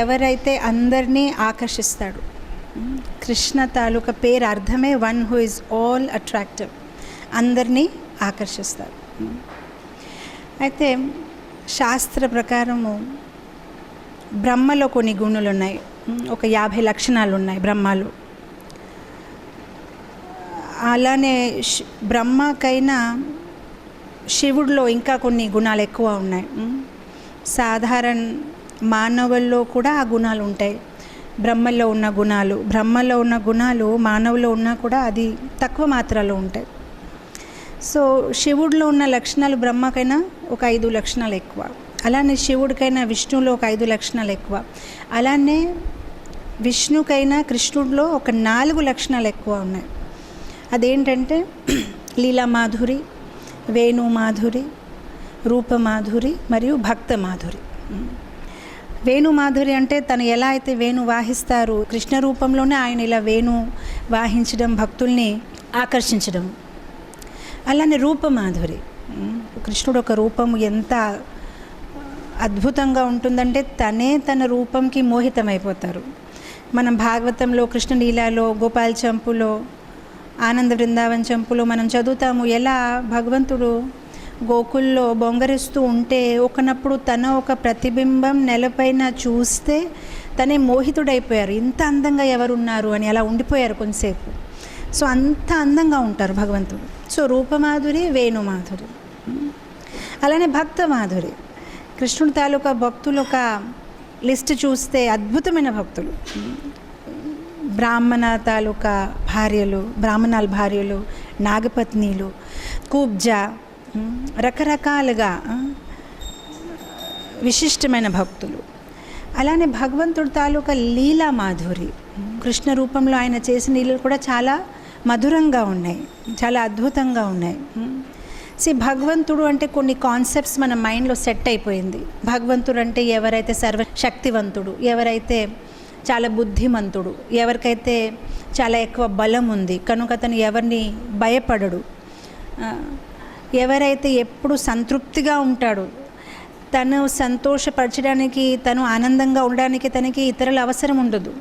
ఎవరైతే అందరినీ ఆకర్షిస్తాడు. కృష్ణ తాలూకా పేరు అర్థమే one who is all attractive, అందరినీ ఆకర్షిస్తారు. అయితే శాస్త్ర ప్రకారము బ్రహ్మలో కొన్ని గుణాలు ఉన్నాయి, ఒక 50 లక్షణాలు ఉన్నాయి బ్రహ్మలో. అలానే బ్రహ్మకైనా శివుడిలో ఇంకా కొన్ని గుణాలు ఎక్కువ ఉన్నాయి. సాధారణ మానవుల్లో కూడా ఆ గుణాలు ఉంటాయి. బ్రహ్మలో ఉన్న గుణాలు మానవులో ఉన్నా కూడా అది తక్కువ మాత్రలో ఉంటాయి. సో శివుడిలో ఉన్న లక్షణాలు బ్రహ్మకైనా ఒక 5 లక్షణాలు ఎక్కువ, అలానే శివుడికైనా విష్ణువులో ఒక 5 లక్షణాలు ఎక్కువ, అలానే విష్ణుకైనా కృష్ణుడిలో ఒక 4 లక్షణాలు ఎక్కువ ఉన్నాయి. అదేంటంటే లీలామాధురి, వేణుమాధురి, రూపమాధురి మరియు భక్తమాధురి. వేణుమాధురి అంటే తను ఎలా అయితే వేణు వాహిస్తారు, కృష్ణ రూపంలోనే ఆయన ఇలా వేణు వాహించడం, భక్తుల్ని ఆకర్షించడం. అలానే రూపమాధురి, కృష్ణుడు ఒక రూపము ఎంత అద్భుతంగా ఉంటుందంటే తన రూపంకి మోహితమైపోతారు. మనం భాగవతంలో, కృష్ణలీలలో, గోపాల్ చంపులో, ఆనంద బృందావన్ చంపులో మనం చదువుతాము ఎలా భగవంతుడు గోకుల్లో బొంగరిస్తూ ఉంటే ఒకనప్పుడు తన ఒక ప్రతిబింబం నెలపైన చూస్తే తనే మోహితుడైపోయారు. ఇంత అందంగా ఎవరున్నారు అని అలా ఉండిపోయారు కొంతసేపు. సో అంత అందంగా ఉంటారు భగవంతుడు. సో రూపమాధురి, వేణుమాధురి. అలానే భక్తమాధురి, కృష్ణుడి తాలూకా భక్తులు ఒక లిస్ట్ చూస్తే అద్భుతమైన భక్తులు. బ్రాహ్మణాల భార్యలు, నాగపత్నిలు, కూబ్జా, రకరకాలుగా విశిష్టమైన భక్తులు. అలానే భగవంతుడి తాలూకా లీలా మాధురి, కృష్ణ రూపంలో ఆయన చేసిన లీలలు కూడా చాలా మధురంగా ఉన్నాయి, చాలా అద్భుతంగా ఉన్నాయి. భగవంతుడు అంటే కొన్ని కాన్సెప్ట్స్ మన మైండ్లో సెట్ అయిపోయింది. భగవంతుడు అంటే ఎవరైతే సర్వశక్తివంతుడు, ఎవరైతే చాలా బుద్ధిమంతుడు, ఎవరికైతే చాలా ఎక్కువ బలం ఉంది కనుక అతను ఎవరిని భయపడడు, ఎవరైతే ఎప్పుడు సంతృప్తిగా ఉంటాడు, తను సంతోషపరచడానికి, తను ఆనందంగా ఉండడానికి తనకి ఇతరుల అవసరం ఉండదు.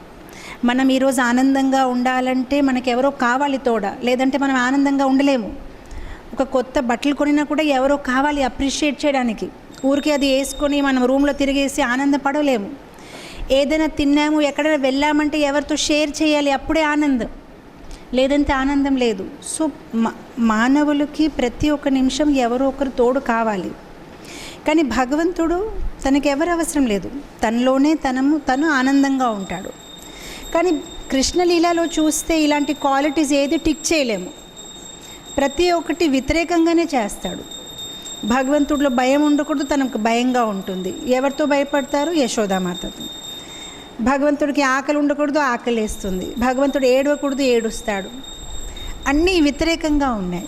మనం ఈరోజు ఆనందంగా ఉండాలంటే మనకెవరో కావాలి తోడ, లేదంటే మనం ఆనందంగా ఉండలేము. ఒక కొత్త బట్టలు కొనినా కూడా ఎవరో కావాలి అప్రిషియేట్ చేయడానికి. ఊరికే అది వేసుకొని మనం రూమ్లో తిరిగేసి ఆనందపడలేము. ఏదైనా తిన్నాము, ఎక్కడైనా వెళ్ళామంటే ఎవరితో షేర్ చేయాలి, అప్పుడే ఆనందం, లేదంటే ఆనందం లేదు. సో మానవులకి ప్రతి ఒక్క నిమిషం ఎవరో ఒకరు తోడు కావాలి. కానీ భగవంతుడు తనకి ఎవరు అవసరం లేదు, తనలోనే తను ఆనందంగా ఉంటాడు. కానీ కృష్ణలీలలో చూస్తే ఇలాంటి క్వాలిటీస్ ఏది టిక్ చేయలేము, ప్రతి ఒక్కటి వ్యతిరేకంగానే చేస్తాడు. భగవంతుడిలో భయం ఉండకూడదు, తనకు భయంగా ఉంటుంది. ఎవరితో భయపడతారు? యశోదామాతతో. భగవంతుడికి ఆకలి ఉండకూడదు, ఆకలి వేస్తుంది. భగవంతుడు ఏడవకూడదు, ఏడుస్తాడు. అన్నీ వ్యతిరేకంగా ఉన్నాయి.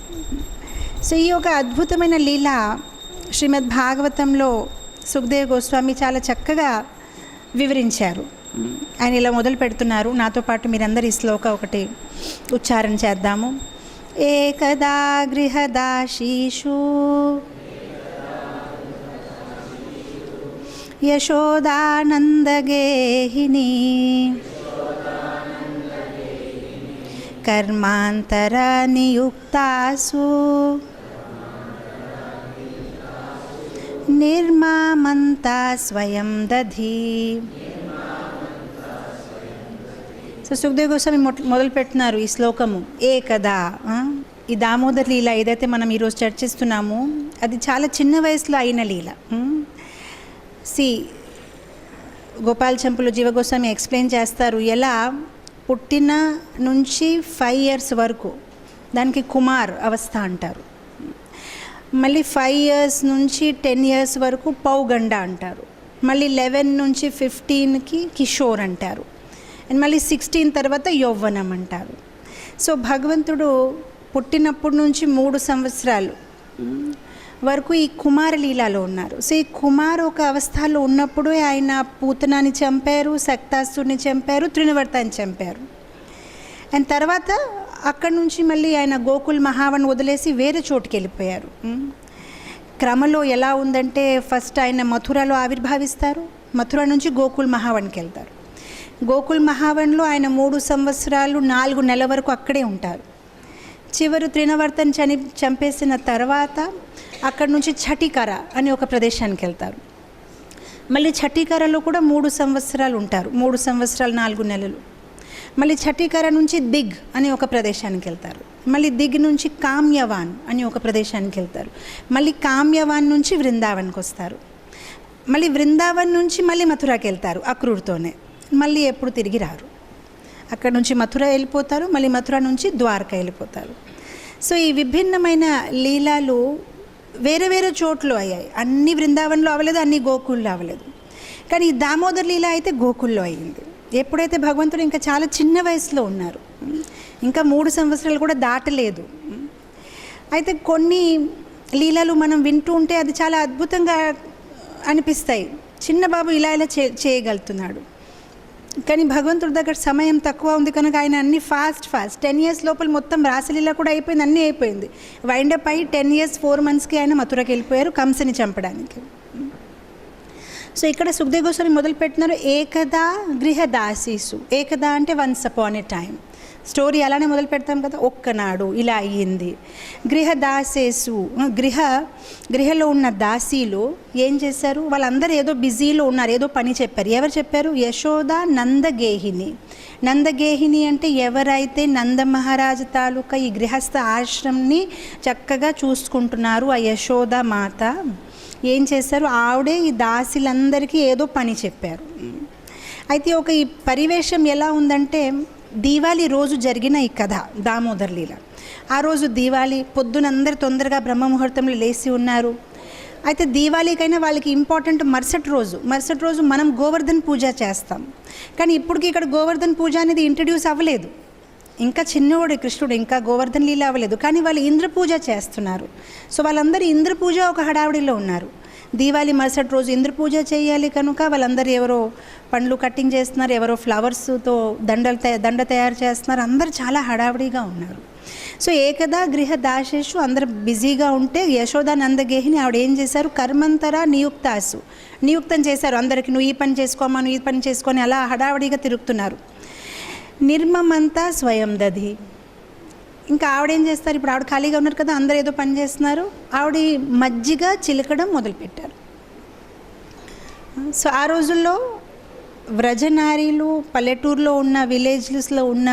సో ఈ ఒక అద్భుతమైన లీల శ్రీమద్ భాగవతంలో సుఖదేవ్ గోస్వామి చాలా చక్కగా వివరించారు. ఆయన ఇలా మొదలు పెడుతున్నారు. నాతో పాటు మీరందరూ ఈ శ్లోక ఒకటి ఉచ్చారణ చేద్దాము. ఏకదా గృహదాశీషు యశోదానందగేహిని కర్మాంతర నియుక్తాసు నిర్మామంతా స్వయం దధి. సో సుఖదేవ్ గోస్వామి మొదలు పెట్టినారు ఈ శ్లోకము. ఏకదా, ఈ దామోదర్ లీల ఏదైతే మనం ఈరోజు చర్చిస్తున్నామో అది చాలా చిన్న వయసులో అయిన లీల. గోపాల్ చంపులో జీవగోస్వామి ఎక్స్ప్లెయిన్ చేస్తారు ఎలా పుట్టిన నుంచి 5 years వరకు దానికి కుమార్ అవస్థ అంటారు. మళ్ళీ 5 years నుంచి 10 years వరకు పౌగండ అంటారు. మళ్ళీ 11 నుంచి 15కి కిషోర్ అంటారు. అండ్ మళ్ళీ 16 తర్వాత యౌవనం అంటారు. సో భగవంతుడు పుట్టినప్పటి నుంచి 3 సంవత్సరాలు వరకు ఈ కుమార లీలలో ఉన్నారు. సో ఈ కుమార్ ఒక అవస్థలో ఉన్నప్పుడు ఆయన పూతనాన్ని చంపారు, సక్తాసుని చంపారు, త్రినివర్తాన్ని చంపారు. అండ్ తర్వాత అక్కడి నుంచి మళ్ళీ ఆయన గోకుల్ మహావన్ వదిలేసి వేరే చోటుకి వెళ్ళిపోయారు. క్రమంలో ఎలా ఉందంటే ఫస్ట్ ఆయన మథురలో ఆవిర్భావిస్తారు, మథుర నుంచి గోకుల్ మహావన్కి వెళ్తారు. గోకుల్ మహావన్లో ఆయన 3 సంవత్సరాలు 4 నెలల వరకు అక్కడే ఉంటారు. చివరి తృణవర్తన్ చంపేసిన తర్వాత అక్కడి నుంచి ఛటికర అనే ఒక ప్రదేశానికి వెళ్తారు. మళ్ళీ ఛటికరలో కూడా 3 సంవత్సరాలు ఉంటారు, 3 సంవత్సరాలు 4 నెలలు. మళ్ళీ ఛటికర నుంచి దిగ్ అనే ఒక ప్రదేశానికి వెళ్తారు. మళ్ళీ దిగ్ నుంచి కామ్యవాన్ అనే ఒక ప్రదేశానికి వెళ్తారు. మళ్ళీ కామ్యవాన్ నుంచి వృందావన్కి వస్తారు. మళ్ళీ వృందావన్ నుంచి మళ్ళీ మథురాకి వెళ్తారు అక్రూర్తోనే. మళ్ళీ ఎప్పుడు తిరిగి రారు. అక్కడ నుంచి మథుర వెళ్ళిపోతారు, మళ్ళీ మథుర నుంచి ద్వారకా వెళ్ళిపోతారు. సో ఈ విభిన్నమైన లీలాలు వేరే వేరే చోట్ల అయ్యాయి. అన్ని బృందావన్లో అవ్వలేదు, అన్ని గోకుల్లో అవ్వలేదు. కానీ ఈ దామోదర్ లీల అయితే గోకుల్లో అయ్యింది. ఎప్పుడైతే భగవంతుడు ఇంకా చాలా చిన్న వయసులో ఉన్నారు, ఇంకా 3 సంవత్సరాలు కూడా దాటలేదు. అయితే కొన్ని లీలలు మనం వింటూ ఉంటే అది చాలా అద్భుతంగా అనిపిస్తాయి. చిన్న బాబు ఇలా చేయగలుగుతున్నాడు. కానీ భగవంతుడి దగ్గర సమయం తక్కువ ఉంది కనుక ఆయన అన్ని ఫాస్ట్ 10 ఇయర్స్ లోపల మొత్తం రాసలీల కూడా అయిపోయింది, అన్నీ అయిపోయింది. వైండప్ అయి 10 ఇయర్స్ 4 మంత్స్కి ఆయన మథురకి వెళ్ళిపోయారు కంసని చంపడానికి. సో ఇక్కడ సుఖదేవ్ గోస్వామి మొదలుపెట్టినారు ఏకదా గృహదాసీసు. ఏకదా అంటే వన్స్ అపాన్ ఏ టైం. స్టోరీ అలానే మొదలు పెడతాం కదా, ఒక్కనాడు ఇలా అయ్యింది. గృహదాసేసు, గృహలో ఉన్న దాసీలు ఏం చేశారు, వాళ్ళందరూ ఏదో బిజీలో ఉన్నారు, ఏదో పని చెప్పారు. ఎవరు చెప్పారు? యశోద నందగేహిని. నందగేహిని అంటే ఎవరైతే నందమహారాజు తాలూకా ఈ గృహస్థ ఆశ్రమంని చక్కగా చూసుకుంటున్నారు ఆ యశోద మాత ఏం చేశారు, ఆవిడే ఈ దాసీలందరికీ ఏదో పని చెప్పారు. అయితే ఈ పరివేశం ఎలా ఉందంటే, దీవాలి రోజు జరిగిన ఈ కథ దామోదర్ లీల. ఆ రోజు దీవాలి పొద్దునందరూ తొందరగా బ్రహ్మముహూర్తంలో లేచి ఉన్నారు. అయితే దీవాళీకైనా వాళ్ళకి ఇంపార్టెంట్ మరుసటి రోజు మనం గోవర్ధన్ పూజ చేస్తాం. కానీ ఇప్పటికి ఇక్కడ గోవర్ధన్ పూజ అనేది ఇంట్రడ్యూస్ అవ్వలేదు. ఇంకా చిన్నవాడు కృష్ణుడు, ఇంకా గోవర్ధన్ లీల అవ్వలేదు. కానీ వాళ్ళు ఇంద్ర పూజ చేస్తున్నారు. సో వాళ్ళందరూ ఇంద్ర పూజ ఒక హడావిడిలో ఉన్నారు. దీవాలి మరుసటి రోజు ఇంద్ర పూజ చేయాలి కనుక వాళ్ళందరూ ఎవరో పండ్లు కట్టింగ్ చేస్తున్నారు, ఎవరో ఫ్లవర్స్తో దండ తయారు చేస్తున్నారు. అందరూ చాలా హడావిడిగా ఉన్నారు. సో ఏకదా గృహదాసేషు అందరూ బిజీగా ఉంటే యశోదా నందగేహిని ఆవిడ ఏం చేశారు, కర్మంతర నియుక్తం చేశారు అందరికీ. నువ్వు ఈ పని చేసుకోమా, నువ్వు ఈ పని చేసుకొని అలా హడావిడిగా తిరుగుతున్నారు. నిర్మమంతా స్వయం దధి. ఇంకా ఆవిడేం చేస్తారు, ఇప్పుడు ఆవిడ ఖాళీగా ఉన్నారు కదా, అందరూ ఏదో పని చేస్తున్నారు, ఆవిడ మజ్జిగ చిలకడం మొదలుపెట్టారు. సో ఆ రోజుల్లో వ్రజనారీలు, పల్లెటూరులో ఉన్న విలేజ్స్లో ఉన్న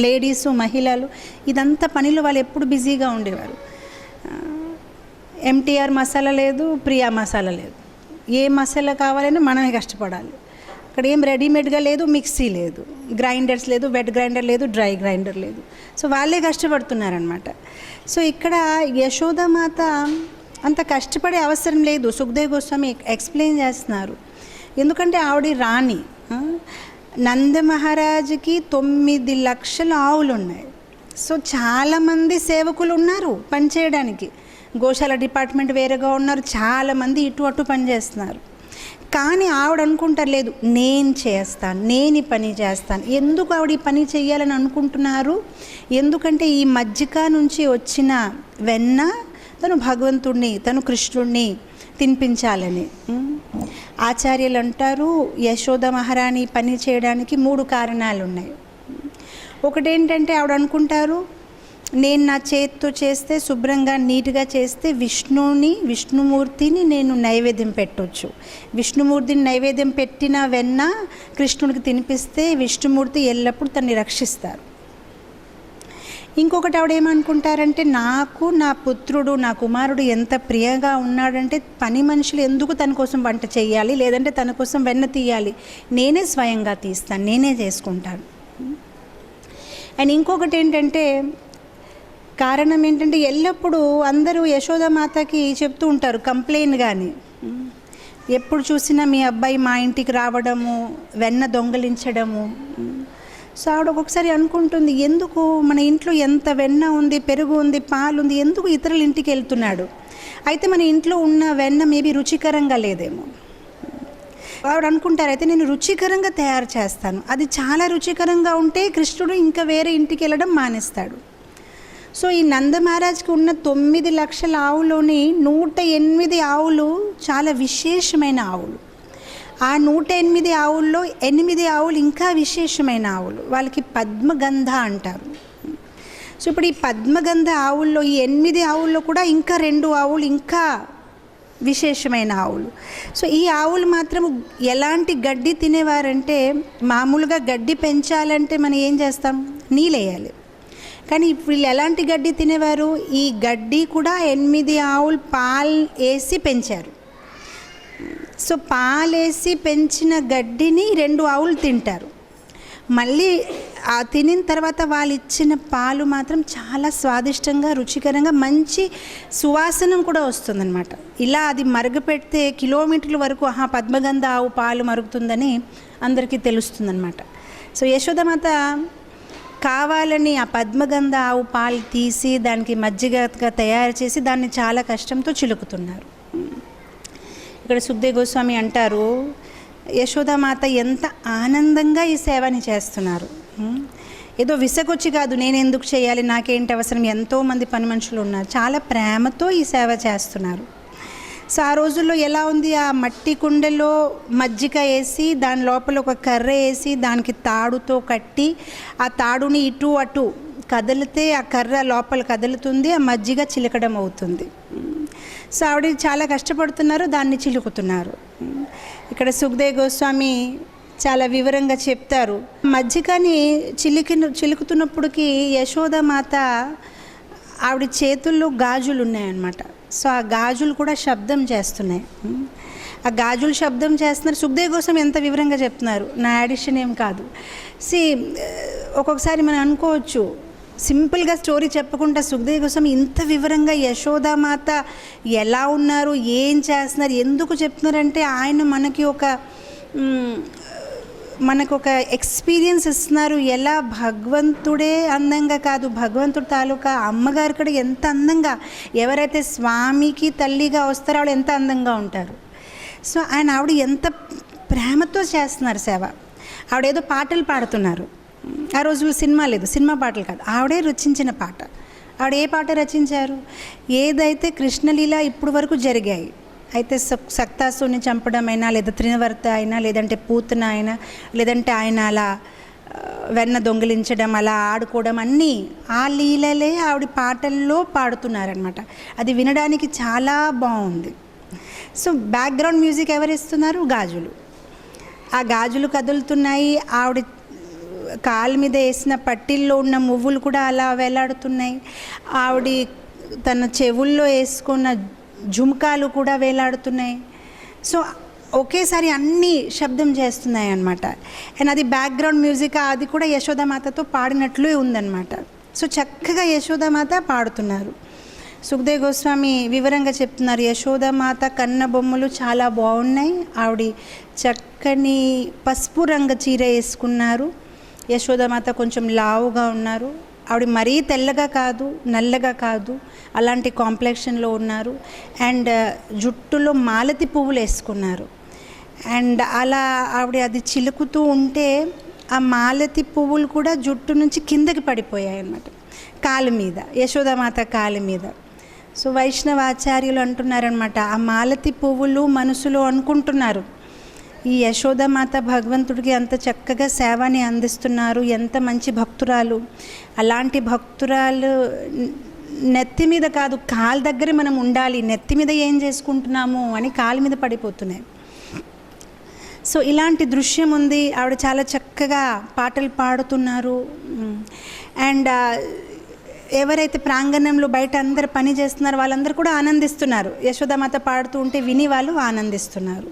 లేడీసు, మహిళలు ఇదంతా పనిలో వాళ్ళు ఎప్పుడు బిజీగా ఉండేవారు. ఎంటీఆర్ మసాలా లేదు, ప్రియా మసాలా లేదు. ఏ మసాలా కావాలన్నా మనమే కష్టపడాలి. అక్కడ ఏం రెడీమేడ్గా లేదు, మిక్సీ లేదు, గ్రైండర్స్ లేదు, వెట్ గ్రైండర్ లేదు, డ్రై గ్రైండర్ లేదు. సో వాళ్ళే కష్టపడుతున్నారనమాట. సో ఇక్కడ యశోదామాత అంత కష్టపడే అవసరం లేదు. సుఖదేవ్ గోస్వామి ఎక్స్ప్లెయిన్ చేస్తున్నారు. ఎందుకంటే ఆవిడ రాణి. నంద మహారాజుకి 9 లక్షల ఆవులు ఉన్నాయి. సో చాలామంది సేవకులు ఉన్నారు పనిచేయడానికి. గోశాల డిపార్ట్మెంట్ వేరేగా ఉన్నారు, చాలామంది ఇటు అటు పనిచేస్తున్నారు. కానీ ఆవిడ అనుకుంటారు, లేదు నేను చేస్తాను, నేను ఈ పని చేస్తాను. ఎందుకు ఆవిడ ఈ పని చేయాలని అనుకుంటున్నారు? ఎందుకంటే ఈ మజ్జిగ నుంచి వచ్చిన వెన్న తను భగవంతుడిని, తను కృష్ణుడిని తినిపించాలని. ఆచార్యులు అంటారు, యశోద మహారాణి పని చేయడానికి 3 కారణాలు ఉన్నాయి. ఒకటేంటంటే ఆవిడ అనుకుంటారు, నేను నా చేతితో చేస్తే, శుభ్రంగా నీట్గా చేస్తే విష్ణుమూర్తిని నేను నైవేద్యం పెట్టవచ్చు. విష్ణుమూర్తిని నైవేద్యం పెట్టిన వెన్న కృష్ణుడికి తినిపిస్తే విష్ణుమూర్తి ఎల్లప్పుడూ తనని రక్షిస్తారు. ఇంకొకటి ఆవిడ ఏమనుకుంటారంటే, నాకు నా పుత్రుడు, నా కుమారుడు ఎంత ప్రియగా ఉన్నాడంటే పని మనుషులు ఎందుకు తన కోసం వంట చేయాలి, లేదంటే తన కోసం వెన్న తీయాలి, నేనే స్వయంగా తీస్తాను, నేనే చేసుకుంటాను. అండ్ ఇంకొకటి ఏంటంటే, కారణం ఏంటంటే ఎల్లప్పుడూ అందరూ యశోదామాతకి చెప్తూ ఉంటారు కంప్లైంట్ కానీ, ఎప్పుడు చూసినా మీ అబ్బాయి మా ఇంటికి రావడము, వెన్న దొంగలించడము. సో ఆవిడ ఒక్కొక్కసారి అనుకుంటుంది, ఎందుకు మన ఇంట్లో ఎంత వెన్న ఉంది, పెరుగు ఉంది, పాలు ఉంది, ఎందుకు ఇతరుల ఇంటికి వెళ్తున్నాడు? అయితే మన ఇంట్లో ఉన్న వెన్న మేబీ రుచికరంగా లేదేమో. ఆవిడ అనుకుంటారు, అయితే నేను రుచికరంగా తయారు చేస్తాను, అది చాలా రుచికరంగా ఉంటే కృష్ణుడు ఇంకా వేరే ఇంటికి వెళ్ళడం మానేస్తాడు. సో ఈ నంద మహారాజ్కి ఉన్న 9 లక్షల ఆవులోని 108 ఆవులు చాలా విశేషమైన ఆవులు. ఆ 108 ఆవుల్లో 8 ఆవులు ఇంకా విశేషమైన ఆవులు, వాళ్ళకి పద్మగంధ అంటారు. సో ఇప్పుడు ఈ పద్మగంధ ఆవుల్లో ఈ 8 ఆవుల్లో కూడా ఇంకా 2 ఆవులు ఇంకా విశేషమైన ఆవులు. సో ఈ ఆవులు మాత్రం ఎలాంటి గడ్డి తినేవారంటే, మామూలుగా గడ్డి పెంచాలంటే మనం ఏం చేస్తాం, నీళ్ళేయాలి. కానీ వీళ్ళు ఎలాంటి గడ్డి తినేవారు, ఈ గడ్డి కూడా 8 ఆవులు పాలు వేసి పెంచారు. సో పాలేసి పెంచిన గడ్డిని 2 ఆవులు తింటారు. మళ్ళీ ఆ తినిన తర్వాత వాళ్ళు ఇచ్చిన పాలు మాత్రం చాలా స్వాదిష్టంగా, రుచికరంగా, మంచి సువాసన కూడా వస్తుందన్నమాట. ఇలా అది మరుగుపెడితే కిలోమీటర్ల వరకు పద్మగంధ ఆవు పాలు మరుగుతుందని అందరికీ తెలుస్తుందన్నమాట. సో యశోదమాత కావాలని ఆ పద్మగంధ ఆవు పాలు తీసి దానికి మజ్జిగగా తయారు చేసి దాన్ని చాలా కష్టంతో చిలుకుతున్నారు. ఇక్కడ సుఖదేవ్ గోస్వామి అంటారు, యశోదామాత ఎంత ఆనందంగా ఈ సేవని చేస్తున్నారు. ఏదో విసగొచ్చి కాదు, నేను ఎందుకు చేయాలి, నాకేంటి అవసరం, ఎంతోమంది పని మనుషులు ఉన్నారు, చాలా ప్రేమతో ఈ సేవ చేస్తున్నారు. సో ఆ రోజుల్లో ఎలా ఉంది, ఆ మట్టి కుండలో మజ్జిగ వేసి దాని లోపల ఒక కర్ర వేసి దానికి తాడుతో కట్టి ఆ తాడుని ఇటు అటు కదిలితే ఆ కర్ర లోపల కదులుతుంది, ఆ మజ్జిగ చిలకడం అవుతుంది. సో ఆవిడ చాలా కష్టపడుతున్నారు, దాన్ని చిలుకుతున్నారు. ఇక్కడ సుఖదేవ్ గోస్వామి చాలా వివరంగా చెప్తారు. మజ్జిగని చిలుకుతున్నప్పటికీ యశోదామాత ఆవిడ చేతుల్లో గాజులు ఉన్నాయన్నమాట. సో ఆ గాజులు కూడా శబ్దం చేస్తున్నాయి. ఆ గాజులు శబ్దం చేస్తున్నారు. సుఖదేవ్ గోస్వామి ఎంత వివరంగా చెప్తున్నారు, నా యాడిషన్ ఏం కాదు. ఒక్కొక్కసారి మనం అనుకోవచ్చు, సింపుల్గా స్టోరీ చెప్పకుండా సుఖదేవ్ గోస్వామి ఇంత వివరంగా యశోదామాత ఎలా ఉన్నారు, ఏం చేస్తున్నారు, ఎందుకు చెప్తున్నారంటే ఆయన మనకు ఒక ఎక్స్పీరియన్స్ ఇస్తున్నారు. ఎలా భగవంతుడే అందంగా కాదు, భగవంతుడు తాలూకా అమ్మగారు కూడా ఎంత అందంగా, ఎవరైతే స్వామికి తల్లిగా వస్తారో ఆవిడ ఎంత అందంగా ఉంటారు. సో ఆవిడ ఎంత ప్రేమతో చేస్తున్నారు సేవ. ఆవిడేదో పాటలు పాడుతున్నారు. ఆ రోజుల్లో సినిమా లేదు, సినిమా పాటలు కాదు, ఆవిడే రచించిన పాట. ఆవిడ ఏ పాట రచించారు, ఏదైతే కృష్ణలీల ఇప్పుడు వరకు జరిగాయి, అయితే సక్తాసుని చంపడం అయినా, లేదా త్రినవర్త అయినా, లేదంటే పూతన అయినా, లేదంటే ఆయన అలా వెన్న దొంగిలించడం, అలా ఆడుకోవడం, అన్నీ ఆ లీలలే ఆవిడ పాటల్లో పాడుతున్నారనమాట. అది వినడానికి చాలా బాగుంది. సో బ్యాక్గ్రౌండ్ మ్యూజిక్ ఎవరు ఇస్తున్నారు, గాజులు. ఆ గాజులు కదులుతున్నాయి, ఆవిడ కాలు మీద వేసిన పట్టిల్లో ఉన్న మువ్వులు కూడా అలా వేలాడుతున్నాయి, ఆవిడ తన చెవుల్లో వేసుకున్న జుమ్కాలు కూడా వేలాడుతున్నాయి. సో ఒకేసారి అన్నీ శబ్దం చేస్తున్నాయి అన్నమాట. అండ్ అది బ్యాక్గ్రౌండ్ మ్యూజిక్, అది కూడా యశోదామాతతో పాడినట్లు ఉందన్నమాట. సో చక్కగా యశోదామాత పాడుతున్నారు. సుఖదేవ్ గోస్వామి వివరంగా చెప్తున్నారు, యశోదామాత కన్న బొమ్మలు చాలా బాగున్నాయి. ఆవిడ చక్కని పసుపు రంగు చీర వేసుకున్నారు. యశోదామాత కొంచెం లావుగా ఉన్నారు. ఆవిడ మరీ తెల్లగా కాదు, నల్లగా కాదు, అలాంటి కాంప్లెక్షన్లో ఉన్నారు. అండ్ జుట్టులో మాలతి పువ్వులు వేసుకున్నారు. అండ్ అలా ఆవిడ అది చిలుకుతూ ఉంటే ఆ మాలతి పువ్వులు కూడా జుట్టు నుంచి కిందకి పడిపోయాయి అన్నమాట, కాలు మీద, యశోదామాత కాలు మీద. సో వైష్ణవాచార్యులు అంటున్నారనమాట, ఆ మాలతి పువ్వులు మనసులో అనుకుంటున్నారు, ఈ యశోదామాత భగవంతుడికి అంత చక్కగా సేవని అందిస్తున్నారు, ఎంత మంచి భక్తురాలు. అలాంటి భక్తురాలు నెత్తి మీద కాదు, కాలు దగ్గర మనం ఉండాలి, నెత్తి మీద ఏం చేసుకుంటున్నాము అని కాలు మీద పడిపోతున్నాయి. సో ఇలాంటి దృశ్యం ఉంది. ఆవిడ చాలా చక్కగా పాటలు పాడుతున్నారు. అండ్ ఎవరైతే ప్రాంగణంలో బయట అందరు పని చేస్తున్నారో వాళ్ళందరూ కూడా ఆనందిస్తున్నారు. యశోదామాత పాడుతూ ఉంటే విని వాళ్ళు ఆనందిస్తున్నారు.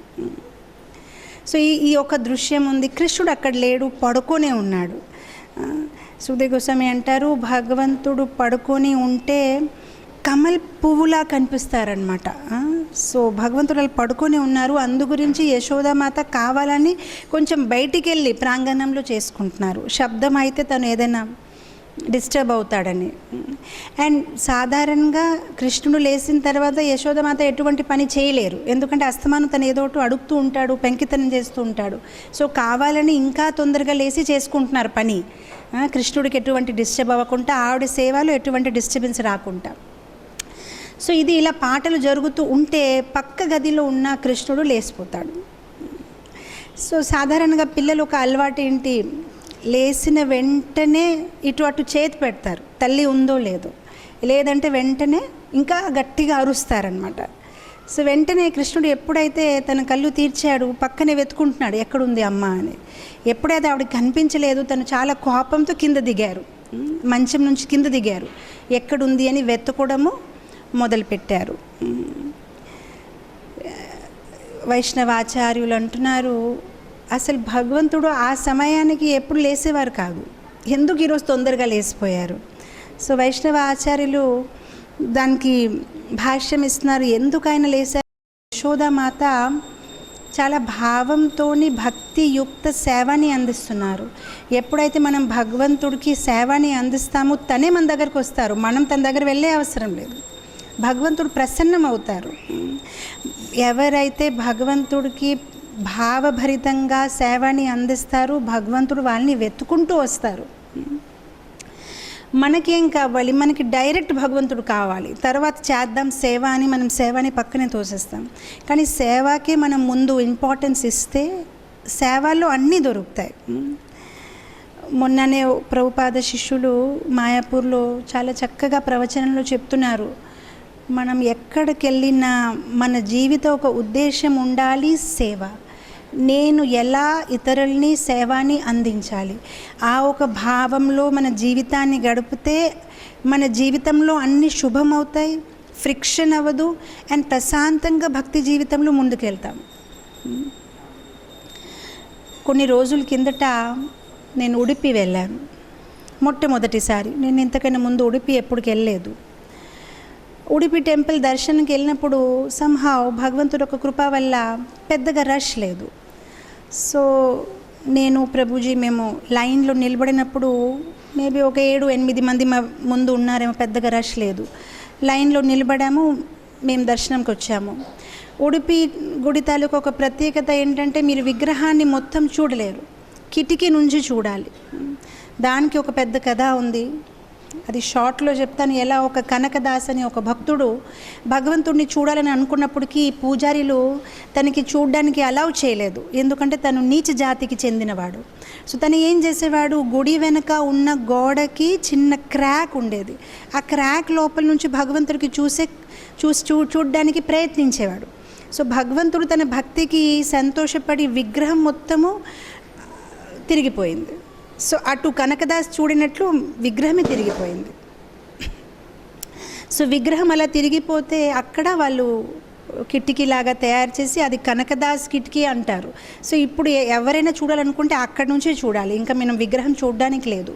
సో ఈ ఒక దృశ్యం ఉంది. కృష్ణుడు అక్కడ లేడు, పడుకొనే ఉన్నాడు. సుఖదేవ్ గోస్వామి అంటారు, భగవంతుడు పడుకొని ఉంటే కమల్ పువ్వులా కనిపిస్తారనమాట. సో భగవంతుడు వాళ్ళు పడుకొని ఉన్నారు. అందు గురించి యశోదామాత కావాలని కొంచెం బయటికి వెళ్ళి ప్రాంగణంలో చేసుకుంటున్నారు. శబ్దం అయితే తను ఏదైనా డిస్టర్బ్ అవుతాడని. అండ్ సాధారణంగా కృష్ణుడు లేచిన తర్వాత యశోదామాత ఎటువంటి పని చేయలేరు, ఎందుకంటే అస్తమానం తను ఏదో ఒకటి అడుగుతూ ఉంటాడు, పెంకితనం చేస్తూ ఉంటాడు. సో కావాలని ఇంకా తొందరగా లేచి చేసుకుంటున్నారు పని, కృష్ణుడికి ఎటువంటి డిస్టర్బ్ అవ్వకుండా, ఆవిడ సేవలో ఎటువంటి డిస్టర్బెన్స్ రాకుండా. సో ఇది ఇలా పాటలు జరుగుతూ ఉంటే పక్క గదిలో ఉన్న కృష్ణుడు లేచిపోతాడు. సో సాధారణంగా పిల్లలు ఒక అలవాటు ఏంటి, లేచిన వెంటనే ఇటు అటు చేతి పెడతారు, తల్లి ఉందో లేదో, లేదంటే వెంటనే ఇంకా గట్టిగా అరుస్తారనమాట. సో వెంటనే కృష్ణుడు ఎప్పుడైతే తన కళ్ళు తీర్చాడు, పక్కనే వెతుకుంటున్నాడు ఎక్కడుంది అమ్మ అని. ఎప్పుడైతే ఆవిడకి కనిపించలేదు, తను చాలా కోపంతో కింద దిగారు, మంచం నుంచి కింద దిగారు, ఎక్కడుంది అని వెతుకోవడము మొదలుపెట్టారు. వైష్ణవాచార్యులు అంటున్నారు, అసలు భగవంతుడు ఆ సమయానికి ఎప్పుడు లేసేవారు కాదు, ఎందుకు ఈరోజు తొందరగా లేసిపోయారు. సో వైష్ణవ ఆచార్యులు దానికి భాష్యం ఇస్తున్నారు, ఎందుకైనా లేసారు. యశోదామాత చాలా భావంతో భక్తియుక్త సేవని అందిస్తున్నారు. ఎప్పుడైతే మనం భగవంతుడికి సేవని అందిస్తామో తనే మన దగ్గరకు వస్తారు, మనం తన దగ్గర వెళ్ళే అవసరం లేదు. భగవంతుడు ప్రసన్నం అవుతారు. ఎవరైతే భగవంతుడికి భావభరితంగా సేవని అందిస్తారో భగవంతుడు వాళ్ళని వెతుకుంటూ వస్తారు. మనకేం కావాలి, మనకి డైరెక్ట్ భగవంతుడు కావాలి, తర్వాత చేద్దాం సేవ అని మనం సేవని పక్కనే తోసేస్తాం. కానీ సేవకే మనం ముందు ఇంపార్టెన్స్ ఇస్తే సేవలో అన్నీ దొరుకుతాయి. మొన్ననే ప్రభుపాద శిష్యులు మాయాపూర్లో చాలా చక్కగా ప్రవచనంలో చెప్తున్నారు, మనం ఎక్కడికి వెళ్ళినా మన జీవితం ఒక ఉద్దేశం ఉండాలి, సేవ. నేను ఎలా ఇతరుల్ని సేవని అందించాలి, ఆ ఒక భావంలో మన జీవితాన్ని గడిపితే మన జీవితంలో అన్ని శుభమవుతాయి, ఫ్రిక్షన్ అవ్వదు, అండ్ ప్రశాంతంగా భక్తి జీవితంలో ముందుకెళ్తాం. కొన్ని రోజుల కిందట నేను ఉడిపి వెళ్ళాను, మొట్టమొదటిసారి. నేను ఇంతకన్నా ముందు ఉడిపి ఎప్పటికి వెళ్ళలేదు. ఉడిపి టెంపుల్ దర్శనంకి వెళ్ళినప్పుడు సంహావ్ భగవంతుడు ఒక కృప వల్ల పెద్దగా రష్ లేదు. సో నేను ప్రభుజీ మేము లైన్లో నిలబడినప్పుడు మేబీ ఒక 7-8 మంది ముందు ఉన్నారేమో, పెద్దగా రష్ లేదు. లైన్లో నిలబడాము, మేము దర్శనంకి వచ్చాము. ఉడిపి గుడి తాలూకు ఒక ప్రత్యేకత ఏంటంటే మీరు విగ్రహాన్ని మొత్తం చూడలేరు, కిటికీ నుంచి చూడాలి. దానికి ఒక పెద్ద కథ ఉంది, అది షార్ట్లో చెప్తాను. ఎలా ఒక కనకదాస్ అని ఒక భక్తుడు భగవంతుడిని చూడాలని అనుకున్నప్పటికీ పూజారీలు తనకి చూడడానికి అలౌ చేయలేదు, ఎందుకంటే తను నీచ జాతికి చెందినవాడు. సో తను ఏం చేసేవాడు, గుడి వెనక ఉన్న గోడకి చిన్న క్రాక్ ఉండేది, ఆ క్రాక్ లోపల నుంచి భగవంతుడికి చూడడానికి ప్రయత్నించేవాడు. సో భగవంతుడు తన భక్తికి సంతోషపడి విగ్రహం మొత్తము తిరిగిపోయింది. సో అటు కనకదాస్ చూడినట్లు విగ్రహమే తిరిగిపోయింది. సో విగ్రహం అలా తిరిగిపోతే అక్కడ వాళ్ళు కిటికీలాగా తయారు చేసి అది కనకదాస్ కిటికీ అంటారు. సో ఇప్పుడు ఎవరైనా చూడాలనుకుంటే అక్కడి నుంచే చూడాలి, ఇంకా మనం విగ్రహం చూడడానికి లేదు,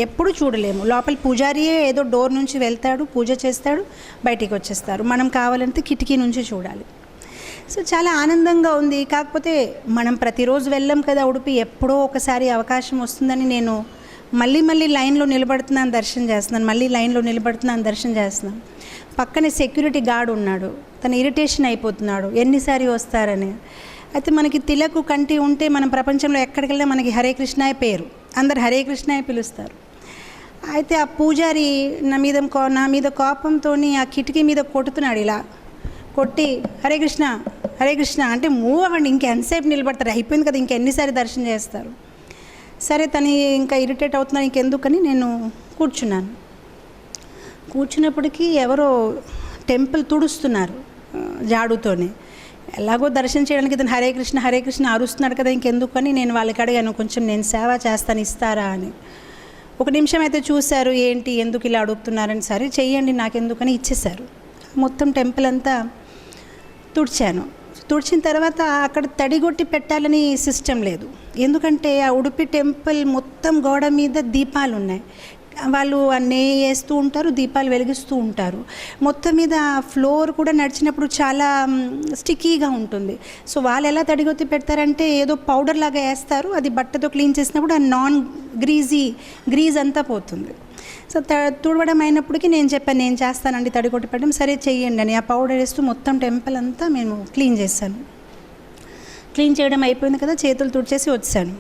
ఎప్పుడు చూడలేము. లోపల పూజారియే ఏదో డోర్ నుంచి వెళ్తాడు, పూజ చేస్తాడు, బయటికి వచ్చేస్తారు. మనం కావాలంటే కిటికీ నుంచి చూడాలి. సో చాలా ఆనందంగా ఉంది. కాకపోతే మనం ప్రతిరోజు వెళ్ళాం కదా ఉడిపి, ఎప్పుడో ఒకసారి అవకాశం వస్తుందని నేను మళ్ళీ లైన్లో నిలబడుతున్నాను, దర్శనం చేస్తున్నాను, మళ్ళీ లైన్లో నిలబడుతున్నాను, దర్శనం చేస్తున్నాను. పక్కనే సెక్యూరిటీ గార్డ్ ఉన్నాడు, తను ఇరిటేషన్ అయిపోతున్నాడు ఎన్నిసారి వస్తారని. అయితే మనకి తిలకు కంటి ఉంటే మనం ప్రపంచంలో ఎక్కడికి వెళ్ళినా మనకి హరే కృష్ణాయ పేరు, అందరు హరే కృష్ణాయ పిలుస్తారు. అయితే ఆ పూజారి నా మీద కోపంతో ఆ కిటికీ మీద కొడుతున్నాడు, ఇలా కొట్టి హరే కృష్ణ హరే కృష్ణ అంటే మూవ్ అవ్వండి, ఇంకెంతసేపు నిలబడతారు, అయిపోయింది కదా, ఇంకెన్నిసారి దర్శనం చేస్తారు. సరే తను ఇంకా ఇరిటేట్ అవుతున్నాను, ఇంకెందుకని నేను కూర్చున్నాను. కూర్చున్నప్పటికీ ఎవరో టెంపుల్ తుడుస్తున్నారు జాడుతోనే. ఎలాగో దర్శనం చేయడానికి ఇతను హరే కృష్ణ అరుస్తున్నాడు కదా, ఇంకెందుకని నేను వాళ్ళకి అడిగాను, కొంచెం నేను సేవ చేస్తాను ఇస్తారా అని. 1 నిమిషం అయితే చూశారు, ఏంటి ఎందుకు ఇలా అడుగుతున్నారని. సరే చెయ్యండి నాకెందుకని ఇచ్చేశారు. మొత్తం టెంపుల్ అంతా తుడిచాను. తుడిచిన తర్వాత అక్కడ తడిగొట్టి పెట్టాలని సిస్టమ్ లేదు, ఎందుకంటే ఆ ఉడిపి టెంపుల్ మొత్తం గోడ మీద దీపాలు ఉన్నాయి, వాళ్ళు నెయ్యి వేస్తూ ఉంటారు, దీపాలు వెలిగిస్తూ ఉంటారు. మొత్తం మీద ఫ్లోర్ కూడా నడిచినప్పుడు చాలా స్టిక్కీగా ఉంటుంది. సో వాళ్ళు ఎలా తడిగొత్తి పెడతారంటే ఏదో పౌడర్ లాగా వేస్తారు, అది బట్టతో క్లీన్ చేసినప్పుడు ఆ నాన్ గ్రీజ్ అంతా పోతుంది. సో తుడవడం అయినప్పటికీ నేను చెప్పాను, నేను చేస్తానండి తడిగొట్టి పెట్టడం. సరే చెయ్యండి అని ఆ పౌడర్ వేస్తూ మొత్తం టెంపుల్ అంతా మేము క్లీన్ చేశాను. క్లీన్ చేయడం అయిపోయింది కదా, చేతులు తుడిచేసి వచ్చాను.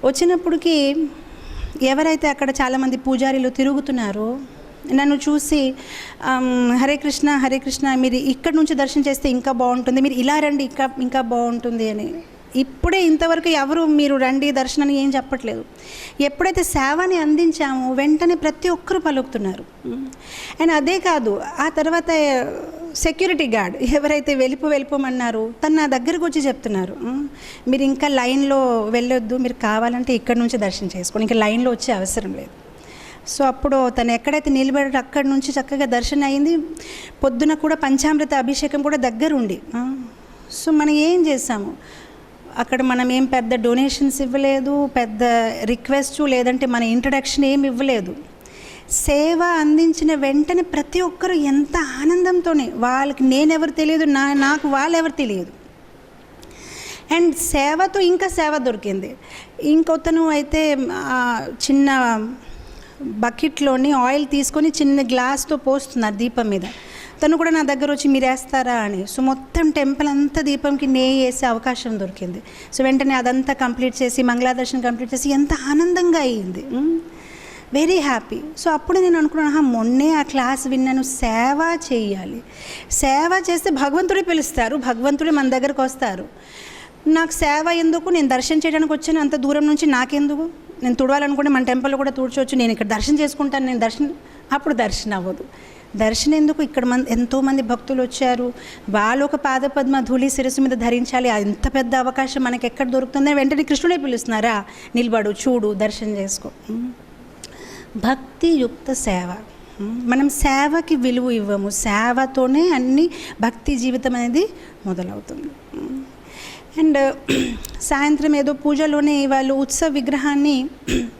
వచ్చినప్పటికీ ఎవరైతే అక్కడ చాలామంది పూజారీలు తిరుగుతున్నారో నన్ను చూసి హరే కృష్ణ మీరు ఇక్కడ నుంచి దర్శనం చేస్తే ఇంకా బాగుంటుంది, మీరు ఇలా రండి ఇంకా బాగుంటుంది అని ఇప్పుడే ఇంతవరకు ఎవరు మీరు రండి దర్శనానికి ఏం చెప్పట్లేదు. ఎప్పుడైతే సేవని అందించామో వెంటనే ప్రతి ఒక్కరూ పలుకుతున్నారు. అండ్ అదే కాదు, ఆ తర్వాత సెక్యూరిటీ గార్డ్ ఎవరైతే వెళ్ళిపోమన్నారు తను నా దగ్గరకు వచ్చి చెప్తున్నారు, మీరు ఇంకా లైన్లో వెళ్ళొద్దు, మీరు కావాలంటే ఇక్కడ నుంచి దర్శనం చేసుకోండి, ఇంకా లైన్లో వచ్చే అవసరం లేదు. సో అప్పుడు తను ఎక్కడైతే నిలబడారో అక్కడి నుంచి చక్కగా దర్శనం అయింది. పొద్దున కూడా పంచామృత అభిషేకం కూడా దగ్గరుండి. సో మనం ఏం చేసాము అక్కడ, మనం ఏం పెద్ద డొనేషన్స్ ఇవ్వలేదు, పెద్ద రిక్వెస్ట్ లేదంటే మన ఇంట్రడక్షన్ ఏమి ఇవ్వలేదు. సేవ అందించిన వెంటనే ప్రతి ఒక్కరు ఎంత ఆనందంతోనే, వాళ్ళకి నేనెవరు తెలియదు, నాకు వాళ్ళెవరు తెలియదు. అండ్ సేవతో ఇంకా సేవ దొరికింది. ఇంకొతను అయితే చిన్న బకెట్లోని ఆయిల్ తీసుకొని చిన్న గ్లాస్తో పోస్తున్నారు దీపం మీద. తను కూడా నా దగ్గర వచ్చి మీరు వేస్తారా అని. సో మొత్తం టెంపుల్ అంతా దీపంకి నెయ్యి వేసే అవకాశం దొరికింది. సో వెంటనే అదంతా కంప్లీట్ చేసి మంగళాదర్శనం కంప్లీట్ చేసి ఎంత ఆనందంగా అయ్యింది, వెరీ హ్యాపీ. సో అప్పుడు నేను అనుకున్నాను, మొన్నే ఆ క్లాస్ విన్నాను, సేవ చేయాలి, సేవ చేస్తే భగవంతుడే పిలుస్తారు, భగవంతుడే మన దగ్గరకు వస్తారు. నాకు సేవ ఎందుకు, నేను దర్శనం చేయడానికి వచ్చాను అంత దూరం నుంచి, నాకెందుకు, నేను తుడవాలనుకుంటే మన టెంపుల్లో కూడా తుడచవచ్చు, నేను ఇక్కడ దర్శనం చేసుకుంటాను, నేను అప్పుడు దర్శనం అవ్వదు. దర్శనం ఎందుకు, ఇక్కడ ఎంతోమంది భక్తులు వచ్చారు, వాళ్ళు ఒక పాదపద్మ ధూళి శిరస్సు మీద ధరించాలి, అంత పెద్ద అవకాశం మనకి ఎక్కడ దొరుకుతుందని వెంటనే కృష్ణుడే పిలుస్తున్నారా, నిలబడు, చూడు, దర్శనం చేసుకో. భక్తియుక్త సేవ. మనం సేవకి విలువ ఇవ్వము, సేవతోనే అన్ని భక్తి జీవితం అనేది మొదలవుతుంది. అండ్ సాయంత్రం ఏదో పూజలోనే వాళ్ళు ఉత్సవ విగ్రహాన్ని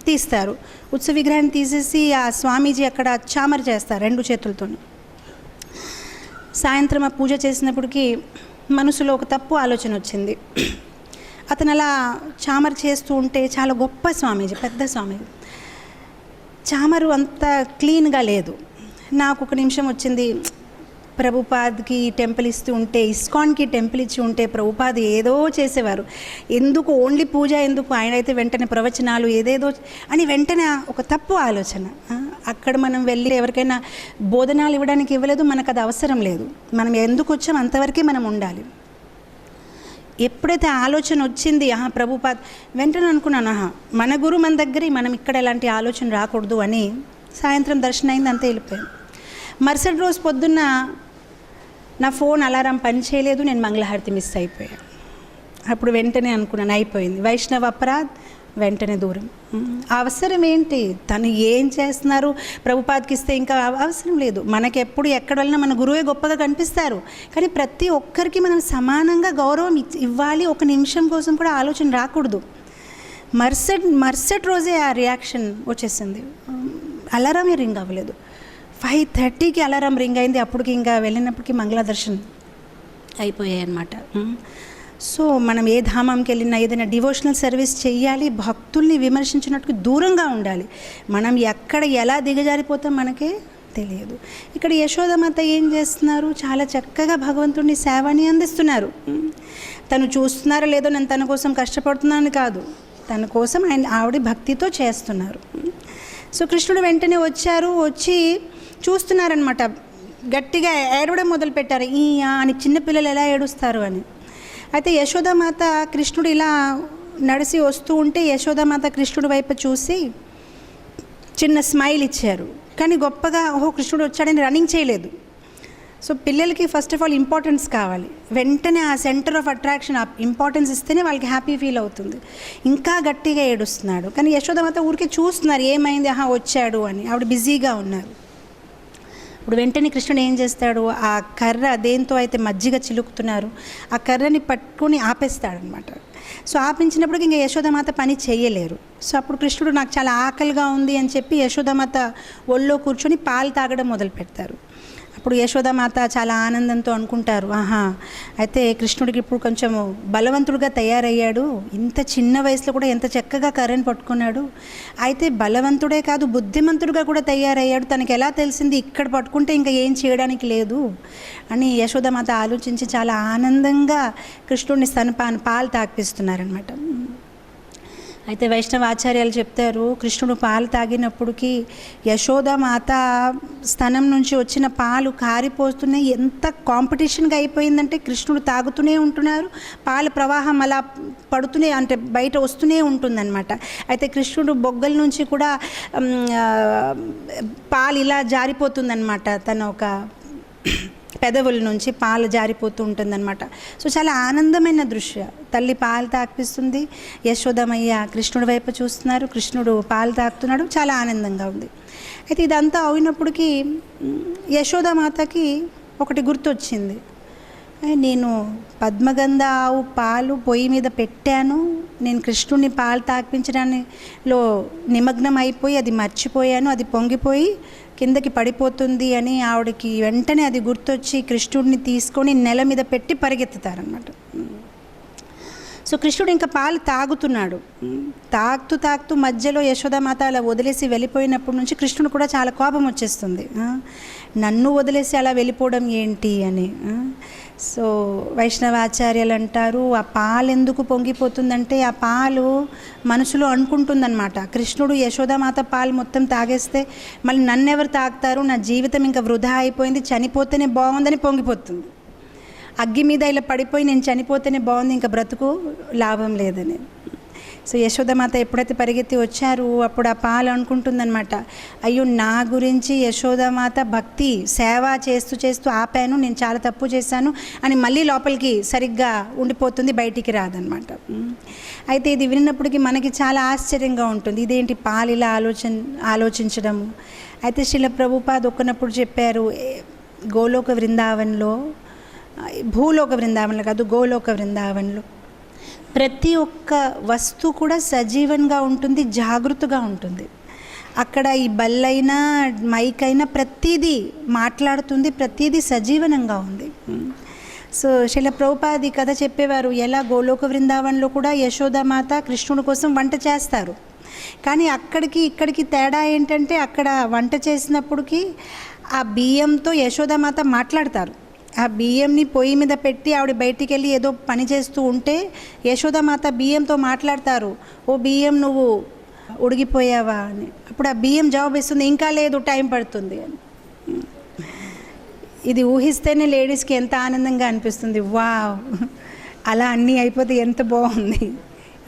తీస్తారు. ఉత్సవ విగ్రహాన్ని తీసేసి ఆ స్వామీజీ అక్కడ చామర్ చేస్తారు 2 చేతులతో. సాయంత్రం ఆ పూజ చేసినప్పటికీ మనసులో ఒక తప్పు ఆలోచన వచ్చింది. అతను అలా చామర్ చేస్తూ ఉంటే, చాలా గొప్ప స్వామీజీ, పెద్ద స్వామీజీ, చామరు అంత క్లీన్గా లేదు. నాకు ఒక నిమిషం వచ్చింది, ప్రభుపాద్కి టెంపుల్ ఇస్తూ ఉంటే, ఇస్కాన్కి టెంపుల్ ఇచ్చి ఉంటే ప్రభుపాద్ ఏదో చేసేవారు, ఎందుకు ఓన్లీ పూజ ఎందుకు, ఆయన అయితే వెంటనే ప్రవచనాలు ఏదేదో అని వెంటనే ఒక తప్పు ఆలోచన. అక్కడ మనం వెళ్ళి ఎవరికైనా బోధనాలు ఇవ్వడానికి ఇవ్వలేదు, మనకు అది అవసరం లేదు, మనం ఎందుకు వచ్చాం అంతవరకే మనం ఉండాలి. ఎప్పుడైతే ఆలోచన వచ్చింది, ప్రభుపాద్, వెంటనే అనుకున్నాను, మన గురు మన దగ్గర, మనం ఇక్కడ ఎలాంటి ఆలోచన రాకూడదు అని సాయంత్రం దర్శనం అయింది, అంతే వెళ్ళిపోయాను. మరుసటి రోజు పొద్దున్న నా ఫోన్ అలారం పని చేయలేదు, నేను మంగళహారతి మిస్ అయిపోయాను. అప్పుడు వెంటనే అనుకున్నాను, అయిపోయింది, వైష్ణవ అపరాధ్, వెంటనే దూరం. అవసరం ఏంటి, తను ఏం చేస్తున్నారు, ప్రభుపాద్కి ఇస్తే ఇంకా అవసరం లేదు. మనకి ఎప్పుడు ఎక్కడ వెళ్ళినా మన గురువే గొప్పగా కనిపిస్తారు, కానీ ప్రతి ఒక్కరికి మనం సమానంగా గౌరవం ఇవ్వాలి, ఒక నిమిషం కోసం కూడా ఆలోచన రాకూడదు. మరుసటి రోజే ఆ రియాక్షన్ వచ్చేసింది. అలారమే రింగ్ అవ్వలేదు, 5:30కి అలారం రింగ్ అయింది. అప్పటికి ఇంకా వెళ్ళినప్పటికీ మంగళాదర్శనం అయిపోయాయి అన్నమాట. సో మనం ఏ ధామంకి వెళ్ళినా ఏదైనా డివోషనల్ సర్వీస్ చేయాలి, భక్తుల్ని విమర్శించినట్టుకు దూరంగా ఉండాలి. మనం ఎక్కడ ఎలా దిగజారిపోతాం మనకే తెలియదు. ఇక్కడ యశోదమాత ఏం చేస్తున్నారు, చాలా చక్కగా భగవంతుడిని సేవని అందిస్తున్నారు. తను చూస్తున్నారో లేదో నేను తన కోసం కష్టపడుతున్నాను కాదు, తన కోసం ఆవిడ భక్తితో చేస్తున్నారు. సో కృష్ణుడు వెంటనే వచ్చి చూస్తున్నారనమాట, గట్టిగా ఏడవడం మొదలుపెట్టారు, అని చిన్నపిల్లలు ఎలా ఏడుస్తారు అని. అయితే యశోదామాత కృష్ణుడు ఇలా నడిచి వస్తూ ఉంటే యశోదామాత కృష్ణుడి వైపు చూసి చిన్న స్మైల్ ఇచ్చారు, కానీ గొప్పగా కృష్ణుడు వచ్చాడని రన్నింగ్ చేయలేదు. సో పిల్లలకి ఫస్ట్ ఆఫ్ ఆల్ ఇంపార్టెన్స్ కావాలి, వెంటనే ఆ సెంటర్ ఆఫ్ అట్రాక్షన్ ఆ ఇంపార్టెన్స్ ఇస్తేనే వాళ్ళకి హ్యాపీ ఫీల్ అవుతుంది. ఇంకా గట్టిగా ఏడుస్తున్నాడు, కానీ యశోదామాత ఊరికే చూస్తున్నారు, ఏమైంది, వచ్చాడు అని. ఆవిడ బిజీగా ఉన్నారు. ఇప్పుడు వెంటనే కృష్ణుడు ఏం చేస్తాడు, ఆ కర్ర దేంతో అయితే మజ్జిగ చిలుకుతున్నారు ఆ కర్రని పట్టుకొని ఆపేస్తాడనమాట. సో ఆపించినప్పటికి ఇంకా యశోదామాత పని చేయలేరు. సో అప్పుడు కృష్ణుడు నాకు చాలా ఆకలిగా ఉంది అని చెప్పి యశోదామాత ఒళ్ళో కూర్చొని పాలు తాగడం మొదలు పెడతారు. అప్పుడు యశోదామాత చాలా ఆనందంతో అనుకుంటారు, అయితే కృష్ణుడికి ఇప్పుడు కొంచెం బలవంతుడిగా తయారయ్యాడు, ఇంత చిన్న వయసులో కూడా ఎంత చక్కగా కర్రని పట్టుకున్నాడు, అయితే బలవంతుడే కాదు బుద్ధిమంతుడిగా కూడా తయారయ్యాడు, తనకి ఎలా తెలిసింది ఇక్కడ పట్టుకుంటే ఇంకా ఏం చేయడానికి లేదు అని యశోదామాత ఆలోచించి చాలా ఆనందంగా కృష్ణుడిని పాలు తాగిపిస్తున్నారనమాట. అయితే వైష్ణవ ఆచార్యాలు చెప్తారు, కృష్ణుడు పాలు తాగినప్పటికీ యశోదామాత స్తనం నుంచి వచ్చిన పాలు కారిపోతున్నాయి. ఎంత కాంపిటీషన్గా అయిపోయిందంటే కృష్ణుడు తాగుతూనే ఉంటున్నారు, పాల ప్రవాహం అలా పడుతూనే అంటే బయట వస్తూనే ఉంటుందన్నమాట. అయితే కృష్ణుడు బొగ్గల నుంచి కూడా పాలు ఇలా జారిపోతుందన్నమాట, తన ఒక పెదవుల నుంచి పాలు జారిపోతూ ఉంటుందన్నమాట. సో చాలా ఆనందమైన దృశ్య. తల్లి పాలు తాగిపిస్తుంది, యశోదమయ్య కృష్ణుడి వైపు చూస్తున్నారు, కృష్ణుడు పాలు తాగుతున్నాడు, చాలా ఆనందంగా ఉంది. అయితే ఇదంతా అయినప్పటికీ యశోదామాతకి ఒకటి గుర్తొచ్చింది, నేను పద్మగంధ ఆవు పాలు పొయ్యి మీద పెట్టాను, నేను కృష్ణుడిని పాలు తాగిపించడానిలో నిమగ్నం అయిపోయి అది మర్చిపోయాను, అది పొంగిపోయి కిందకి పడిపోతుంది అని ఆవిడకి వెంటనే అది గుర్తొచ్చి కృష్ణుడిని తీసుకొని నెల మీద పెట్టి పరిగెత్తుతారనమాట. సో కృష్ణుడు ఇంకా పాలు తాగుతున్నాడు, తాగుతూ మధ్యలో యశోదామాత అలా వదిలేసి వెళ్ళిపోయినప్పటి నుంచి కృష్ణుడు కూడా చాలా కోపం వచ్చేస్తుంది, నన్ను వదిలేసి అలా వెళ్ళిపోవడం ఏంటి అని. సో వైష్ణవాచార్యులు అంటారు, ఆ పాలు ఎందుకు పొంగిపోతుందంటే ఆ పాలు మనసులో అనుకుంటుందన్నమాట, కృష్ణుడు యశోదామాత పాలు మొత్తం తాగేస్తే మళ్ళీ నన్నెవరు తాగుతారు, నా జీవితం ఇంకా వృధా అయిపోయింది, చనిపోతేనే బాగుందని పొంగిపోతుంది. అగ్గి మీద ఇలా పడిపోయి నేను చనిపోతేనే బాగుంది, ఇంకా బ్రతుకు లాభం లేదని. సో యశోదామాత ఎప్పుడైతే పరిగెత్తి వచ్చారు అప్పుడు ఆ పాలు అనుకుంటుందన్నమాట, అయ్యో నా గురించి యశోదామాత భక్తి సేవ చేస్తూ ఆపాను, నేను చాలా తప్పు చేశాను అని మళ్ళీ లోపలికి సరిగ్గా ఉండిపోతుంది, బయటికి రాదనమాట. అయితే ఇది విన్నప్పటికీ మనకి చాలా ఆశ్చర్యంగా ఉంటుంది, ఇదేంటి పాలు ఇలా ఆలోచించడము. అయితే శ్రీల ప్రభుపాద్ ఒక్కనప్పుడు చెప్పారు, గోలోక వృందావన్లో, భూలోక వృందావన్లో కాదు, గోలోక వృందావన్లో ప్రతి ఒక్క వస్తువు కూడా సజీవంగా ఉంటుంది, జాగృతగా ఉంటుంది. అక్కడ ఈ బల్లైనా మైక్ అయినా ప్రతిదీ మాట్లాడుతుంది, ప్రతిదీ సజీవనంగా ఉంది. సో శ్రీల ప్రభుపాది కథ చెప్పేవారు, ఎలా గోలోక వృందావన్లో కూడా యశోదామాత కృష్ణుడి కోసం వంట చేస్తారు, కానీ అక్కడికి ఇక్కడికి తేడా ఏంటంటే అక్కడ వంట చేసినప్పటికీ ఆ బియ్యంతో యశోదామాత మాట్లాడతారు, ఆ బియ్యంని పొయ్యి మీద పెట్టి ఆవిడ బయటికి వెళ్ళి ఏదో పని చేస్తూ ఉంటే యశోదామాత బియ్యంతో మాట్లాడతారు, ఓ బియ్యం నువ్వు ఉడిగిపోయావా అని. అప్పుడు ఆ బియ్యం జవాబు ఇస్తుంది, ఇంకా లేదు టైం పడుతుంది అని. ఇది ఊహిస్తేనే లేడీస్కి ఎంత ఆనందంగా అనిపిస్తుంది, వావ్ అలా అన్నీ అయిపోతే ఎంత బాగుంది,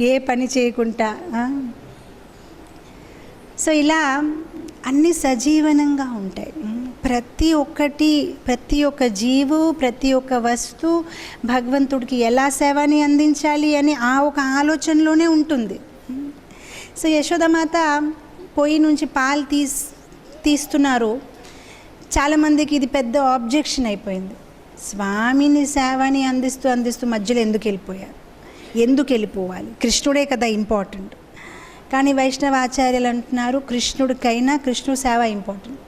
ఏ పని చేయకుండా. సో ఇలా అన్నీ సజీవనంగా ఉంటాయి. ప్రతి ఒక్క జీవు, ప్రతి ఒక్క వస్తువు భగవంతుడికి ఎలా సేవని అందించాలి అని ఆ ఒక ఆలోచనలోనే ఉంటుంది. సో యశోదామాత పొయ్యి నుంచి పాలు తీస్తున్నారు, చాలామందికి ఇది పెద్ద ఆబ్జెక్షన్ అయిపోయింది, స్వామిని సేవని అందిస్తూ మధ్యలో ఎందుకు వెళ్ళిపోవాలి, కృష్ణుడే కదా ఇంపార్టెంట్. కానీ వైష్ణవ ఆచార్యులు అంటున్నారు, కృష్ణుడికైనా కృష్ణుడి సేవ ఇంపార్టెంట్,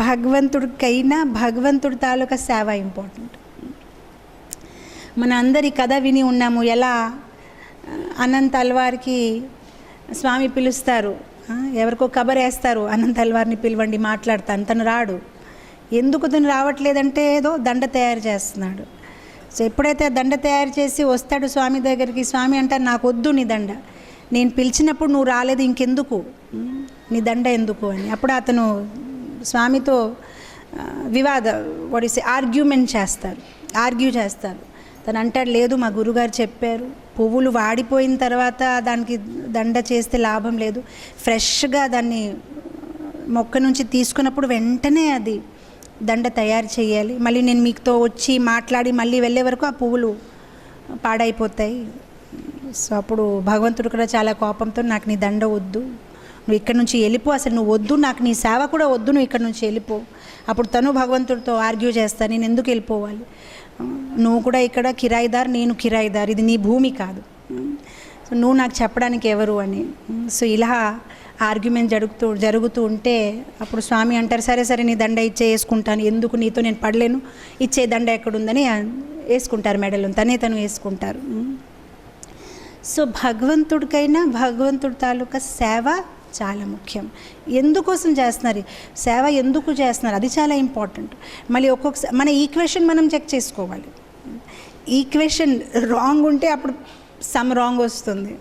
భగవంతుడికైనా భగవంతుడి తాలూకా సేవ ఇంపార్టెంట్. మన అందరి కథ విని ఉన్నాము, ఎలా అనంత్ అల్వార్కి స్వామి పిలుస్తారు, ఎవరికో కబర్ వేస్తారు, అనంత్ అల్వార్ని పిలవండి మాట్లాడతాను, తను రాడు. ఎందుకు తను రావట్లేదంటే ఏదో దండ తయారు చేస్తున్నాడు. సో ఎప్పుడైతే దండ తయారు చేసి వస్తాడు స్వామి దగ్గరికి, స్వామి అంటారు, నాకు వద్దు నీ దండ, నేను పిలిచినప్పుడు నువ్వు రాలేదు, ఇంకెందుకు నీ దండ ఎందుకు అని. అప్పుడు అతను స్వామితో ఆర్గ్యూ చేస్తారు. తను అంటాడు, లేదు మా గురుగారు చెప్పారు, పువ్వులు వాడిపోయిన తర్వాత దానికి దండ చేస్తే లాభం లేదు, ఫ్రెష్గా దాన్ని మొక్క నుంచి తీసుకున్నప్పుడు వెంటనే అది దండ తయారు చేయాలి, మళ్ళీ నేను మీతో వచ్చి మాట్లాడి మళ్ళీ వెళ్ళే వరకు ఆ పువ్వులు పాడైపోతాయి. సో అప్పుడు భగవంతుడు కూడా చాలా కోపంతో, నాకు నీ దండ వద్దు, నువ్వు ఇక్కడ నుంచి వెళ్ళిపో, అసలు నువ్వు వద్దు, నాకు నీ సేవ కూడా వద్దు, నువ్వు ఇక్కడ నుంచి వెళ్ళిపో. అప్పుడు తను భగవంతుడితో ఆర్గ్యూ చేస్తాను, నేను ఎందుకు వెళ్ళిపోవాలి, నువ్వు కూడా ఇక్కడ కిరాయిదార్, నేను కిరాయిదార్, ఇది నీ భూమి కాదు, సో నువ్వు నాకు చెప్పడానికి ఎవరు అని. సో ఇలా ఆర్గ్యుమెంట్ జరుగుతూ ఉంటే అప్పుడు స్వామి అంటారు, సరే నీ దండ వేసుకుంటాను, ఎందుకు నీతో నేను పడలేను, ఇచ్చే దండ ఎక్కడుందని వేసుకుంటారు, మెడలు తను వేసుకుంటారు. సో భగవంతుడికైనా భగవంతుడి తాలూకా సేవ చాలా ముఖ్యం. ఎందుకోసం చేస్తున్నారు సేవ, ఎందుకు చేస్తున్నారు, అది చాలా ఇంపార్టెంట్. మళ్ళీ ఒక్కొక్కసారి మన ఈక్వేషన్ మనం చెక్ చేసుకోవాలి, ఈక్వేషన్ రాంగ్ ఉంటే అప్పుడు సమ్ రాంగ్ వస్తుంది.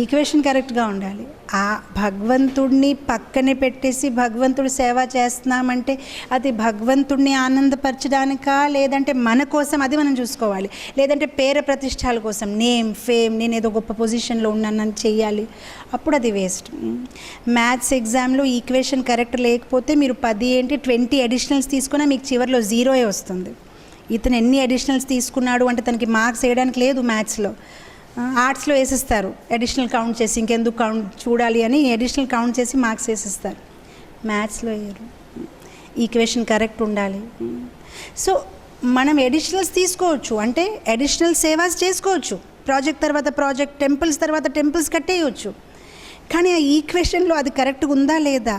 ఈక్వేషన్ కరెక్ట్గా ఉండాలి. ఆ భగవంతుడిని పక్కనే పెట్టేసి భగవంతుడి సేవ చేస్తున్నామంటే అది భగవంతుడిని ఆనందపరచడానికా, లేదంటే మన కోసం, అది మనం చూసుకోవాలి. లేదంటే పేర ప్రతిష్టాల కోసం, నేమ్ ఫేమ్, నేను ఏదో గొప్ప పొజిషన్లో ఉన్నానని చెయ్యాలి, అప్పుడు అది వేస్ట్. మ్యాథ్స్ ఎగ్జామ్లో ఈక్వేషన్ కరెక్ట్ లేకపోతే మీరు 10 ఏంటి 20 అడిషనల్స్ తీసుకున్నా మీకు చివరిలో 0 వస్తుంది. ఇతను ఎన్ని అడిషనల్స్ తీసుకున్నాడు అంటే తనకి మార్క్స్ వేయడానికి లేదు మ్యాథ్స్లో. ఆర్ట్స్లో వేసిస్తారు అడిషనల్ కౌంట్ చేసి, ఇంకెందుకు కౌంట్ చూడాలి అని అడిషనల్ కౌంట్ చేసి మార్క్స్ వేసిస్తారు. మ్యాథ్స్లో వేయరు. ఈక్వేషన్ కరెక్ట్ ఉండాలి. సో మనం అడిషనల్స్ తీసుకోవచ్చు, అంటే అడిషనల్ సేవాస్ చేసుకోవచ్చు. ప్రాజెక్ట్ తర్వాత ప్రాజెక్ట్, టెంపుల్స్ తర్వాత టెంపుల్స్ కట్టేయచ్చు. కానీ ఆ ఈక్వేషన్లో అది కరెక్ట్గా ఉందా లేదా,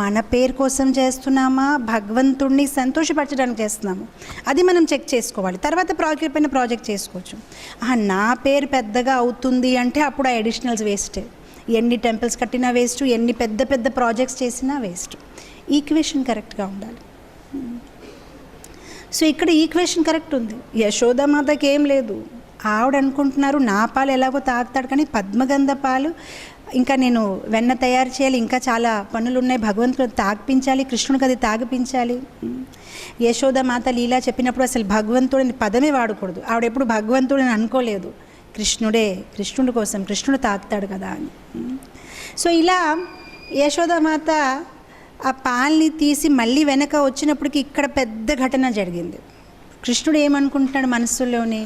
మన పేరు కోసం చేస్తున్నామా, భగవంతుడిని సంతోషపరచడానికి చేస్తున్నాము, అది మనం చెక్ చేసుకోవాలి. తర్వాత ప్రాజెక్ట్ పైన ప్రాజెక్ట్ చేసుకోవచ్చు. నా పేరు పెద్దగా అవుతుంది అంటే అప్పుడు ఆ అడిషనల్స్ వేస్ట్. ఎన్ని టెంపుల్స్ కట్టినా వేస్ట్, ఎన్ని పెద్ద పెద్ద ప్రాజెక్ట్స్ చేసినా వేస్ట్. ఈక్వేషన్ కరెక్ట్గా ఉండాలి. సో ఇక్కడ ఈక్వేషన్ కరెక్ట్ ఉంది. యశోదామాతకి ఏం లేదు. ఆవిడ అనుకుంటున్నారు నా పాలు ఎలాగో తాగుతాడు, కానీ పద్మగంధ పాలు, ఇంకా నేను వెన్న తయారు చేయాలి, ఇంకా చాలా పనులు ఉన్నాయి, భగవంతుడు తాగిపించాలి, కృష్ణుడికి అది తాగిపించాలి. యశోదామాత లీలా చెప్పినప్పుడు అసలు భగవంతుడిని పదమే వాడకూడదు. ఆవిడ ఎప్పుడు భగవంతుడిని అనుకోలేదు, కృష్ణుడి కోసం, కృష్ణుడు తాగుతాడు కదా అని. సో ఇలా యశోదామాత ఆ పాల్ని తీసి మళ్ళీ వెనక వచ్చినప్పటికి ఇక్కడ పెద్ద ఘటన జరిగింది. కృష్ణుడు ఏమనుకుంటున్నాడు మనస్సులోనే,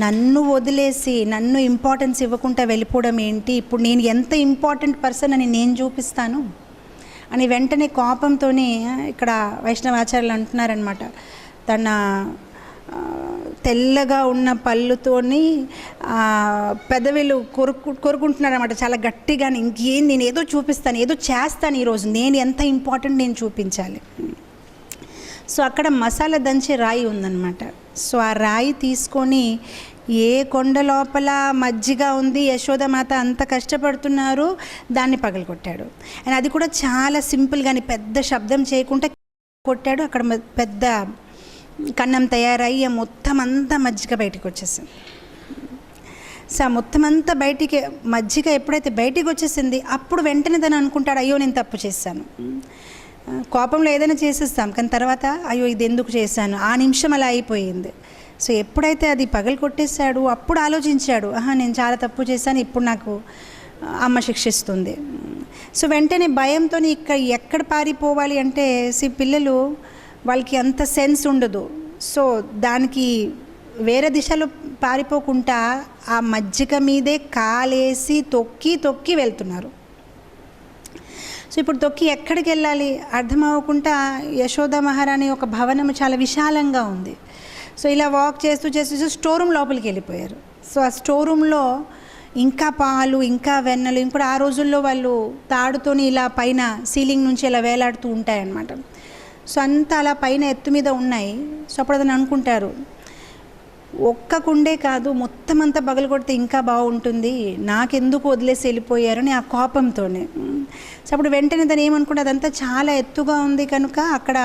నన్ను వదిలేసి నన్ను ఇంపార్టెన్స్ ఇవ్వకుండా వెళ్ళిపోవడం ఏంటి, ఇప్పుడు నేను ఎంత ఇంపార్టెంట్ పర్సన్ అని నేను చూపిస్తాను అని వెంటనే కోపంతోనే, ఇక్కడ వైష్ణవాచార్యులు అంటున్నారనమాట, తన తెల్లగా ఉన్న పళ్ళుతోని పెదవులు కొరుకుంటున్నారనమాట చాలా గట్టిగా. ఇంకేం, నేను ఏదో చూపిస్తాను, ఏదో చేస్తాను ఈరోజు, నేను ఎంత ఇంపార్టెంట్ నేను చూపించాలి. సో అక్కడ మసాలా దంచే రాయి ఉందన్నమాట. సో ఆ రాయి తీసుకొని ఏ కొండ లోపల మజ్జిగ ఉంది, యశోదామాత అంత కష్టపడుతున్నారు, దాన్ని పగలగొట్టాడు. అండ్ అది కూడా చాలా సింపుల్గాని పెద్ద శబ్దం చేయకుండా కొట్టాడు. అక్కడ పెద్ద కన్నం తయారయ్యి మొత్తం అంతా మజ్జిగ బయటికి వచ్చేసింది. సో మొత్తం అంతా బయటికి మజ్జిగ ఎప్పుడైతే బయటికి వచ్చేసింది, అప్పుడు వెంటనే తను అనుకుంటాడు, అయ్యో నేను తప్పు చేశాను. కోపంలో ఏదైనా చేసేస్తాం, కానీ తర్వాత అయ్యో ఇది ఎందుకు చేశాను, ఆ నిమిషం అలా అయిపోయింది. సో ఎప్పుడైతే అది పగలు కొట్టేశాడు, అప్పుడు ఆలోచించాడు, నేను చాలా తప్పు చేశాను, ఇప్పుడు నాకు అమ్మ శిక్షిస్తుంది. సో వెంటనే భయంతో ఎక్కడ పారిపోవాలి అంటే, పిల్లలు వాళ్ళకి అంత సెన్స్ ఉండదు. సో దానికి వేరే దిశలో పారిపోకుండా ఆ మజ్జిగ మీదే కాలేసి తొక్కి వెళ్తున్నారు. సో ఇప్పుడు తొక్కి ఎక్కడికి వెళ్ళాలి అర్థం అవ్వకుండా యశోద మహారాణి ఒక భవనం చాలా విశాలంగా ఉంది. సో ఇలా వాక్ చేస్తూ స్టోర్ రూమ్ లోపలికి వెళ్ళిపోయారు. సో ఆ స్టోర్ రూమ్లో ఇంకా పాలు, ఇంకా వెన్నలు, ఇంకా ఆ రోజుల్లో వాళ్ళు తాడుతోని ఇలా పైన సీలింగ్ నుంచి ఇలా వేలాడుతూ ఉంటాయన్నమాట. సో అంతా అలా పైన ఎత్తు మీద ఉన్నాయి. సో అప్పుడు అతను అనుకుంటారు, ఒక్క కుండే కాదు మొత్తం అంతా పగలు కొడితే ఇంకా బాగుంటుంది, నాకెందుకు వదిలేసి వెళ్ళిపోయారని ఆ కోపంతోనే. సో అప్పుడు వెంటనే తను ఏమనుకుంటే, అదంతా చాలా ఎత్తుగా ఉంది కనుక అక్కడ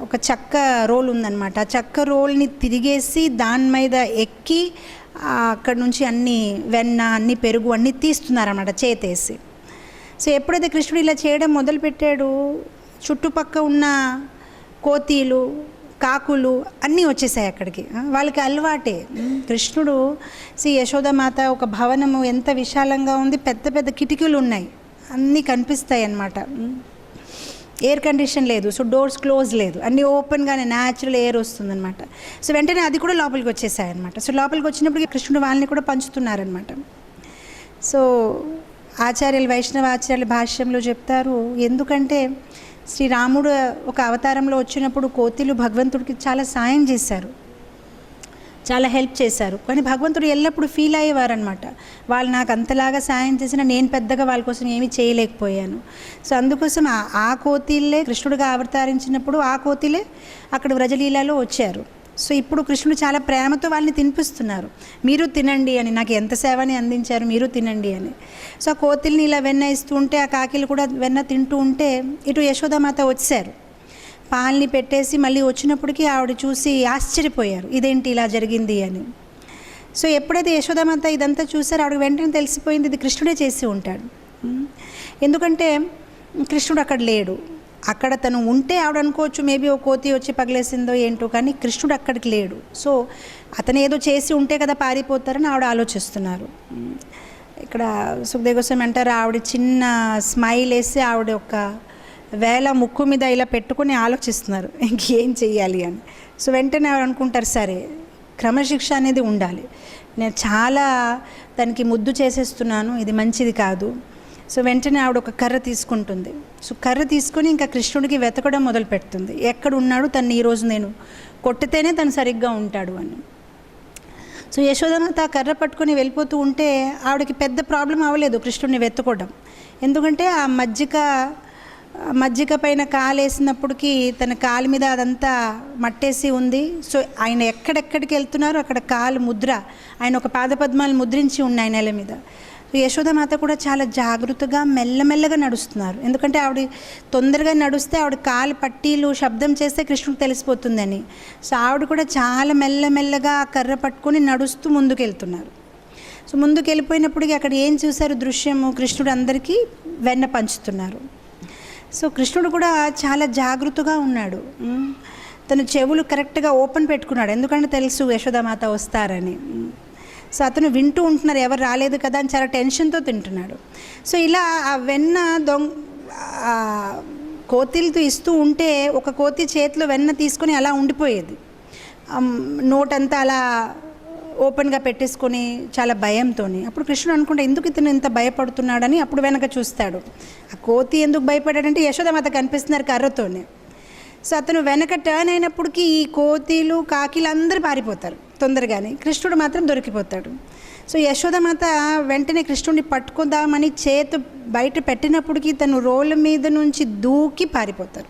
ఒక చెక్క రోల్ ఉందన్నమాట. ఆ చెక్క రోల్ని తిరిగేసి దాని మీద ఎక్కి అక్కడ నుంచి అన్ని వెన్న, అన్ని పెరుగు అన్నీ తీస్తున్నారన్నమాట చేతేసి. సో ఎప్పుడైతే కృష్ణుడు ఇలా చేయడం మొదలుపెట్టాడు, చుట్టుపక్క ఉన్న కోతీలు, కాకులు అన్నీ వచ్చేసాయి అక్కడికి. వాళ్ళకి అలవాటే. కృష్ణుడు యశోదామాత ఒక భవనము ఎంత విశాలంగా ఉంది, పెద్ద పెద్ద కిటికీలు ఉన్నాయి, అన్నీ కనిపిస్తాయి అన్నమాట. ఎయిర్ కండిషన్ లేదు, సో డోర్స్ క్లోజ్ లేదు, అన్నీ ఓపెన్గానే న్యాచురల్ ఎయిర్ వస్తుందన్నమాట. సో వెంటనే అది కూడా లోపలికి వచ్చేసాయి అనమాట. సో లోపలికి వచ్చినప్పుడు కృష్ణుడు వాళ్ళని కూడా పంచుతున్నారనమాట. సో ఆచార్యులు, వైష్ణవ ఆచార్యుల భాష్యంలో చెప్తారు, ఎందుకంటే శ్రీరాముడు ఒక అవతారంలో వచ్చినప్పుడు కోతిలు భగవంతుడికి చాలా సాయం చేశారు, చాలా హెల్ప్ చేశారు. కానీ భగవంతుడు ఎల్లప్పుడూ ఫీల్ అయ్యేవారనమాట, వాళ్ళు నాకు అంతలాగా సాయం చేసినా నేను పెద్దగా వాళ్ళ కోసం ఏమీ చేయలేకపోయాను. సో అందుకోసం ఆ కోతిలే కృష్ణుడిగా అవతరించినప్పుడు ఆ కోతిలే అక్కడ వ్రజలీలలో వచ్చారు. సో ఇప్పుడు కృష్ణుడు చాలా ప్రేమతో వాళ్ళని తినిపిస్తున్నారు, మీరు తినండి అని, నాకు ఎంత సేవని అందించారు, మీరు తినండి అని. సో ఆ కోతిల్ని ఇలా వెన్న ఇస్తూ ఉంటే ఆ కాకిలు కూడా వెన్న తింటూ ఉంటే ఇటు యశోదామాత వచ్చారు. పాల్ని పెట్టేసి మళ్ళీ వచ్చినప్పటికీ ఆవిడ చూసి ఆశ్చర్యపోయారు, ఇదేంటి ఇలా జరిగింది అని. సో ఎప్పుడైతే యశోదామాత ఇదంతా చూసారో ఆవిడకి వెంటనే తెలిసిపోయింది ఇది కృష్ణుడే చేసి ఉంటాడు. ఎందుకంటే కృష్ణుడు అక్కడ లేడు. అక్కడ తను ఉంటే ఆవిడ అనుకోవచ్చు మేబీ ఓ కోతి వచ్చి పగిలేసిందో ఏంటో, కానీ కృష్ణుడు అక్కడికి లేడు. సో అతను ఏదో చేసి ఉంటే కదా పారిపోతారని ఆవిడ ఆలోచిస్తున్నారు. ఇక్కడ సుఖదేవ్ గోస్వామి అంటారు ఆవిడ చిన్న స్మైల్ వేసి ఆవిడ ఒక వేళ ముక్కు మీద ఇలా పెట్టుకుని ఆలోచిస్తున్నారు ఇంకేం చెయ్యాలి అని. సో వెంటనే ఆవిడ అనుకుంటారు సరే క్రమశిక్ష అనేది ఉండాలి, నేను చాలా దానికి ముద్దు చేసేస్తున్నాను, ఇది మంచిది కాదు. సో వెంటనే ఆవిడ ఒక కర్ర తీసుకుంటుంది. సో కర్ర తీసుకొని ఇంకా కృష్ణుడికి వెతకడం మొదలు పెడుతుంది, ఎక్కడ ఉన్నాడు తను, ఈరోజు నేను కొట్టితేనే తను సరిగ్గా ఉంటాడు అని. సో యశోదామాత ఆ కర్ర పట్టుకొని వెళ్ళిపోతూ ఉంటే ఆవిడకి పెద్ద ప్రాబ్లం అవ్వలేదు కృష్ణుడిని వెతుకోవడం. ఎందుకంటే ఆ మజ్జిగ పైన కాలు వేసినప్పటికీ తన కాలు మీద అదంతా మట్టేసి ఉంది. సో ఆయన ఎక్కడెక్కడికి వెళ్తున్నారో అక్కడ కాలు ముద్ర, ఆయన ఒక పాదపద్మాలు ముద్రించి ఉన్నాయి నేల మీద. యశోదామాత కూడా చాలా జాగ్రత్తగా మెల్లమెల్లగా నడుస్తున్నారు. ఎందుకంటే ఆవిడ తొందరగా నడుస్తే ఆవిడ కాలు పట్టీలు శబ్దం చేస్తే కృష్ణుడికి తెలిసిపోతుందని. సో ఆవిడ కూడా చాలా మెల్లమెల్లగా ఆ కర్ర పట్టుకొని నడుస్తూ ముందుకు వెళ్తున్నారు. సో ముందుకు వెళ్ళిపోయినప్పటికీ అక్కడ ఏం చూశారు దృశ్యము, కృష్ణుడు అందరికీ వెన్న పంచుతున్నారు. సో కృష్ణుడు కూడా చాలా జాగ్రత్తగా ఉన్నాడు. తన చెవులు కరెక్ట్గా ఓపెన్ పెట్టుకున్నాడు, ఎందుకంటే తెలుసు యశోదామాత వస్తారని. సో అతను వింటూ ఉంటున్నారు, ఎవరు రాలేదు కదా అని చాలా టెన్షన్తో తింటున్నాడు. సో ఇలా ఆ వెన్న కోతిలతో ఇస్తూ ఉంటే ఒక కోతి చేతిలో వెన్న తీసుకొని అలా ఉండిపోయేది, నోటంతా అలా ఓపెన్గా పెట్టేసుకొని చాలా భయంతో. అప్పుడు కృష్ణుడు అనుకుంటే ఎందుకు ఇతను ఇంత భయపడుతున్నాడని అప్పుడు వెనక చూస్తాడు. ఆ కోతి ఎందుకు భయపడాడంటే యశోదామాత కనిపిస్తున్నారు కర్రతోనే. సో అతను వెనక టర్న్ అయినప్పటికీ ఈ కోతిలు కాకిలు అందరూ పారిపోతారు తొందరగానే, కృష్ణుడు మాత్రం దొరికిపోతాడు. సో యశోదామాత వెంటనే కృష్ణుడిని పట్టుకుందామని చేతు బయట పెట్టినప్పటికీ తను రోడ్ల మీద నుంచి దూకి పారిపోతారు.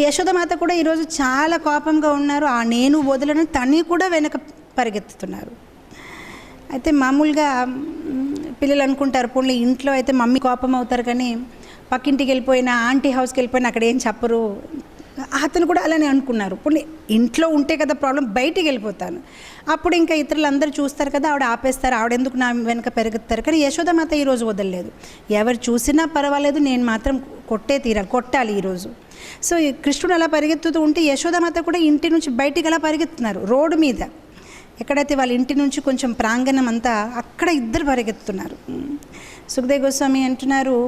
యశోదామాత కూడా ఈరోజు చాలా కోపంగా ఉన్నారు. ఆ నేను వదలను తని కూడా వెనక పరిగెత్తుతున్నారు. అయితే మామూలుగా పిల్లలు అనుకుంటారు పోనీ ఇంట్లో అయితే మమ్మీ కోపం అవుతారు, కానీ పక్కింటికి వెళ్ళిపోయినా ఆంటీ హౌస్కి వెళ్ళిపోయినా అక్కడ ఏం చెప్పరు. అతను కూడా అలానే అనుకున్నారు, పోనీ ఇంట్లో ఉంటే కదా ప్రాబ్లం, బయటికి వెళ్ళిపోతాను అప్పుడు ఇంకా ఇతరులు అందరూ చూస్తారు కదా ఆవిడ ఆపేస్తారు, ఆవిడ ఎందుకు నా వెనక పెరుగుతారు. కానీ యశోదామాత ఈరోజు వదలలేదు, ఎవరు చూసినా పర్వాలేదు నేను మాత్రం కొట్టాలి ఈరోజు. సో కృష్ణుడు అలా పరిగెత్తుతూ ఉంటే యశోదామాత కూడా ఇంటి నుంచి బయటికి అలా పరిగెత్తున్నారు. రోడ్డు మీద ఎక్కడైతే వాళ్ళ ఇంటి నుంచి కొంచెం ప్రాంగణం అంతా అక్కడ ఇద్దరు పరిగెత్తుతున్నారు. సుఖదేవ్ గోస్వామి అంటున్నారు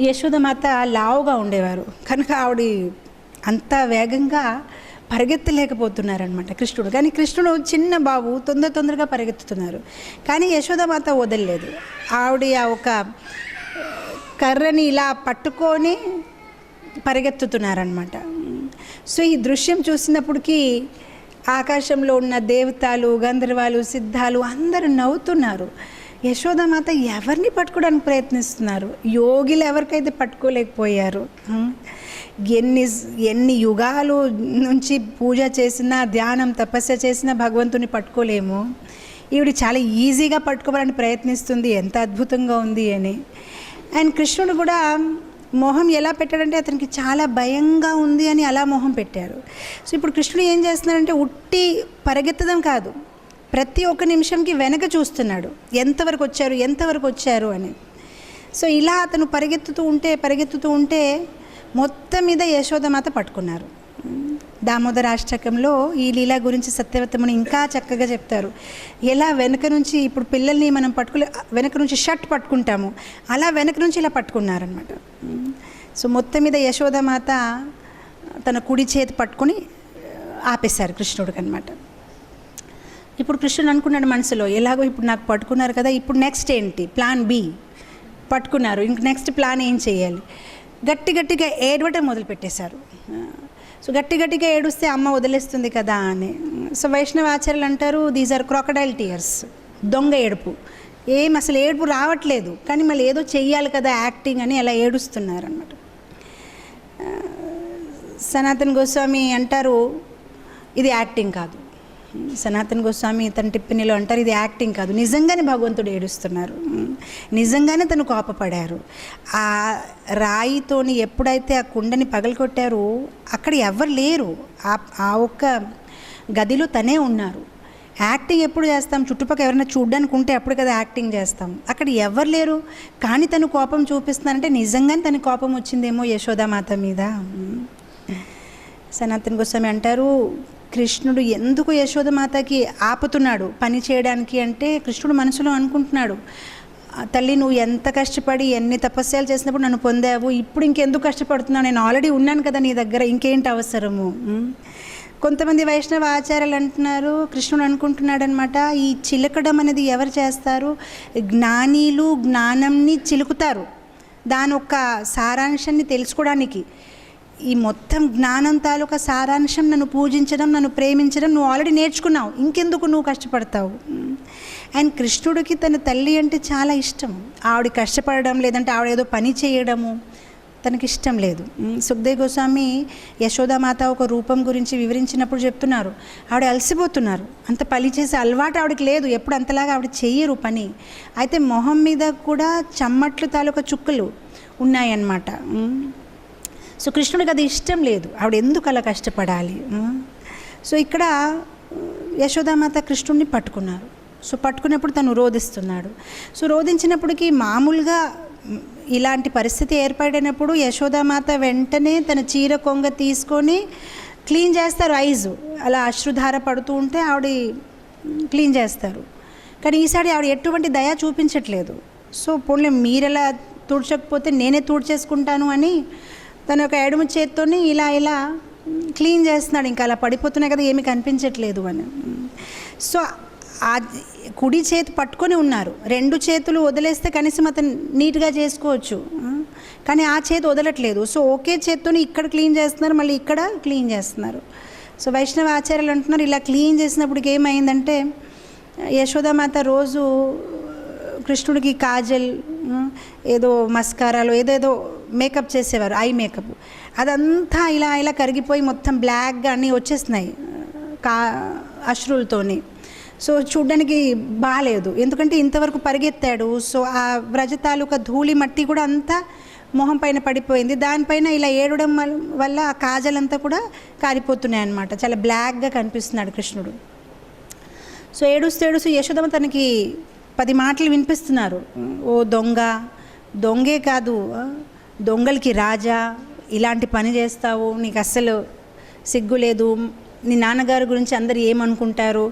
యశోదామాత లావుగా ఉండేవారు కనుక ఆవిడ అంత వేగంగా పరిగెత్తలేకపోతున్నారనమాట కృష్ణుడు. కానీ కృష్ణుడు చిన్న బాబు తొందరగా పరిగెత్తుతున్నారు. కానీ యశోదామాత వదలలేదు, ఆవిడ ఆ ఒక కర్రని ఇలా పట్టుకొని పరిగెత్తుతున్నారనమాట. సో ఈ దృశ్యం చూసినప్పటికీ ఆకాశంలో ఉన్న దేవతలు, గంధర్వాలు, సిద్ధాలు అందరూ నవ్వుతున్నారు. యశోదామాత ఎవరిని పట్టుకోవడానికి ప్రయత్నిస్తున్నారు, యోగిలు ఎవరికైతే పట్టుకోలేకపోయారు. ఎన్ని యుగాలు నుంచి పూజ చేసినా, ధ్యానం తపస్య చేసినా భగవంతుని పట్టుకోలేము. ఈవిడ చాలా ఈజీగా పట్టుకోవాలని ప్రయత్నిస్తుంది, ఎంత అద్భుతంగా ఉంది అని. అండ్ కృష్ణుడు కూడా మొహం ఎలా పెట్టాడంటే అతనికి చాలా భయంగా ఉంది అని అలా మొహం పెట్టారు. సో ఇప్పుడు కృష్ణుడు ఏం చేస్తున్నాడంటే ఉట్టి పరిగెత్తడం కాదు, ప్రతి ఒక్క నిమిషంకి వెనక చూస్తున్నాడు ఎంతవరకు వచ్చారు అని. సో ఇలా అతను పరిగెత్తుతూ ఉంటే మొత్తం మీద యశోదామాత పట్టుకున్నారు. దామోదరాష్టకంలో ఈ లీలా గురించి సత్యవతముని ఇంకా చక్కగా చెప్తారు. ఎలా వెనక నుంచి ఇప్పుడు పిల్లల్ని మనం వెనక నుంచి షర్ట్ పట్టుకుంటాము, అలా వెనక నుంచి ఇలా పట్టుకున్నారనమాట. సో మొత్తం మీద యశోదామాత తన కుడి చేతి పట్టుకొని ఆపేశారు కృష్ణుడికి అనమాట. ఇప్పుడు కృష్ణుడు అనుకున్నాడు మనసులో, ఎలాగో ఇప్పుడు నాకు పట్టుకున్నారు కదా, ఇప్పుడు నెక్స్ట్ ఏంటి, ప్లాన్ బి పట్టుకున్నారు, ఇంక నెక్స్ట్ ప్లాన్ ఏం చేయాలి. గట్టిగా ఏడవటం మొదలుపెట్టేశారు. సో గట్టిగా ఏడుస్తే అమ్మ వదిలేస్తుంది కదా అని. సో వైష్ణవ ఆచార్యులు అంటారు దీస్ ఆర్ క్రొకడైల్ టీయర్స్, దొంగ ఏడుపు. అసలు ఏడుపు రావట్లేదు, కానీ మళ్ళీ ఏదో చెయ్యాలి కదా యాక్టింగ్ అని అలా ఏడుస్తున్నారు అన్నమాట. సనాతన్ గోస్వామి అంటారు ఇది యాక్టింగ్ కాదు. సనాతన్ గోస్వామి తన టిప్పణిలో అంటారు ఇది యాక్టింగ్ కాదు, నిజంగానే భగవంతుడు ఏడుస్తున్నారు, నిజంగానే తను కోపపడారు. ఆ రాయితోని ఎప్పుడైతే ఆ కుండని పగలగొట్టారో అక్కడ ఎవరు లేరు, ఆ ఒక్క గదిలో తనే ఉన్నారు. యాక్టింగ్ ఎప్పుడు చేస్తాం? చుట్టుపక్కల ఎవరైనా చూడ్డానికి ఉంటే అప్పుడు కదా యాక్టింగ్ చేస్తాం. అక్కడ ఎవరు లేరు కానీ తను కోపం చూపిస్తున్నారంటే నిజంగానే తనకి కోపం వచ్చిందేమో యశోదామాత మీద. సనాతన గోస్వామి అంటారు, కృష్ణుడు ఎందుకు యశోదామాతకి ఆపుతున్నాడు పని చేయడానికి అంటే, కృష్ణుడు మనసులో అనుకుంటున్నాడు, తల్లి నువ్వు ఎంత కష్టపడి ఎన్ని తపస్యాలు చేసినప్పుడు నన్ను పొందావు, ఇప్పుడు ఇంకెందుకు కష్టపడుతున్నావు, నేను ఆల్రెడీ ఉన్నాను కదా నీ దగ్గర, ఇంకేంటి అవసరము. కొంతమంది వైష్ణవ ఆచార్యులు అంటున్నారు, కృష్ణుడు అనుకుంటున్నాడు అనమాట, ఈ చిలకడం అనేది ఎవరు చేస్తారు? జ్ఞానీలు జ్ఞానంని చిలుకుతారు దాని ఒక సారాంశాన్ని తెలుసుకోవడానికి. ఈ మొత్తం జ్ఞానం తాలూకా సారాంశం నన్ను పూజించడం, నన్ను ప్రేమించడం నువ్వు ఆల్రెడీ నేర్చుకున్నావు, ఇంకెందుకు నువ్వు కష్టపడతావు. అండ్ కృష్ణుడికి తన తల్లి అంటే చాలా ఇష్టం. ఆవిడ కష్టపడడం లేదంటే ఆవిడ ఏదో పని చేయడము తనకి ఇష్టం లేదు. సుఖదేవ్ గోస్వామి యశోదామాత ఒక రూపం గురించి వివరించినప్పుడు చెప్తున్నారు, ఆవిడ అలసిపోతున్నారు, అంత పని చేసే అలవాటు ఆవిడకి లేదు, ఎప్పుడు అంతలాగా ఆవిడ చెయ్యరు పని. అయితే మొహం మీద కూడా చెమ్మట్లు తాలూకా చుక్కలు ఉన్నాయన్నమాట. సో కృష్ణుడికి అది ఇష్టం లేదు, ఆవిడ ఎందుకు అలా కష్టపడాలి. సో ఇక్కడ యశోదామాత కృష్ణుడిని పట్టుకున్నారు. సో పట్టుకున్నప్పుడు తను రోధిస్తున్నాడు. సో రోధించినప్పటికీ మామూలుగా ఇలాంటి పరిస్థితి ఏర్పడినప్పుడు యశోదామాత వెంటనే తన చీర కొంగ తీసుకొని క్లీన్ చేస్తారు ఐజ్, అలా అశ్రుధార పడుతూ ఉంటే ఆవిడ క్లీన్ చేస్తారు. కానీ ఈసారి ఆవిడ ఎటువంటి దయ చూపించట్లేదు. సో పోన్లే మీరెలా తుడ్చకపోతే నేనే తుడిచేసుకుంటాను అని తన ఒక ఎడమ చేత్తోని ఇలా ఇలా క్లీన్ చేస్తున్నాడు. ఇంకా అలా పడిపోతున్నాయి కదా, ఏమీ కనిపించట్లేదు అని. సో ఆ కుడి చేతి పట్టుకొని ఉన్నారు, రెండు చేతులు వదిలేస్తే కనీసం అతను నీట్గా చేసుకోవచ్చు, కానీ ఆ చేతి వదలట్లేదు. సో ఒకే చేత్తోని ఇక్కడ క్లీన్ చేస్తున్నారు, మళ్ళీ ఇక్కడ క్లీన్ చేస్తున్నారు. సో వైష్ణవ ఆచార్యులు అంటున్నారు, ఇలా క్లీన్ చేసినప్పటికి ఏమైందంటే యశోదామాత రోజు కృష్ణుడికి కాజల్, ఏదో మస్కారాలు, ఏదేదో మేకప్ చేసేవారు, ఐ మేకప్, అదంతా ఇలా ఇలా కరిగిపోయి మొత్తం బ్లాక్గా అన్నీ వచ్చేస్తున్నాయి అశ్రులతోని. సో చూడ్డానికి బాగాలేదు, ఎందుకంటే ఇంతవరకు పరిగెత్తాడు. సో ఆ వ్రజ తాలూకా ధూళి మట్టి కూడా అంతా మొహం పైన పడిపోయింది. దానిపైన ఇలా ఏడవడం వల్ల ఆ కాజలంతా కూడా కారిపోతున్నాయి అన్నమాట. చాలా బ్లాక్గా కనిపిస్తున్నాడు కృష్ణుడు. సో ఏడుస్తూ యశోదమ్మ తనకి 10 మాటలు వినిపిస్తున్నారు. ఓ దొంగ, దొంగే కాదు దొంగలకి రాజా, ఇలాంటి పని చేస్తావు, నీకు అస్సలు సిగ్గు లేదు, నీ నాన్నగారి గురించి అందరు ఏమనుకుంటారు,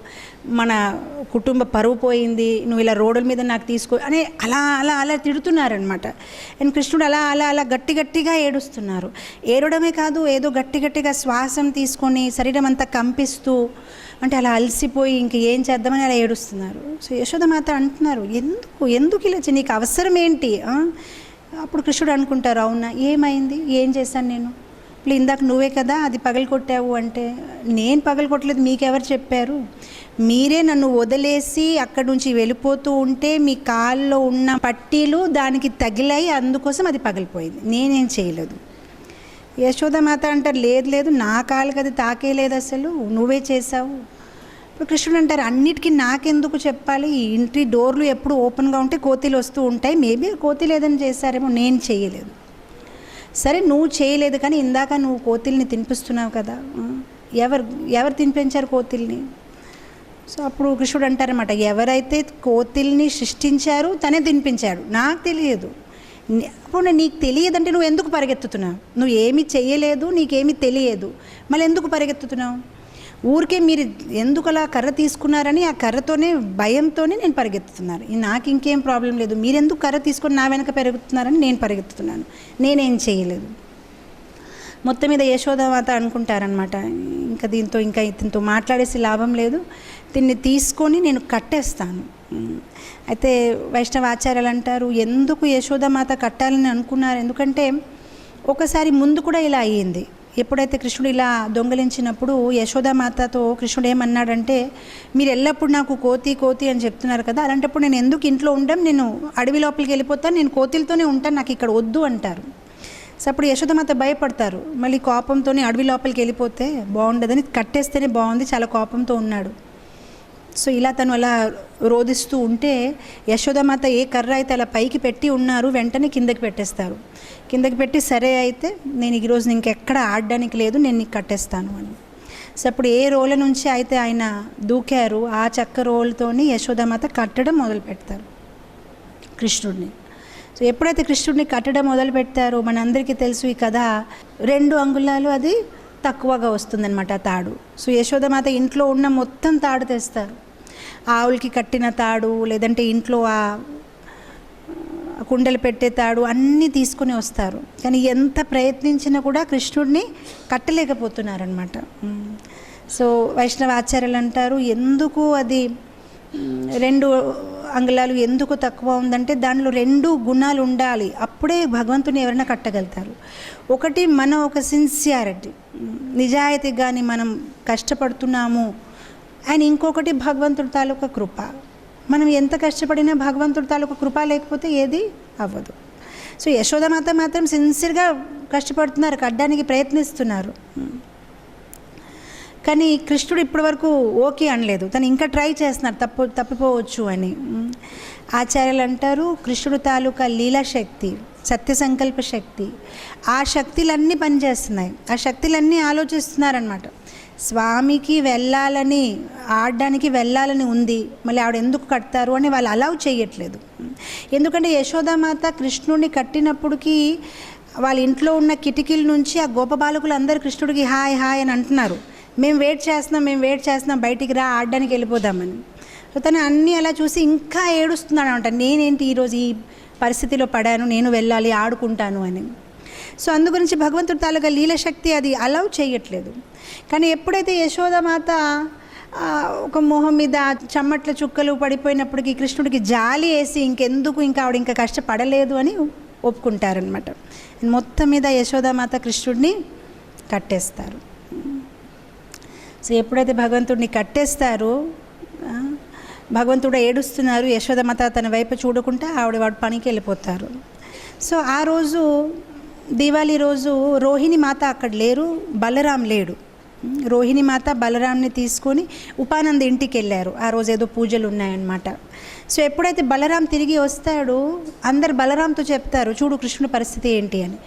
మన కుటుంబ పరువు పోయింది, నువ్వు ఇలా రోడ్ల మీద నాకు తీసుకో అని అలా అలా అలా తిడుతున్నారనమాట. అండ్ కృష్ణుడు అలా అలా అలా గట్టిగా ఏడుస్తున్నారు. ఏడవడమే కాదు, ఏదో గట్టిగా శ్వాసం తీసుకొని శరీరం అంతా కంపిస్తూ, అంటే అలా అలసిపోయి ఇంక ఏం చేద్దామని అలా ఏడుస్తున్నారు. సో యశోదమాత అంటున్నారు, ఎందుకు ఇలా నీకు అవసరం ఏంటి. అప్పుడు కృష్ణుడు అనుకుంటారు, అవునా ఏమైంది, ఏం చేశాను నేను, ఇప్పుడు ఇందాక నువ్వే కదా అది పగలగొట్టావు అంటే, నేను పగలగొట్టలేదు, మీకెవరు చెప్పారు, మీరే నన్ను వదిలేసి అక్కడి నుంచి వెళ్ళిపోతూ ఉంటే మీ కాల్లో ఉన్న పట్టీలు దానికి తగిలాయి, అందుకోసం అది పగిలిపోయింది, నేనేం చేయలేదు. యశోదమాత అంటారు, లేదు నా కాళ్ళకి అది తాకేలేదు, అసలు నువ్వే చేసావు. ఇప్పుడు కృష్ణుడు అంటారు, అన్నిటికీ నాకెందుకు చెప్పాలి, ఇంటి డోర్లు ఎప్పుడు ఓపెన్గా ఉంటే కోతిలు వస్తూ ఉంటాయి, మేబీ కోతిలు ఏదైనా చేశారేమో, నేను చేయలేదు. సరే నువ్వు చేయలేదు, కానీ ఇందాక నువ్వు కోతిల్ని తినిపిస్తున్నావు కదా, ఎవరు తినిపించారు కోతిల్ని. సో అప్పుడు కృష్ణుడు అంటారన్నమాట, ఎవరైతే కోతిల్ని సృష్టించారో తనే తినిపించాడు, నాకు తెలియదు. అప్పుడు నీకు తెలియదంటే నువ్వు ఎందుకు పరిగెత్తుతున్నావు, నువ్వు ఏమీ చేయలేదు, నీకేమీ తెలియదు, మళ్ళీ ఎందుకు పరిగెత్తుతున్నావు. ఊరికే మీరు ఎందుకు అలా కర్ర తీసుకున్నారని ఆ కర్రతోనే భయంతోనే నేను పరిగెత్తుతున్నాను, నాకు ఇంకేం ప్రాబ్లం లేదు, మీరెందుకు కర్ర తీసుకొని నా వెనక పెరుగుతున్నారని నేను పరిగెత్తుతున్నాను, నేనేం చేయలేదు. మొత్తం మీద యశోదామాత అనుకుంటారనమాట, ఇంకా ఇతనితో మాట్లాడేసి లాభం లేదు, దీన్ని తీసుకొని నేను కట్టేస్తాను. అయితే వైష్ణవ ఆచార్యులు అంటారు, ఎందుకు యశోదామాత కట్టాలని అనుకున్నారు, ఎందుకంటే ఒకసారి ముందు కూడా ఇలా అయ్యింది. ఎప్పుడైతే కృష్ణుడు ఇలా దొంగలించినప్పుడు యశోదామాతతో కృష్ణుడు ఏమన్నాడంటే, మీరు ఎల్లప్పుడు నాకు కోతి అని చెప్తున్నారు కదా, అలాంటప్పుడు నేను ఎందుకు ఇంట్లో ఉండడం, నేను అడవి లోపలికి వెళ్ళిపోతాను, నేను కోతిలతోనే ఉంటాను, నాకు ఇక్కడ వద్దు అంటారు. సో అప్పుడు యశోదామాత భయపడతారు, మళ్ళీ కోపంతో అడవి లోపలికి వెళ్ళిపోతే బాగుండదని కట్టేస్తేనే బాగుంది, చాలా కోపంతో ఉన్నాడు. సో ఇలా తను అలా రోధిస్తూ ఉంటే యశోదామాత ఏ కర్ర అయితే అలా పైకి పెట్టి ఉన్నారు వెంటనే కిందకి పెట్టేస్తారు. కిందకి పెట్టి, సరే అయితే నేను ఈరోజు ఇంకెక్కడ ఆడడానికి లేదు, నేను నీకు కట్టేస్తాను అని. సో అప్పుడు ఏ రోల నుంచి అయితే ఆయన దూకారు ఆ చెక్క రోలుతోని యశోదామాత కట్టడం మొదలు పెడతారు కృష్ణుడిని. సో ఎప్పుడైతే కృష్ణుడిని కట్టడం మొదలు పెడతారో మనందరికీ తెలుసు ఈ కథ 2 అంగుళాలు అది తక్కువగా వస్తుందన్నమాట తాడు. సో యశోదామాత ఇంట్లో ఉన్న మొత్తం తాడు తెస్తారు, ఆవులకి కట్టిన తాడు, లేదంటే ఇంట్లో ఆ కుండలు పెట్టే తాడు అన్నీ తీసుకుని వస్తారు. కానీ ఎంత ప్రయత్నించినా కూడా కృష్ణుడిని కట్టలేకపోతున్నారనమాట. సో వైష్ణవ ఆచార్యులు అంటారు, ఎందుకు అది 2 అంగుళాలు ఎందుకు తక్కువ ఉందంటే దానిలో 2 గుణాలు ఉండాలి, అప్పుడే భగవంతుని ఎవరైనా కట్టగలుగుతారు. ఒకటి మన ఒక సిన్సియారిటీ, నిజాయితీ కానీ మనం కష్టపడుతున్నాము. అండ్ ఇంకొకటి భగవంతుడి తాలూకా కృప. మనం ఎంత కష్టపడినా భగవంతుడి తాలూకా కృప లేకపోతే ఏది అవ్వదు. సో యశోదామాత మాత్రం సిన్సియర్గా కష్టపడుతున్నారు, కట్టడానికి ప్రయత్నిస్తున్నారు. కానీ కృష్ణుడు ఇప్పటివరకు ఓకే అనలేదు, తను ఇంకా ట్రై చేస్తున్నారు తప్పిపోవచ్చు అని. ఆచార్యులు అంటారు, కృష్ణుడు తాలూకా లీలాశక్తి, సత్య సంకల్ప శక్తి, ఆ శక్తులన్నీ పనిచేస్తున్నాయి, ఆ శక్తులన్నీ ఆలోచిస్తున్నారనమాట. స్వామికి వెళ్ళాలని, ఆడడానికి వెళ్ళాలని ఉంది, మళ్ళీ ఆవిడ ఎందుకు కడతారు అని వాళ్ళు అలౌ చేయట్లేదు. ఎందుకంటే యశోదామాత కృష్ణుడిని కట్టినప్పటికీ వాళ్ళ ఇంట్లో ఉన్న కిటికీల నుంచి ఆ గోపబాలకులు అందరూ కృష్ణుడికి హాయ్ హాయ్ అని అంటున్నారు, మేము వెయిట్ చేస్తున్నాం బయటికి రా, ఆడడానికి వెళ్ళిపోదామని. సో తను అన్నీ అలా చూసి ఇంకా ఏడుస్తున్నాడు అనమాట, నేనేంటి ఈరోజు ఈ పరిస్థితిలో పడాను, నేను వెళ్ళాలి, ఆడుకుంటాను అని. సో అందు గురించి భగవంతుడి తాలూకా లీలశక్తి అది అలౌ చేయట్లేదు. కానీ ఎప్పుడైతే యశోదామాత ఒక మొహం మీద చెమ్మట్ల చుక్కలు పడిపోయినప్పటికీ కృష్ణుడికి జాలి వేసి ఇంకెందుకు ఇంకా ఆవిడ ఇంకా కష్టపడలేదు అని ఒప్పుకుంటారనమాట. మొత్తం మీద యశోదామాత కృష్ణుడిని కట్టేస్తారు. సో ఎప్పుడైతే భగవంతుడిని కట్టేస్తారో భగవంతుడు ఏడుస్తున్నారు, యశోదామాత తన వైపు చూడకుండా వాడు పనికి వెళ్ళిపోతారు. సో ఆ రోజు దీవాళీ రోజు రోహిణి మాత అక్కడ లేరు, బలరాం లేడు. రోహిణి మాత బలరాంని తీసుకొని ఉపానంద ఇంటికి వెళ్ళారు, ఆ రోజు ఏదో పూజలు ఉన్నాయన్నమాట. సో ఎప్పుడైతే బలరాం తిరిగి వస్తాడో అందరు బలరాంతో చెప్తారు, చూడు కృష్ణుడి పరిస్థితి ఏంటి అని.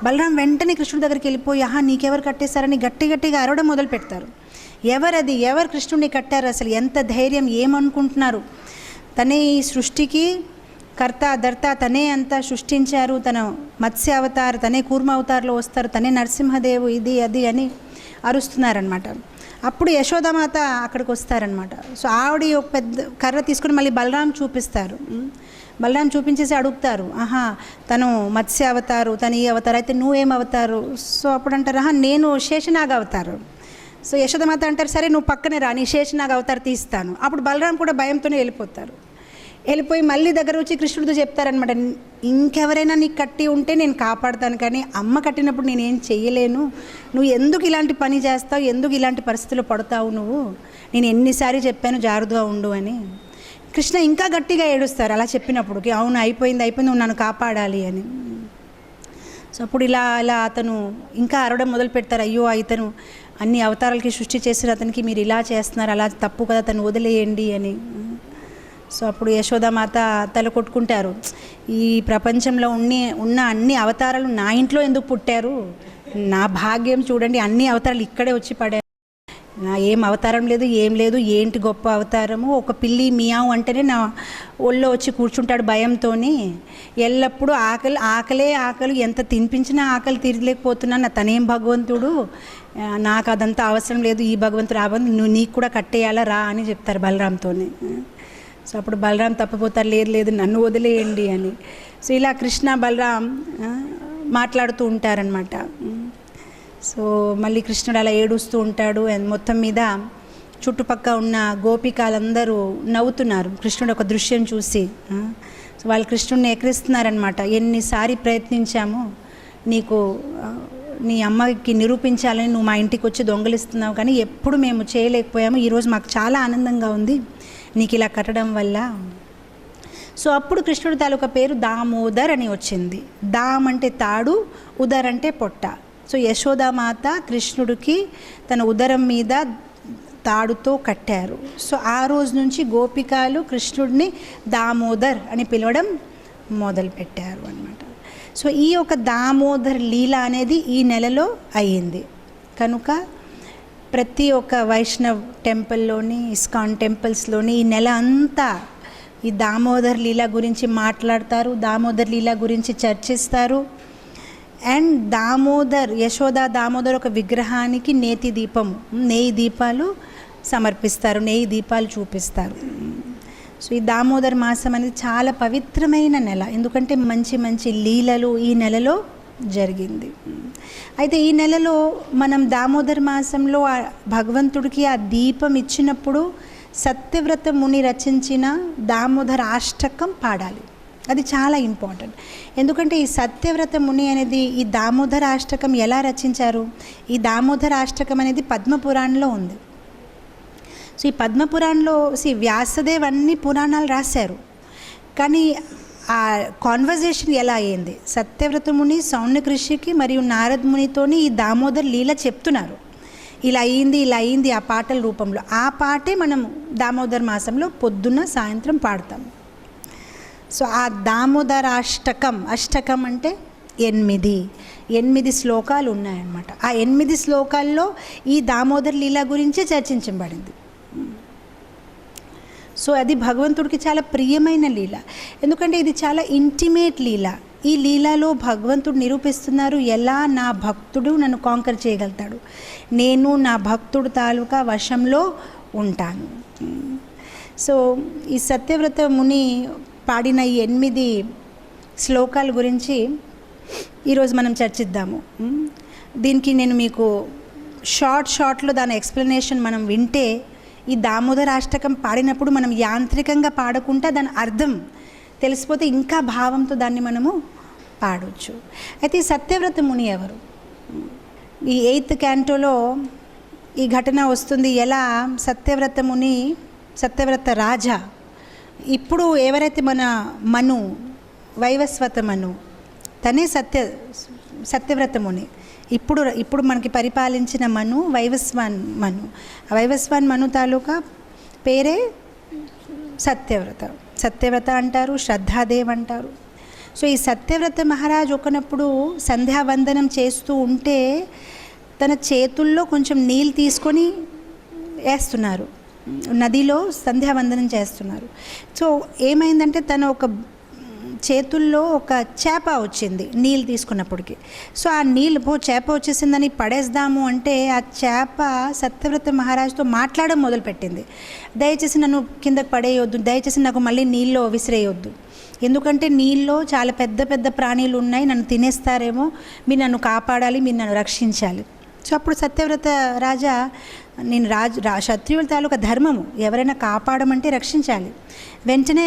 బలరాం వెంటనే కృష్ణుడి దగ్గరికి వెళ్ళిపోయి, నీకెవరు కట్టేశారని గట్టిగా అరవడం మొదలు పెడతారు. ఎవరు కృష్ణుడిని కట్టారు, అసలు ఎంత ధైర్యం, ఏమనుకుంటున్నారు, తనే ఈ సృష్టికి కర్త ధర్త, తనే అంతా సృష్టించారు, తన మత్స్య అవతార్, తనే కూర్మ అవతార్లో వస్తారు, తనే నరసింహదేవు, ఇది అది అని అరుస్తున్నారనమాట. అప్పుడు యశోదామాత అక్కడికి వస్తారనమాట. సో ఆవిడ ఒక పెద్ద కర్ర తీసుకుని మళ్ళీ బలరాం చూపిస్తారు. బలరాం చూపించేసి అడుగుతారు, తను మత్స్య అవతారు, తను ఈ అవతారు, అయితే నువ్వేం అవతారు? సో అప్పుడు అంటారు, నేను శేషనాగ అవతారు. సో యశోదామాత అంటారు, సరే నువ్వు పక్కనే రా, నీ శేషనాగ అవతారు తీస్తాను. అప్పుడు బలరాం కూడా భయంతోనే వెళ్ళిపోతారు. వెళ్ళిపోయి మళ్ళీ దగ్గర వచ్చి కృష్ణుడితో చెప్తారనమాట, ఇంకెవరైనా నీకు కట్టి ఉంటే నేను కాపాడుతాను, కానీ అమ్మ కట్టినప్పుడు నేనేం చెయ్యలేను, నువ్వు ఎందుకు ఇలాంటి పని చేస్తావు, ఎందుకు ఇలాంటి పరిస్థితుల్లో పడతావు, నేను ఎన్నిసార్లు చెప్పాను జాగ్రత్తగా ఉండు అని. కృష్ణ ఇంకా గట్టిగా ఏడుస్తారు అలా చెప్పినప్పుడు, అవును అయిపోయింది నువ్వు నన్ను కాపాడాలి అని. సో అప్పుడు ఇలా అతను ఇంకా అరవడం మొదలు పెడతారు, అయ్యో ఇతను అన్ని అవతారాలకి సృష్టి చేసిన అతనికి మీరు ఇలా చేస్తున్నారు, అలా తప్పు కదా, తను వదిలేయండి అని. సో అప్పుడు యశోదామాత తల కొట్టుకుంటారు, ఈ ప్రపంచంలో ఉన్న అన్ని అవతారాలు నా ఇంట్లో ఎందుకు పుట్టారు, నా భాగ్యం చూడండి, అన్ని అవతారాలు ఇక్కడే వచ్చి పడారు, నా ఏం అవతారం లేదు, ఏం లేదు, ఏంటి గొప్ప అవతారము, ఒక పిల్లి మియావు అంటేనే నా ఒళ్ళో వచ్చి కూర్చుంటాడు భయంతో, ఎల్లప్పుడూ ఆకలి, ఎంత తినిపించినా ఆకలి తీరలేకపోతున్నాను, తనేం భగవంతుడు, నాకు అదంతా అవసరం లేదు, ఈ భగవంతుడు నువ్వు నీకు కూడా కట్టేయాలా రా అని చెప్తారు బలరాంతోనే. సో అప్పుడు బలరాం తప్పిపోతారు, లేదు నన్ను వదిలేయండి అని. సో ఇలా కృష్ణ బలరాం మాట్లాడుతూ ఉంటారనమాట. సో మళ్ళీ కృష్ణుడు అలా ఏడుస్తూ ఉంటాడు. మొత్తం మీద చుట్టుపక్కల ఉన్న గోపికలందరూ నవ్వుతున్నారు కృష్ణుడు ఒక దృశ్యం చూసి. సో వాళ్ళు కృష్ణుడిని ఎక్కిరిస్తున్నారనమాట, ఎన్నిసారి ప్రయత్నించాము నీకు నీ అమ్మకి నిరూపించాలని నువ్వు మా ఇంటికి వచ్చి దొంగలిస్తున్నావు, కానీ ఎప్పుడు మేము చేయలేకపోయాము, ఈరోజు మాకు చాలా ఆనందంగా ఉంది నీకు ఇలా కట్టడం వల్ల. సో అప్పుడు కృష్ణుడి తాలూకా పేరు దామోదర్ అని వచ్చింది. దామ్ అంటే తాడు, ఉదర్ అంటే పొట్ట. సో యశోదామాత కృష్ణుడికి తన ఉదరం మీద తాడుతో కట్టారు. సో ఆ రోజు నుంచి గోపికలు కృష్ణుడిని దామోదర్ అని పిలవడం మొదలుపెట్టారు అన్నమాట. సో ఈ యొక్క దామోదర్ లీల అనేది ఈ నెలలో అయ్యింది. కనుక ప్రతి ఒక్క వైష్ణవ్ టెంపుల్లోని, ఇస్కాన్ టెంపుల్స్లోని ఈ నెల అంతా ఈ దామోదర్ లీల గురించి మాట్లాడతారు, దామోదర్ లీల గురించి చర్చిస్తారు. అండ్ యశోదా దామోదర్ ఒక విగ్రహానికి నెయ్యి దీపాలు సమర్పిస్తారు, నెయ్యి దీపాలు చూపిస్తారు. సో ఈ దామోదర్ మాసం అనేది చాలా పవిత్రమైన నెల, ఎందుకంటే మంచి మంచి లీలలు ఈ నెలలో జరిగింది. అయితే ఈ నెలలో మనం దామోదర్ మాసంలో భగవంతుడికి ఆ దీపం ఇచ్చినప్పుడు సత్యవ్రత ముని రచించిన దామోదర అష్టకం పాడాలి. అది చాలా ఇంపార్టెంట్. ఎందుకంటే ఈ సత్యవ్రత ముని అనేది ఈ దామోదర అష్టకం ఎలా రచించారు? ఈ దామోదర అష్టకం అనేది పద్మపురాణంలో ఉంది. సో ఈ పద్మపురాణంలో వ్యాసదేవ్ అన్ని పురాణాలు రాశారు, కానీ ఆ కాన్వర్జేషన్ ఎలా అయ్యింది? సత్యవ్రత ముని సౌనక ఋషికి మరియు నారద మునితోని ఈ దామోదర్ లీల చెప్తున్నారు, ఇలా అయింది ఆ పాటల రూపంలో. ఆ పాటే మనం దామోదర్ మాసంలో పొద్దున్న సాయంత్రం పాడతాం. సో ఆ దామోదర అష్టకం అంటే 8 శ్లోకాలు ఉన్నాయన్నమాట. ఆ 8 శ్లోకాల్లో ఈ దామోదర్ లీల గురించే చర్చించబడింది. సో అది భగవంతుడికి చాలా ప్రియమైన లీల, ఎందుకంటే ఇది చాలా ఇంటిమేట్ లీల. ఈ లీలలో భగవంతుడు నిరూపిస్తున్నారు, ఎలా నా భక్తుడు నన్ను కాంకర్ చేయగలుగుతాడు, నేను నా భక్తుడు తాలూకా వశంలో ఉంటాను. సో ఈ సత్యవ్రత ముని పాడిన ఈ 8 శ్లోకాల గురించి ఈరోజు మనం చర్చిద్దాము. దీనికి నేను మీకు షార్ట్లో దాని ఎక్స్ప్లెనేషన్ మనం వింటే, ఈ దామోదర అష్టకం పాడినప్పుడు మనం యాంత్రికంగా పాడకుండా దాని అర్థం తెలిసిపోతే ఇంకా భావంతో దాన్ని మనము పాడవచ్చు. అయితే ఈ సత్యవ్రత ముని ఎవరు? ఈ 8th క్యాంటోలో ఈ ఘటన వస్తుంది, ఎలా సత్యవ్రత రాజా, ఇప్పుడు ఎవరైతే మన వైవస్వత మను తనే సత్యవ్రత ముని. ఇప్పుడు మనకి పరిపాలించిన వైవస్వాన్ మను తాలూకా పేరే సత్యవ్రత అంటారు, శ్రద్ధాదేవ్ అంటారు. సో ఈ సత్యవ్రత మహారాజ్ ఒకనప్పుడు సంధ్యావందనం చేస్తూ ఉంటే తన చేతుల్లో కొంచెం నీళ్ళు తీసుకొని వేస్తున్నారు, నదిలో సంధ్యావందనం చేస్తున్నారు. సో ఏమైందంటే తన ఒక చేతుల్లో ఒక చేప వచ్చింది నీళ్ళు తీసుకున్నప్పటికి. సో ఆ చేప వచ్చేసిందని పడేద్దాము అంటే ఆ చేప సత్యవ్రత మహారాజుతో మాట్లాడడం మొదలుపెట్టింది. దయచేసి నన్ను కిందకు పడేయొద్దు, దయచేసి నాకు మళ్ళీ నీళ్ళలో విసిరేయొద్దు, ఎందుకంటే నీళ్ళలో చాలా పెద్ద పెద్ద ప్రాణులు ఉన్నాయి, నన్ను తినేస్తారేమో, మీరు నన్ను కాపాడాలి, మీరు నన్ను రక్షించాలి. సో అప్పుడు సత్యవ్రత రాజా, నేను క్షత్రియుల తాలూకా ధర్మము, ఎవరైనా కాపాడమంటే రక్షించాలి. వెంటనే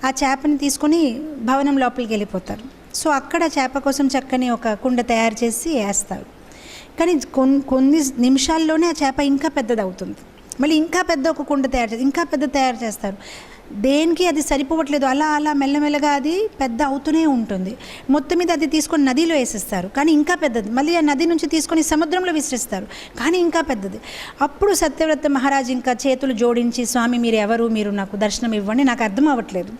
ఆ చేపని తీసుకొని భవనం లోపలికి వెళ్ళిపోతారు. సో అక్కడ చేప కోసం చక్కని ఒక కుండ తయారు చేసి వేస్తారు. కానీ కొన్ని నిమిషాల్లోనే ఆ చేప ఇంకా పెద్దది అవుతుంది. మళ్ళీ ఇంకా పెద్ద ఒక కుండ తయారు చేస్తారు. దేనికి అది సరిపోవట్లేదు, అలా మెల్లమెల్లగా అది పెద్ద అవుతూనే ఉంటుంది. మొత్తం మీద అది తీసుకొని నదిలో వేసేస్తారు, కానీ ఇంకా పెద్దది. మళ్ళీ ఆ నది నుంచి తీసుకొని సముద్రంలో విసిరిస్తారు, కానీ ఇంకా పెద్దది. అప్పుడు సత్యవ్రత మహారాజ్ ఇంకా చేతులు జోడించి, స్వామి మీరు ఎవరు, మీరు నాకు దర్శనం ఇవ్వండి, నాకు అర్థం అవ్వట్లేదు.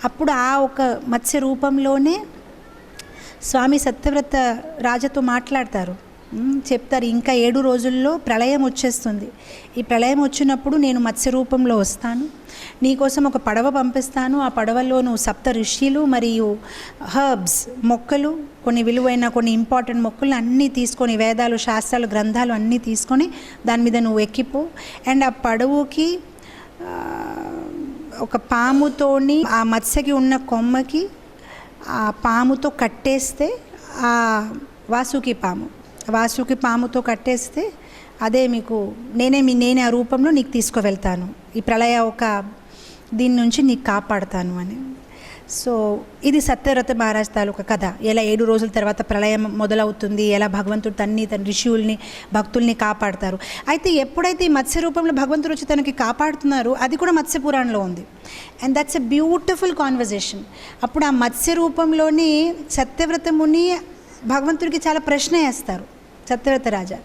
అప్పుడు ఆ ఒక మత్స్య రూపంలోనే స్వామి సత్యవ్రత రాజతో మాట్లాడతారు, చెప్తారు, ఇంకా 7 రోజుల్లో ప్రళయం వచ్చేస్తుంది. ఈ ప్రళయం వచ్చినప్పుడు నేను మత్స్య రూపంలో వస్తాను, నీకోసం ఒక పడవ పంపిస్తాను. ఆ పడవలో నువ్వు 7 ఋషులు మరియు హర్బ్స్ మొక్కలు, కొన్ని విలువైన కొన్ని ఇంపార్టెంట్ మొక్కలు అన్నీ తీసుకొని, వేదాలు శాస్త్రాలు గ్రంథాలు అన్నీ తీసుకొని దాని మీద నువ్వు ఎక్కిపో. అండ్ ఆ పడవకి ఒక పాముతోని ఆ మత్స్యకి ఉన్న కొమ్మకి ఆ పాముతో కట్టేస్తే, ఆ వాసుకి పాముతో కట్టేస్తే అదే మీకు నేనే ఆ రూపంలో నీకు తీసుకువెళ్తాను, ఈ ప్రళయ ఒక దీని నుంచి నీకు కాపాడుతాను అని. సో ఇది సత్యవ్రత మహారాజ్ తాలూకా కథ, ఎలా 7 రోజుల తర్వాత ప్రళయం మొదలవుతుంది, ఎలా భగవంతుడు తన ఋషుల్ని భక్తుల్ని కాపాడుతారు. అయితే ఎప్పుడైతే ఈ మత్స్య రూపంలో భగవంతుడు వచ్చి తనకి కాపాడుతున్నారు, అది కూడా మత్స్య పురాణంలో ఉంది. And that's a beautiful conversation. అప్పుడు ఆ మత్స్య రూపంలోని సత్యవ్రత ముని భగవంతుడికి చాలా ప్రశ్న వేస్తారు. సత్యవ్రత రాజా,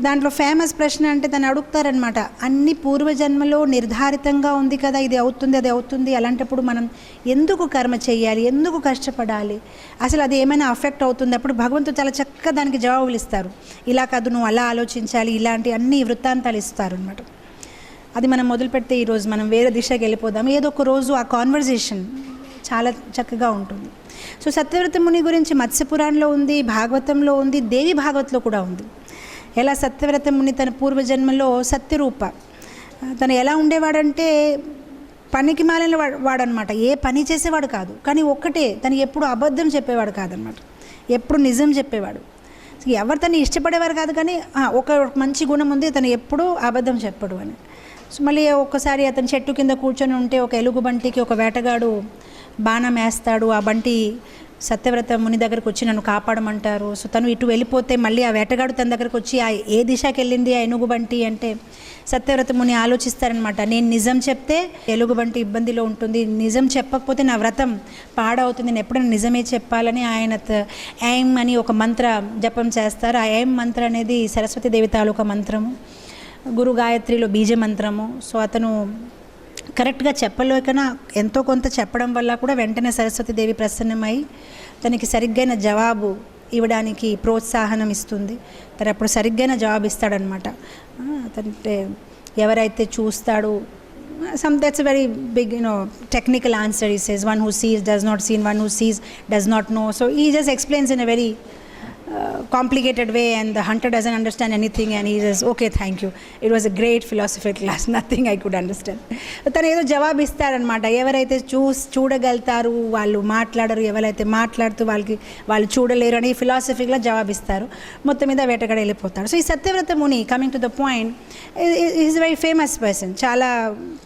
దాంట్లో ఫేమస్ ప్రశ్న అంటే తను అడుగుతారనమాట, అన్ని పూర్వజన్మలో నిర్ధారితంగా ఉంది కదా, ఇది అవుతుంది అది అవుతుంది, అలాంటప్పుడు మనం ఎందుకు కర్మ చేయాలి, ఎందుకు కష్టపడాలి, అసలు అది ఏమైనా అఫెక్ట్ అవుతుంది? అప్పుడు భగవంతుడు చాలా చక్కగా దానికి జవాబులు ఇస్తారు. ఇలా కాదు, నువ్వు అలా ఆలోచించాలి, ఇలాంటి అన్ని వృత్తాంతాలు ఇస్తారు అనమాట. అది మనం మొదలు పెడితే ఈరోజు మనం వేరే దిశకి వెళ్ళిపోదాం. ఏదో ఒక రోజు ఆ కాన్వర్జేషన్ చాలా చక్కగా ఉంటుంది. సో సత్యవ్రత ముని గురించి మత్స్యపురాణంలో ఉంది, భాగవతంలో ఉంది, దేవి భాగవత్లో కూడా ఉంది. ఎలా సత్యవ్రత ముని తన పూర్వజన్మలో సత్యరూప, తను ఎలా ఉండేవాడంటే పనికి మాలిన వాడనమాట. ఏ పని చేసేవాడు కాదు, కానీ ఒక్కటే, తను ఎప్పుడు అబద్ధం చెప్పేవాడు కాదనమాట, ఎప్పుడు నిజం చెప్పేవాడు. ఎవరు తను ఇష్టపడేవారు కాదు, కానీ ఒక మంచి గుణం ఉంది, తను ఎప్పుడూ అబద్ధం చెప్పడు అని. సో మళ్ళీ ఒక్కసారి అతను చెట్టు కింద కూర్చొని ఉంటే ఒక ఎలుగుబంటికి ఒక వేటగాడు బాణం వేస్తాడు. ఆ బంటి సత్యవ్రత ముని దగ్గరకు వచ్చి నన్ను కాపాడమంటారు. సో తను ఇటు వెళ్ళిపోతే మళ్ళీ ఆ వేటగాడు తన దగ్గరకు వచ్చి ఏ దిశకి వెళ్ళింది ఆ ఎలుగుబంటి అంటే సత్యవ్రత ముని ఆలోచిస్తారనమాట. నేను నిజం చెప్తే ఎలుగుబంటి ఇబ్బందిలో ఉంటుంది, నిజం చెప్పకపోతే నా వ్రతం పాడవుతుంది, నేను ఎప్పుడైనా నిజమే చెప్పాలని ఆయన ఏం అని ఒక మంత్ర జపం చేస్తారు. ఆ ఏం మంత్ర అనేది సరస్వతీదేవి తాలూకా మంత్రము, గురు గాయత్రిలో బీజ మంత్రము. సో అతను కరెక్ట్గా చెప్పలేకనా ఎంతో కొంత చెప్పడం వల్ల కూడా వెంటనే సరస్వతీదేవి ప్రసన్నమై తనకి సరిగ్గైన జవాబు ఇవ్వడానికి ప్రోత్సాహనం ఇస్తుంది. తను అప్పుడు సరిగ్గైన జవాబు ఇస్తాడనమాట. అంటే ఎవరైతే చూస్తాడో that's a very big technical answer. He says one who sees does not see, one who sees does not know. So he just explains in a very complicated way, and the hunter doesn't understand anything, and he says okay, thank you, it was a great philosophy class, nothing I could understand. తను ఏదో జవాబు ఇస్తారనమాట. ఎవరైతే చూడగలుగుతారు వాళ్ళు మాట్లాడరు, ఎవరైతే మాట్లాడుతూ వాళ్ళు చూడలేరు అని ఫిలాసఫీగా జవాబిస్తారు. మొత్తం మీద వేటగాడు వెళ్ళిపోతాడు. సో ఈ సత్యవ్రత ముని, coming to the point, is very famous person. చాలా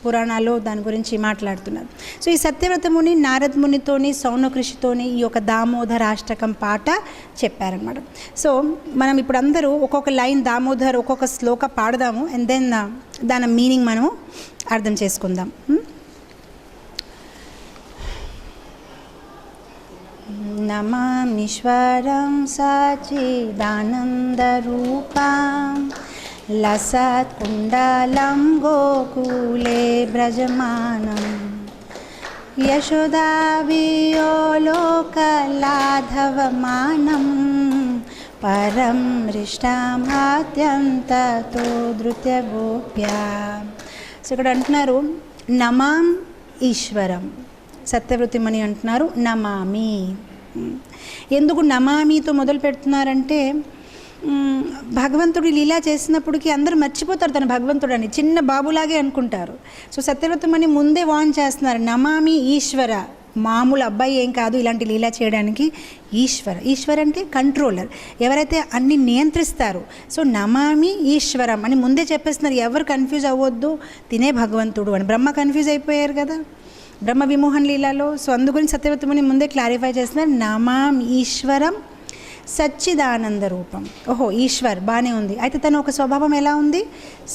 పురాణాల్లో దాని గురించి మాట్లాడుతున్నారు. సో ఈ సత్యవ్రత ముని నారద మునితోని సౌనకృషితోని ఈ యొక్క దామోదరాష్టకం పాట చెప్పారనమాట. సో మనం ఇప్పుడు అందరూ ఒక్కొక్క లైన్ దామోదర్ ఒక్కొక్క శ్లోక పాడదాము, అండ్ దెన్ దాని మీనింగ్ మనము అర్థం చేసుకుందాం. నమామీశ్వరం సచ్చిదానందరూపం లసత్ కుండలం గోకులే బ్రజమానం యశోదావియోలోకలాధవమానం పరం హృష్టమాద్యంతతో ధృత్యగోప్యా. సో ఇక్కడ అంటున్నారు నమాం ఈశ్వరం, సత్యవ్రత ముని అంటున్నారు నమామి. ఎందుకు నమామితో మొదలు పెడుతున్నారంటే భగవంతుడు లీలా చేసినప్పటికీ అందరూ మర్చిపోతారు తన భగవంతుడు అని, చిన్న బాబులాగే అనుకుంటారు. సో సత్యవ్రత ముని ముందే వార్న్ చేస్తున్నారు, నమామి ఈశ్వర, మామూలు అబ్బాయి ఏం కాదు ఇలాంటి లీలా చేయడానికి. ఈశ్వర అంటే కంట్రోలర్, ఎవరైతే అన్ని నియంత్రిస్తారు. సో నమామి ఈశ్వరం అని ముందే చెప్పేస్తున్నారు. ఎవరు కన్ఫ్యూజ్ అవ్వద్దు, తినే భగవంతుడు అని. బ్రహ్మ కన్ఫ్యూజ్ అయిపోయారు కదా బ్రహ్మ విమోహన్ లీలాలో. సో అందుగురించి సత్యవ్రత ముని ముందే క్లారిఫై చేస్తున్నారు, నమాం ఈశ్వరం సచ్చిదానంద రూపం. ఓహో ఈశ్వర్ బాగానే ఉంది, అయితే తన ఒక స్వభావం ఎలా ఉంది,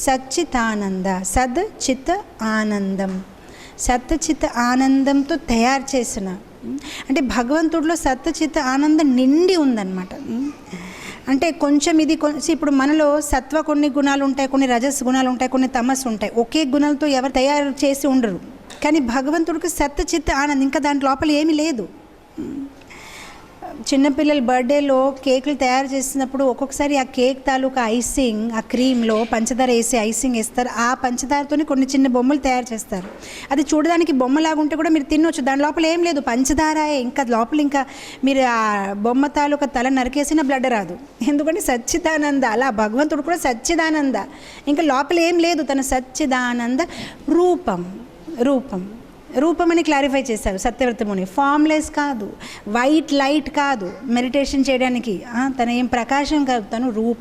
సచ్చిదానంద, సద్ చిత్ ఆనందం, సత్ చిత్ ఆనందంతో తయారు చేసిన, అంటే భగవంతుడిలో సత్ చిత్ ఆనందం నిండి ఉందన్నమాట. అంటే కొంచెం ఇది ఇప్పుడు మనలో సత్వ కొన్ని గుణాలు ఉంటాయి, కొన్ని రజస్ గుణాలు ఉంటాయి, కొన్ని తమస్సు ఉంటాయి. ఒకే గుణాలతో ఎవరు తయారు చేసి ఉండరు, కానీ భగవంతుడికి సత్ చిత్ ఆనందం, ఇంకా దాని లోపల ఏమీ లేదు. చిన్నపిల్లల బర్త్డేలో కేకులు తయారు చేసినప్పుడు ఒక్కొక్కసారి ఆ కేక్ తాలూకా ఐసింగ్, ఆ క్రీమ్లో పంచదార వేసి ఐసింగ్ వేస్తారు. ఆ పంచదారతోనే కొన్ని చిన్న బొమ్మలు తయారు చేస్తారు. అది చూడడానికి బొమ్మలాగుంటే కూడా మీరు తినొచ్చు, దాని లోపల ఏం లేదు, పంచదారాయే. ఇంకా లోపల ఇంకా మీరు ఆ బొమ్మ తాలూకా తల నరికేసిన బ్లడ్ రాదు, ఎందుకంటే సచ్చిదానంద. అలా భగవంతుడు కూడా సచ్చిదానంద, ఇంకా లోపల ఏం లేదు, తన సచ్చిదానంద రూపం. రూపం అని క్లారిఫై చేశారు సత్యవ్రత ముని. ఫామ్లెస్ కాదు, వైట్ లైట్ కాదు మెడిటేషన్ చేయడానికి, తన ఏం ప్రకాశం కాదు,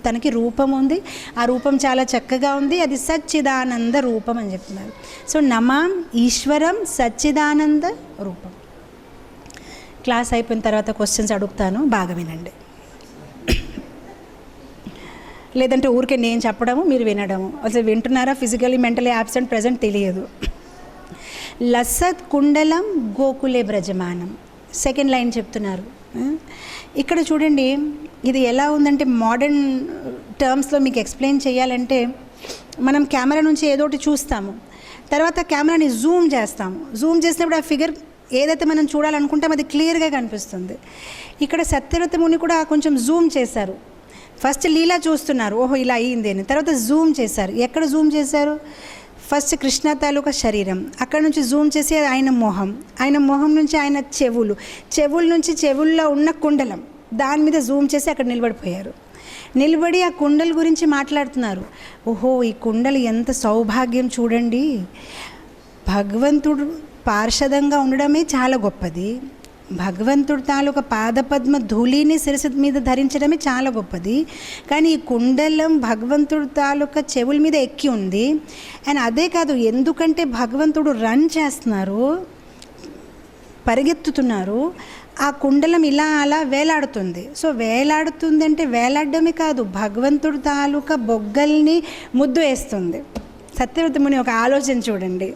తనకి రూపం ఉంది. ఆ రూపం చాలా చక్కగా ఉంది, అది సచ్చిదానంద రూపం అని చెప్తున్నారు. సో నమాం ఈశ్వరం సచ్చిదానంద రూపం. క్లాస్ అయిపోయిన తర్వాత క్వశ్చన్స్ అడుగుతాను, బాగా వినండి. లేదంటే ఊరికే నేను చెప్పడము మీరు వినడము. అసలు వింటున్నారా, ఫిజికలీ మెంటలీ యాబ్సెంట్ ప్రెజెంట్ తెలియదు. లసత్ కుండలం గోకులే బ్రజమానం, సెకండ్ లైన్ చెప్తున్నారు. ఇక్కడ చూడండి, ఇది ఎలా ఉందంటే మోడర్న్ టర్మ్స్లో మీకు ఎక్స్ప్లెయిన్ చేయాలంటే, మనం కెమెరా నుంచి ఏదోటి చూస్తాము, తర్వాత కెమెరాని జూమ్ చేస్తాము. జూమ్ చేసినప్పుడు ఆ ఫిగర్ ఏదైతే మనం చూడాలనుకుంటామో అది క్లియర్గా కనిపిస్తుంది. ఇక్కడ సత్యవ్రత ముని కూడా కొంచెం జూమ్ చేశారు. ఫస్ట్ లీలా చూస్తున్నారు, ఓహో ఇలా అయ్యింది అని. తర్వాత జూమ్ చేశారు. ఎక్కడ జూమ్ చేశారు? ఫస్ట్ కృష్ణ తాలూకా శరీరం, అక్కడ నుంచి జూమ్ చేసి ఆయన మొహం, ఆయన మొహం నుంచి ఆయన చెవుల నుంచి చెవుల్లో ఉన్న కుండలం, దాని మీద జూమ్ చేసి అక్కడ నిలబడిపోయారు. నిలబడి ఆ కుండల గురించి మాట్లాడుతున్నారు. ఓహో ఈ కుండలు ఎంత సౌభాగ్యం చూడండి, భగవంతుడు పార్షదంగా ఉండడమే చాలా గొప్పది, భగవంతుడు తాలూకా పాదపద్మ ధూళిని శిరస్సు మీద ధరించడమే చాలా గొప్పది, కానీ ఈ కుండలం భగవంతుడు తాలూకా చెవుల మీద ఎక్కి ఉంది. అండ్ అదే కాదు, ఎందుకంటే భగవంతుడు రన్ చేస్తున్నారు, పరిగెత్తుతున్నారు, ఆ కుండలం ఇలా అలా వేలాడుతుంది. సో వేలాడుతుంది అంటే వేలాడడమే కాదు, భగవంతుడు తాలూకా బొగ్గల్ని ముద్దు వేస్తుంది. సత్యవ్రత ముని ఒక ఆలోచన చూడండి.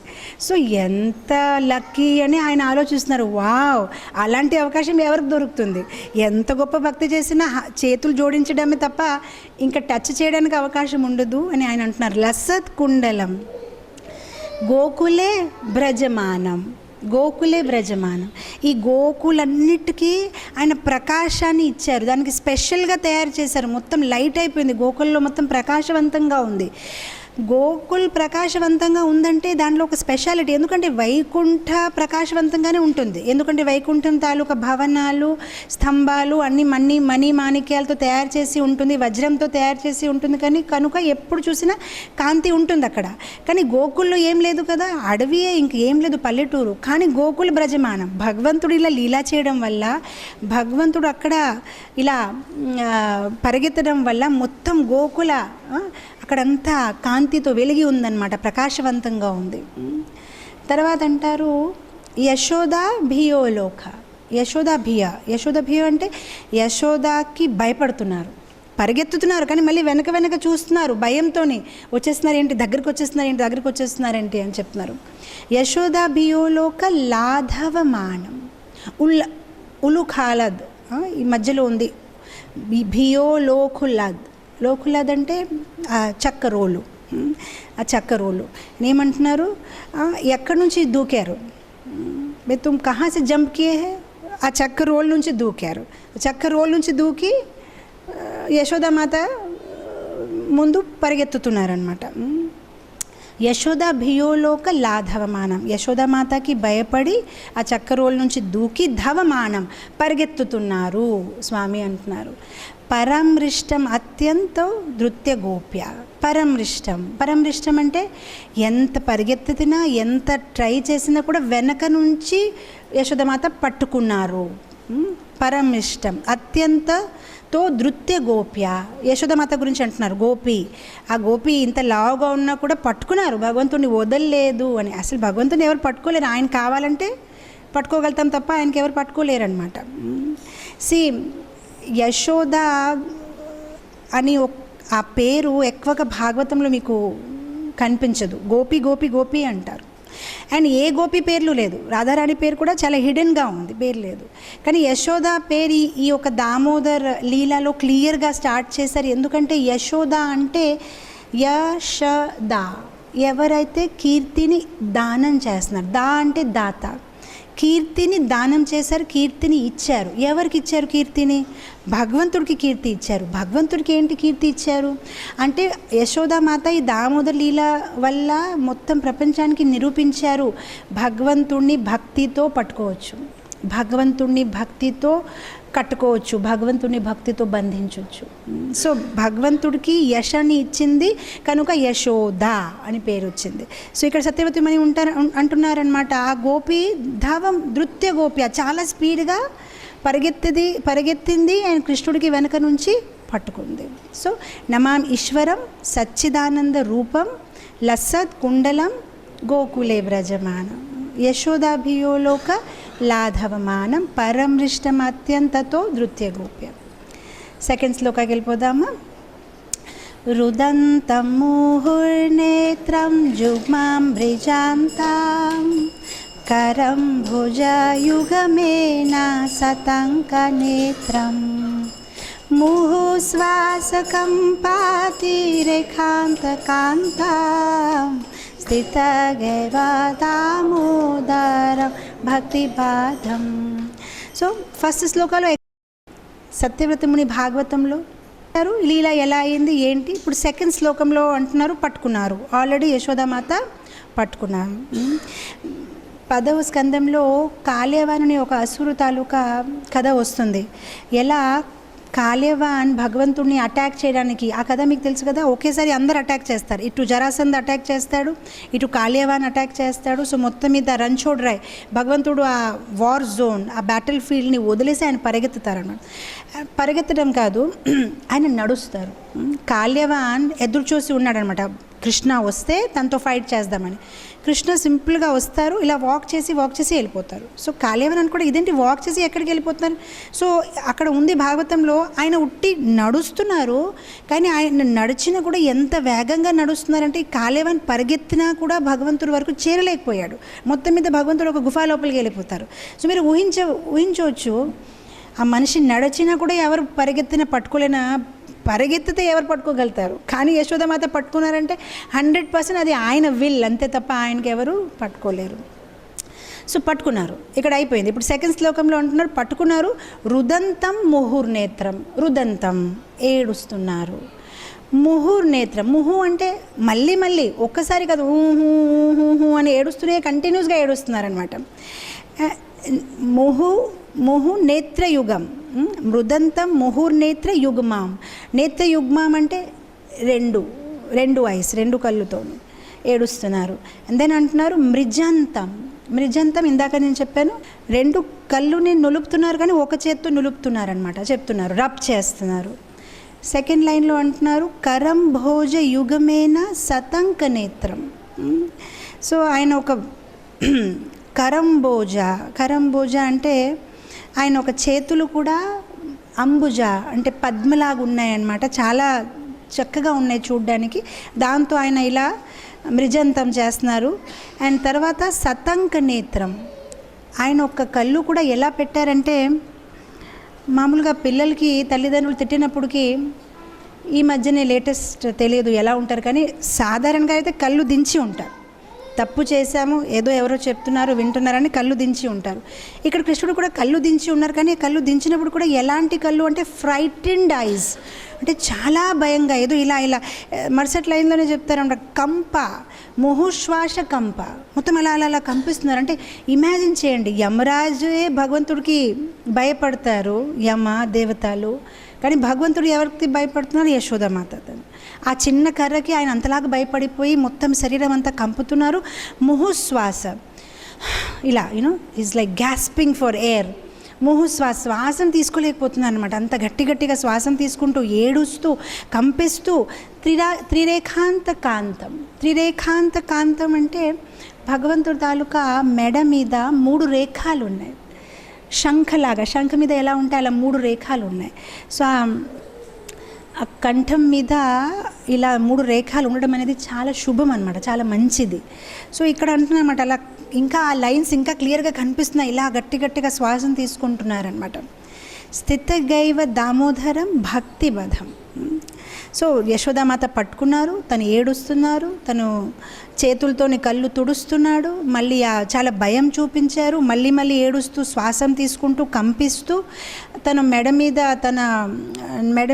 సో ఎంత లక్కీ అని ఆయన ఆలోచిస్తున్నారు. వావ్, అలాంటి అవకాశం ఎవరికి దొరుకుతుంది? ఎంత గొప్ప భక్తి చేసినా చేతులు జోడించడమే తప్ప ఇంకా టచ్ చేయడానికి అవకాశం ఉండదు అని ఆయన అంటున్నారు. లసత్ కుండలం గోకులే బ్రజమానం, గోకులే బ్రజమానం. ఈ గోకులన్నిటికీ ఆయన ప్రకాశాన్ని ఇచ్చారు, దానికి స్పెషల్గా తయారు చేశారు. మొత్తం లైట్ అయిపోయింది, గోకుల్లో మొత్తం ప్రకాశవంతంగా ఉంది. గోకుల్ ప్రకాశవంతంగా ఉందంటే దాంట్లో ఒక స్పెషాలిటీ, ఎందుకంటే వైకుంఠ ప్రకాశవంతంగానే ఉంటుంది. ఎందుకంటే వైకుంఠం తాలూకా భవనాలు, స్తంభాలు అన్నీ మణి మాణిక్యాలతో తయారు చేసి ఉంటుంది, వజ్రంతో తయారు చేసి ఉంటుంది, కానీ కనుక ఎప్పుడు చూసినా కాంతి ఉంటుంది అక్కడ. కానీ గోకుల్లో ఏం లేదు కదా, అడవియే, ఇంకేం లేదు, పల్లెటూరు. కానీ గోకుల బ్రజమానం, భగవంతుడు ఇలా లీలా చేయడం వల్ల, భగవంతుడు అక్కడ ఇలా పరిగెత్తడం వల్ల మొత్తం గోకుల అక్కడంతా కాంతితో వెలిగి ఉందన్నమాట, ప్రకాశవంతంగా ఉంది. తర్వాత అంటారు యశోదా భియోలోక, యశోదా భియ అంటే యశోదాకి భయపడుతున్నారు, పరిగెత్తుతున్నారు, కానీ మళ్ళీ వెనక చూస్తున్నారు, భయంతో దగ్గరికి వచ్చేస్తున్నారేంటి అని చెప్తున్నారు. యశోదా భియోలోక లాధవమానం, ఉలుఖాలద్ ఈ మధ్యలో ఉంది, భియోలోకులద్, లోకులద్ అంటే చక్క రోలు, ఆ చక్క రోలు ఏమంటున్నారు, ఎక్కడి నుంచి దూకారు, తుమ్ కహా సే జంప్ కియే హై, ఆ చక్క రోల్ నుంచి దూకారు. చక్క రోల్ నుంచి దూకి యశోదామాత ముందు పరిగెత్తుతున్నారనమాట. యశోదా భియోలోక లాధవమానం, యశోదామాతకి భయపడి ఆ చక్క రోల్ నుంచి దూకి ధవమానం పరిగెత్తుతున్నారు స్వామి అంటున్నారు. పరమృష్టం అత్యంత నృత్య గోప్య, పరమృష్టం అంటే ఎంత పరిగెత్తినా ఎంత ట్రై చేసినా కూడా వెనక నుంచి యశోదమాత పట్టుకున్నారు. పరమిష్టం అత్యంతతో నృత్య గోప్య, యశోదమాత గురించి అంటున్నారు. గోపి, ఆ గోపి ఇంత లావుగా ఉన్నా కూడా పట్టుకున్నారు, భగవంతుడిని వదలలేదు అని. అసలు భగవంతుని ఎవరు పట్టుకోలేరు, ఆయన కావాలంటే పట్టుకోగలుగుతాం తప్ప ఆయనకి ఎవరు పట్టుకోలేరు అనమాట. యశోద అని ఆ పేరు ఎక్కువగా భాగవతంలో మీకు కనిపించదు, గోపి అంటారు. అండ్ ఏ గోపి పేర్లు లేదు, రాధారాణి పేరు కూడా చాలా హిడెన్గా ఉంది, పేరు లేదు. కానీ యశోద పేరు ఈ యొక్క దామోదర్ లీలలో క్లియర్గా స్టార్ట్ చేశారు. ఎందుకంటే యశోద అంటే యశద, ఎవరైతే కీర్తిని దానం చేస్తున్నారు, దా అంటే దాత, కీర్తిని దానం చేశారు, కీర్తిని ఇచ్చారు. ఎవరికి ఇచ్చారు కీర్తిని? భగవంతుడికి కీర్తి ఇచ్చారు. భగవంతుడికి ఏంటి కీర్తి ఇచ్చారు అంటే, యశోదామాత ఈ దామోదర్ లీల వల్ల మొత్తం ప్రపంచానికి నిరూపించారు, భగవంతుడిని భక్తితో పట్టుకోవచ్చు, భగవంతుడిని భక్తితో కట్టుకోవచ్చు, భగవంతుడిని భక్తితో బంధించవచ్చు. సో భగవంతుడికి యశాన్ని ఇచ్చింది కనుక యశోద అని పేరు వచ్చింది. సో ఇక్కడ సత్యవతి మని అంటున్నారనమాట, ఆ గోపి నృత్య గోప్య చాలా స్పీడ్గా పరిగెత్తింది అండ్ కృష్ణుడికి వెనక నుంచి పట్టుకుంది. సో నమాం ఈశ్వరం సచ్చిదానంద రూపం లసత్ కుండలం గోకులే వ్రజమానం యశోదాభియోలోక లాధవమానం పరమృష్టం అత్యంతతో నృత్య గోప్యం. సెకండ్ శ్లోకాకి వెళ్ళిపోదామా. రుదంతం ముహుర్నేత్రం జుగ్మాం భ్రిజాంతాం కరం భుజయుగమేన సతంకనేత్రం ముహుశ్వాసకంపాతిరేఖాంతకాంతం స్థితగైవ దామోదరం భక్తిబాధం. సో ఫస్ట్ శ్లోకాలో సత్యవ్రతముని భాగవతంలో లీల ఎలా అయింది ఏంటి. ఇప్పుడు సెకండ్ శ్లోకంలో అంటున్నారు పట్టుకున్నారు, ఆల్రెడీ యశోదామాత పట్టుకున్నారు. 10వ స్కందంలో కాల్యవాన్ ఒక అసురు తాలూకా కథ వస్తుంది. ఎలా కాల్యవాన్ భగవంతుడిని అటాక్ చేయడానికి, ఆ కథ మీకు తెలుసు కదా, ఒకేసారి అందరు అటాక్ చేస్తారు. ఇటు జరాసంధ్ అటాక్ చేస్తాడు, ఇటు కాల్యవాన్ అటాక్ చేస్తాడు. సో మొత్తం మీద రణ్ఛోడ్-రాయ్ భగవంతుడు ఆ వార్ జోన్, ఆ బ్యాటిల్ ఫీల్డ్ని వదిలేసి ఆయన పరిగెత్తుతారన్నమాట. పరిగెత్తడం కాదు, ఆయన నడుస్తారు. కాల్యవాన్ ఎదురు చూసి ఉన్నాడనమాట, కృష్ణ వస్తే తనతో ఫైట్ చేద్దామని. కృష్ణ సింపుల్గా వస్తారు, ఇలా వాక్ చేసి వెళ్ళిపోతారు. సో కాల్యవాన్ కూడా ఇదేంటి వాక్ చేసి ఎక్కడికి వెళ్ళిపోతున్నారు. సో అక్కడ ఉంది భాగవతంలో, ఆయన ఉట్టి నడుస్తున్నారు, కానీ ఆయన నడిచినా కూడా ఎంత వేగంగా నడుస్తున్నారంటే కాల్యవాన్ పరిగెత్తినా కూడా భగవంతుడి వరకు చేరలేకపోయాడు. మొత్తం మీద భగవంతుడు ఒక గుఫా లోపలికి వెళ్ళిపోతారు. సో మీరు ఊహించవచ్చు, ఆ మనిషి నడిచినా కూడా ఎవరు పరిగెత్తినా పట్టుకోలేనా, పరిగెత్తితే ఎవరు పట్టుకోగలుగుతారు. కానీ యశోదామాత పట్టుకున్నారంటే 100% అది ఆయన విల్ అంతే తప్ప ఆయనకి ఎవరు పట్టుకోలేరు. సో పట్టుకున్నారు, ఇక్కడ అయిపోయింది. ఇప్పుడు సెకండ్ శ్లోకంలో అంటున్నారు పట్టుకున్నారు. రుదంతం ముహుర్నేత్రం, రుదంతం ఏడుస్తున్నారు. ముహుర్నేత్రం, ముహు అంటే మళ్ళీ ఒక్కసారి కాదు, ఊహు అని ఏడుస్తూనే కంటిన్యూస్గా ఏడుస్తున్నారనమాట. ముహు నేత్రయుగం, మృదంతం ముహుర్నేత్ర యుగ్మాం. నేత్రయుగ్మాం అంటే రెండు ఐస్, రెండు కళ్ళుతో ఏడుస్తున్నారు. అండ్ దెన్ అంటున్నారు మృజంతం ఇందాక నేను చెప్పాను, రెండు కళ్ళుని నులుపుతున్నారు కానీ ఒక చేత్తో నులుపుతున్నారనమాట, చెప్తున్నారు, రబ్ చేస్తున్నారు. సెకండ్ లైన్లో అంటున్నారు కరం భోజ యుగమేన సతంక నేత్రం. సో ఆయన ఒక కరంబోజ అంటే ఆయన ఒక చేతులు కూడా అంబుజ అంటే పద్మలాగా ఉన్నాయన్నమాట, చాలా చక్కగా ఉన్నాయి చూడ్డానికి. దాంతో ఆయన ఇలా మృజంతం చేస్తున్నారు. అండ్ తర్వాత సతంక నేత్రం, ఆయన ఒక కళ్ళు కూడా ఎలా పెట్టారంటే, మామూలుగా పిల్లలకి తల్లిదండ్రులు తిట్టినప్పటికీ, ఈ మధ్యనే లేటెస్ట్ తెలియదు ఎలా ఉంటారు కానీ సాధారణంగా అయితే కళ్ళు దించి ఉంటారు. తప్పు చేశాము, ఏదో ఎవరో చెప్తున్నారు వింటున్నారని కళ్ళు దించి ఉంటారు. ఇక్కడ కృష్ణుడు కూడా కళ్ళు దించి ఉన్నారు, కానీ కళ్ళు దించినప్పుడు కూడా ఎలాంటి కళ్ళు అంటే ఫ్రైటెండ్ ఐస్, అంటే చాలా భయంగా, ఏదో ఇలా మరుసటి లైన్లోనే చెప్తారంట కంప, ముహుశ్వాస కంప, మొత్తం అలా కంపిస్తున్నారు. అంటే ఇమాజిన్ చేయండి, యమరాజే భగవంతుడికి భయపడతారు, యమ దేవతలు, కానీ భగవంతుడు ఎవరికి భయపడుతున్నారు, యశోదామాత. ఆ చిన్న కర్రకి ఆయన అంతలాగా భయపడిపోయి మొత్తం శరీరం అంతా కంపుతున్నారు. ముహుశ్వాస ఇలా is like gasping for air. శ్వాసం తీసుకోలేకపోతున్నారు అనమాట, అంత గట్టిగా శ్వాసం తీసుకుంటూ ఏడుస్తూ కంపిస్తూ. త్రిరేఖాంత కాంతం అంటే భగవంతుడి తాలూకా మెడ మీద 3 రేఖలు ఉన్నాయి, శంఖ మీద ఎలా ఉంటాయి అలా 3 రేఖలు ఉన్నాయి. సో ఆ కంఠం మీద ఇలా 3 రేఖలు ఉండడం అనేది చాలా శుభం అనమాట, చాలా మంచిది. సో ఇక్కడ అంటున్నారన్నమాట, అలా ఇంకా ఆ లైన్స్ ఇంకా క్లియర్గా కనిపిస్తున్నాయి, ఇలా గట్టిగా శ్వాసం తీసుకుంటున్నారనమాట. స్థితగైవ దామోదరం భక్తిబధం. సో యశోదామాత పట్టుకున్నారు, తను ఏడుస్తున్నారు, తను చేతులతోని కళ్ళు తుడుస్తున్నాడు, మళ్ళీ చాలా భయం చూపించారు, మళ్ళీ ఏడుస్తూ శ్వాసం తీసుకుంటూ కంపిస్తూ తన మెడ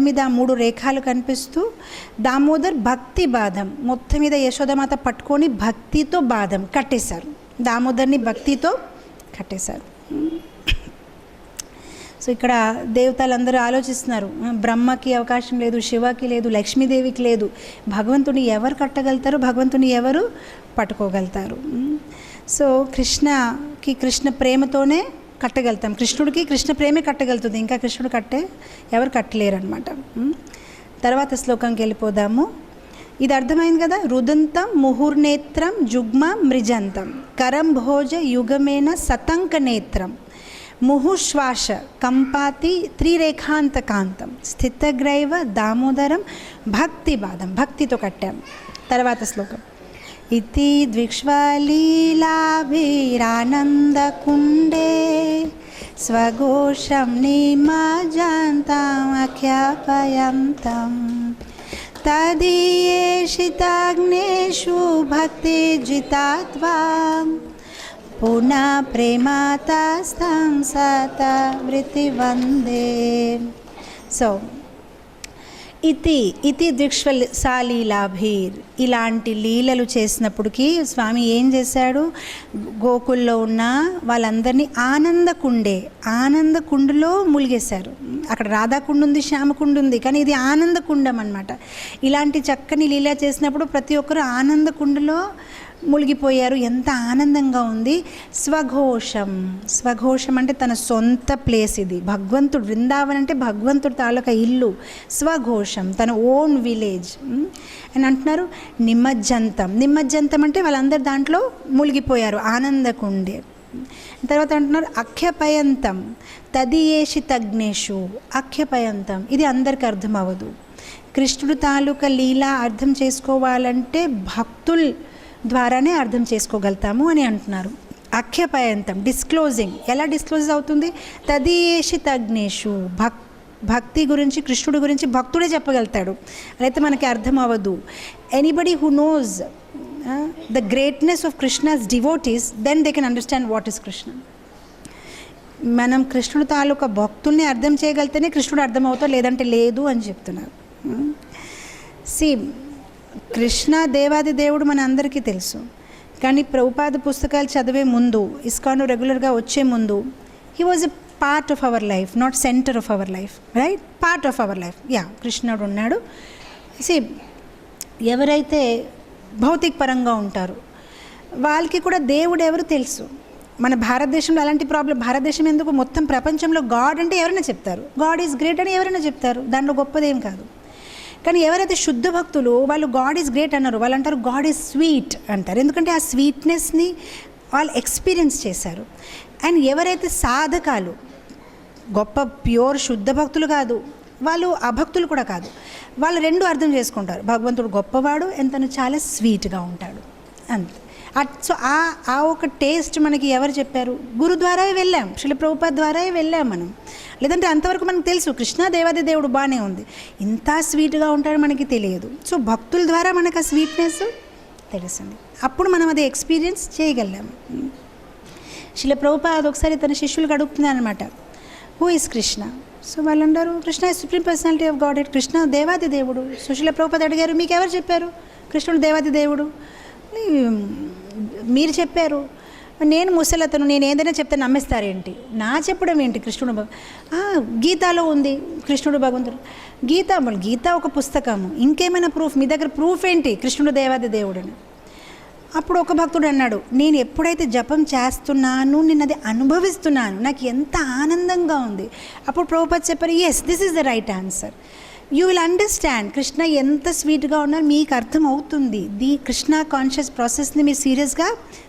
మీద 3 రేఖలు కనిపిస్తూ దామోదర్ భక్తి బాధం, మొత్తం మీద యశోదామాత పట్టుకొని భక్తితో బాధం కట్టేశారు, దామోదర్ని భక్తితో కట్టేశారు. సో ఇక్కడ దేవతలందరూ ఆలోచిస్తున్నారు, బ్రహ్మకి అవకాశం లేదు, శివకి లేదు, లక్ష్మీదేవికి లేదు, భగవంతుని ఎవరు కట్టగలుగుతారు, భగవంతుని ఎవరు పట్టుకోగలుగుతారు. సో కృష్ణ ప్రేమతోనే కట్టగలుగుతాం, కృష్ణుడికి కృష్ణ ప్రేమే కట్టగలుగుతుంది, ఇంకా కృష్ణుడు ఎవరు కట్టలేరు అనమాట. తర్వాత శ్లోకంకి వెళ్ళిపోదాము. ఇది అర్థమైంది కదా. రుదంతం ముహుర్నేత్రం జుగ్మ మృజంతం కరం భోజ యుగమేన సతంక నేత్రం ముహుశ్వాస కంపాతి త్రిరేఖాంతకాంతం స్థితగ్రైవ దామోదరం భక్తిబాధం, భక్తితో కట్టాం. తర్వాత శ్లోకం. ఇతి ద్విక్ష్వలీలాభిరానందకుండే స్వఘోషం నిమజంతం అఖిల ఆఖ్యాపయంతం తదీయేషితాగ్నేషు భక్తి జితాత్వాం పునః ప్రేమాతాస్తం సత వృత్తి వందే. సో ఇతి దృక్ష్వసాలీలాభీర్, ఇలాంటి లీలలు చేసినప్పటికీ స్వామి ఏం చేశాడు, గోకుల్లో ఉన్న వాళ్ళందరినీ ఆనందకుండలో ములిగేశారు. అక్కడ రాధాకుండ ఉంది, శ్యామకుండ ఉంది, కానీ ఇది ఆనందకుండం అన్నమాట. ఇలాంటి చక్కని లీల చేసినప్పుడు ప్రతి ఒక్కరు ఆనందకుండలో మునిగిపోయారు. ఎంత ఆనందంగా ఉంది. స్వఘోషం అంటే తన సొంత ప్లేస్. ఇది భగవంతుడు, బృందావన్ అంటే భగవంతుడు తాలూకా ఇల్లు. స్వఘోషం తన ఓన్ విలేజ్ అని అంటున్నారు. నిమజ్జంతం అంటే వాళ్ళందరూ దాంట్లో మునిగిపోయారు, ఆనందకుండే. తర్వాత అంటున్నారు అఖ్యపయంతం తదీయేషితగ్నేషు. అఖ్యపయంతం ఇది అందరికి అర్థం అవ్వదు. కృష్ణుడు తాలూకా లీలా అర్థం చేసుకోవాలంటే భక్తుల ద్వారానే అర్థం చేసుకోగలుగుతాము అని అంటున్నారు. అఖ్యపయంతం డిస్క్లోజింగ్. ఎలా డిస్క్లోజ్ అవుతుంది? తదీయేషితగ్నేషు. భక్తి గురించి, కృష్ణుడి గురించి భక్తుడే చెప్పగలుగుతాడు, అయితే మనకి అర్థం అవ్వదు. Anybody who knows the greatness of Krishna's devotees, then they can understand what is Krishna. మనం కృష్ణుడు తాలూకా భక్తుల్ని అర్థం చేయగలిగితేనే కృష్ణుడు అర్థమవుతాడు, లేదంటే లేదు అని చెప్తున్నారు. కృష్ణ దేవాది దేవుడు మన అందరికీ తెలుసు, కానీ ప్రభుపాద పుస్తకాలు చదివే ముందు, ఇస్కాన్ రెగ్యులర్గా వచ్చే ముందు, he was a part of our life, not centre of our life, right? Part of our life. కృష్ణుడు ఉన్నాడు. ఎవరైతే భౌతిక పరంగా ఉంటారు వాళ్ళకి కూడా దేవుడు ఎవరు తెలుసు. మన భారతదేశంలో అలాంటి ప్రాబ్లం. భారతదేశం ఎందుకు, మొత్తం ప్రపంచంలో గాడ్ అంటే ఎవరైనా చెప్తారు, గాడ్ ఈజ్ గ్రేట్ అని ఎవరైనా చెప్తారు, దాంట్లో గొప్పదేం కాదు. కానీ ఎవరైతే శుద్ధ భక్తులు వాళ్ళు గాడ్ ఈజ్ గ్రేట్ అన్నారు, వాళ్ళు అంటారు గాడ్ ఈజ్ స్వీట్ అంటారు, ఎందుకంటే ఆ స్వీట్నెస్ని వాళ్ళు ఎక్స్పీరియన్స్ చేశారు. అండ్ ఎవరైతే సాధకాలు, గొప్ప ప్యూర్ శుద్ధ భక్తులు కాదు, వాళ్ళు అభక్తులు కూడా కాదు, వాళ్ళు రెండు అర్థం చేసుకుంటారు, భగవంతుడు గొప్పవాడు అండ్ తను చాలా స్వీట్గా ఉంటాడు అంతే. సో ఆ ఒక టేస్ట్ మనకి ఎవరు చెప్పారు? గురు ద్వారా వెళ్ళాం, శ్రీల ప్రభుపాద ద్వారా వెళ్ళాం మనం. లేదంటే అంతవరకు మనకు తెలుసు కృష్ణ దేవాది దేవుడు బాగానే ఉంది, ఇంత స్వీట్గా ఉంటాడు మనకి తెలియదు. సో భక్తుల ద్వారా మనకు ఆ స్వీట్నెస్ తెలిసింది, అప్పుడు మనం అది ఎక్స్పీరియన్స్ చేయగలం. శ్రీల ప్రభుపాద ఒకసారి తన శిష్యులకు అడుగుతున్నాను అనమాట, హూ ఇస్ కృష్ణ? సో వాళ్ళు అంటారు Krishna is supreme personality of God head, Krishna దేవాది దేవుడు. సో శ్రీల ప్రభుపాద అడిగారు, మీకు ఎవరు చెప్పారు కృష్ణుడు దేవాది దేవుడు? మీరు చెప్పారు. నేను ముసలతను, నేను ఏదైనా చెప్తే నమ్మేస్తారేంటి? నా చెప్పడం ఏంటి? కృష్ణుడు గీతాలో ఉంది కృష్ణుడు భగవంతుడు. గీత ఒక పుస్తకము, ఇంకేమైనా ప్రూఫ్? మీ దగ్గర ప్రూఫ్ ఏంటి కృష్ణుడు దేవాది దేవుడు అని? అప్పుడు ఒక భక్తుడు అన్నాడు, నేను ఎప్పుడైతే జపం చేస్తున్నాను నేను అది అనుభవిస్తున్నాను, నాకు ఎంత ఆనందంగా ఉంది. అప్పుడు ప్రభుపాద చెప్పారు, yes this is the right answer, you will understand Krishna ఎంత స్వీట్గా ఉన్నారు, మీకు అర్థం అవుతుంది ది కృష్ణ కాన్షియస్ ప్రాసెస్ని మీరు సీరియస్గా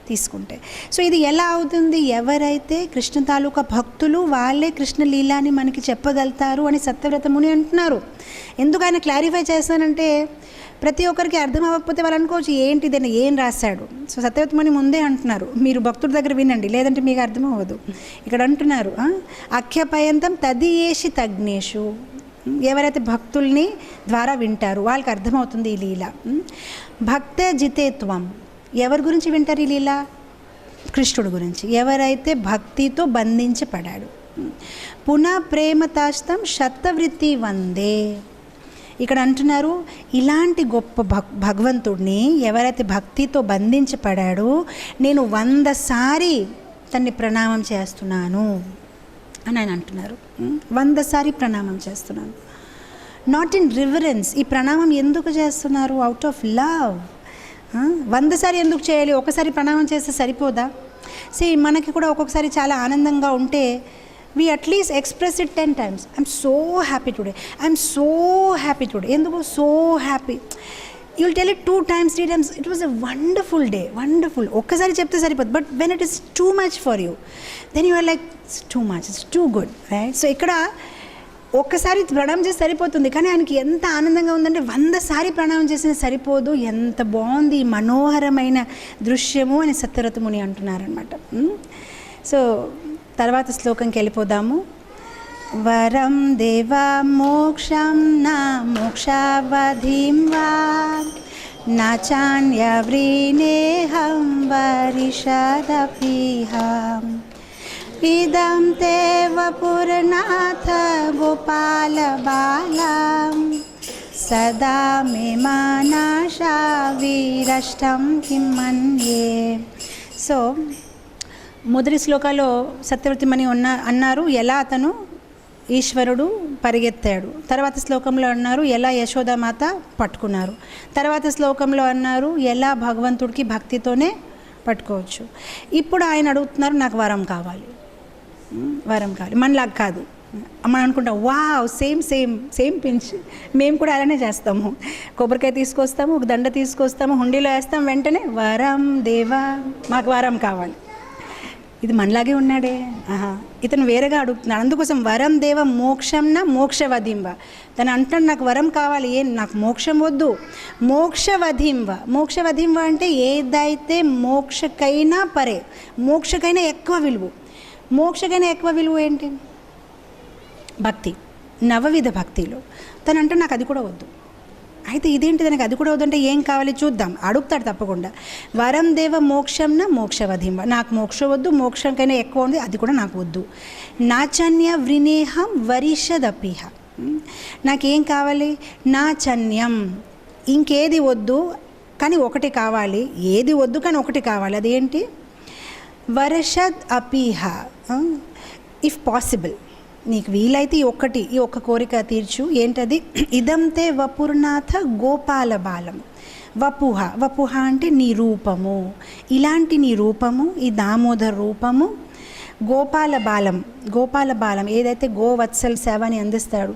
తీసుకుంటే. సో ఇది ఎలా అవుతుంది? ఎవరైతే కృష్ణ తాలూకా భక్తులు వాళ్ళే కృష్ణ లీలాని మనకి చెప్పగలుగుతారు అని సత్యవ్రత ముని అంటున్నారు. ఎందుకు ఆయన క్లారిఫై చేస్తానంటే, ప్రతి ఒక్కరికి అర్థం అవ్వకపోతే వాళ్ళు అనుకోవచ్చు ఏంటి దీన్ని ఏం రాశాడు. సో సత్యవ్రత ముని ముందే అంటున్నారు, మీరు భక్తుడి దగ్గర వినండి, లేదంటే మీకు అర్థం అవ్వదు. ఇక్కడ అంటున్నారు అఖ్యపయంతం తదీయేషి తగ్నేషు, ఎవరైతే భక్తుల్ని ద్వారా వింటారు వాళ్ళకి అర్థమవుతుంది ఈ లీల. భక్తే జితేత్వం, ఎవరి గురించి వింటారు ఈ లీల? కృష్ణుడు గురించి. ఎవరైతే భక్తితో బంధించబడాడు. పునః ప్రేమతాస్తం శతవృత్తి వందే. ఇక్కడ అంటున్నారు ఇలాంటి గొప్ప భగవంతుడిని ఎవరైతే భక్తితో బంధించబడాడో నేను 100 సారి తన్ని ప్రణామం చేస్తున్నాను అని ఆయన అంటున్నారు. 100 సారి ప్రణామం చేస్తున్నాను, నాట్ ఇన్ రివరెన్స్. ఈ ప్రణామం ఎందుకు చేస్తున్నారు? Out of love. 100 సారి ఎందుకు చేయాలి? ఒకసారి ప్రణామం చేస్తే సరిపోదా? మనకి కూడా ఒక్కొక్కసారి చాలా ఆనందంగా ఉంటే we at least express it 10 times. I'm so happy today, I'm so happy today. ఎందుకు so happy? You'll tell it 2 times, 3 times, it was a wonderful day, wonderful. ఒక్కసారి చెప్తే సరిపోదు, but when it is too much for you, then you are like it's too much, it's too good, right? So ఇక్కడ ఒక్కసారి ప్రణామం చేసి సరిపోతుంది, కానీ ఆయనకి ఎంత ఆనందంగా ఉందంటే 100 సారి ప్రణామం చేసిన సరిపోదు. ఎంత బాగుంది మనోహరమైన దృశ్యము అని సత్యవ్రత ముని అంటున్నారనమాట. సో తర్వాత శ్లోకంకి వెళ్ళిపోదాము. వరం దేవ మోక్షం నా మోక్షావధిం వా నాచాన్యవ్రీనేహం వరిషదపిహ ఇదం తే వపురనాథ గోపాల బాలం సదా మే మానాశా వీరష్టం కిం మన్యే. సో మొదటి శ్లోకాలో సత్యవతిమణి అన్నారు ఎలా అతను ఈశ్వరుడు పరిగెత్తాడు. తర్వాత శ్లోకంలో అన్నారు ఎలా యశోదామాత పట్టుకున్నారు. తర్వాత శ్లోకంలో అన్నారు ఎలా భగవంతుడికి భక్తితోనే పట్టుకోవచ్చు. ఇప్పుడు ఆయన అడుగుతున్నారు నాకు వరం కావాలి, వరం కావాలి. మనలాగా కాదు, మనం అనుకుంటాం wow same same same pinch, మేము కూడా అలానే చేస్తాము. కొబ్బరికాయ తీసుకొస్తాము, ఒక దండ తీసుకొస్తాము, హుండీలో వేస్తాం, వెంటనే వరం దేవా మాకు వరం కావాలి. ఇది మనలాగే ఉన్నాడే, ఇతను వేరేగా అడుగుతున్నాడు. అందుకోసం వరం దేవ మోక్షంన మోక్షవధింవ. తను అంటాడు నాకు వరం కావాలి, నాకు మోక్షం వద్దు, మోక్షవధింవ. మోక్షవధింవ అంటే ఏదైతే మోక్షకైనా పరే, మోక్షకైనా ఎక్కువ విలువ. మోక్షకైనా ఎక్కువ విలువ ఏంటి? భక్తి, నవవిధ భక్తిలో. తను అంటే నాకు అది కూడా వద్దు. అయితే ఇదేంటి తనకు అది కూడా వద్దంటే ఏం కావాలి చూద్దాం, అడుగుతాడు తప్పకుండా. వరం దేవ మోక్షంన మోక్షవధింవ. నాకు మోక్షం వద్దు, మోక్షం కైనా ఎక్కువ ఉంది, అది కూడా నాకు వద్దు. నాచన్య వ్రినేహం వరిషదపిహ. నాకేం కావాలి? నాచన్యం, ఇంకేది వద్దు కానీ ఒకటి కావాలి. ఏది వద్దు కానీ ఒకటి కావాలి. అదేంటి? వరషద్ అపిహ. ఇఫ్ పాసిబుల్ నీకు వీలైతే ఈ ఒక్క కోరిక తీర్చు. ఏంటది? ఇదంతే వపుర్నాథ గోపాల బాలం. వపుహ, వపుహ అంటే నీ రూపము, ఇలాంటి నీ రూపము, ఈ దామోదర రూపము. గోపాల బాలం, గోపాల బాలం ఏదైతే గోవత్సల సేవని అందిస్తాడు,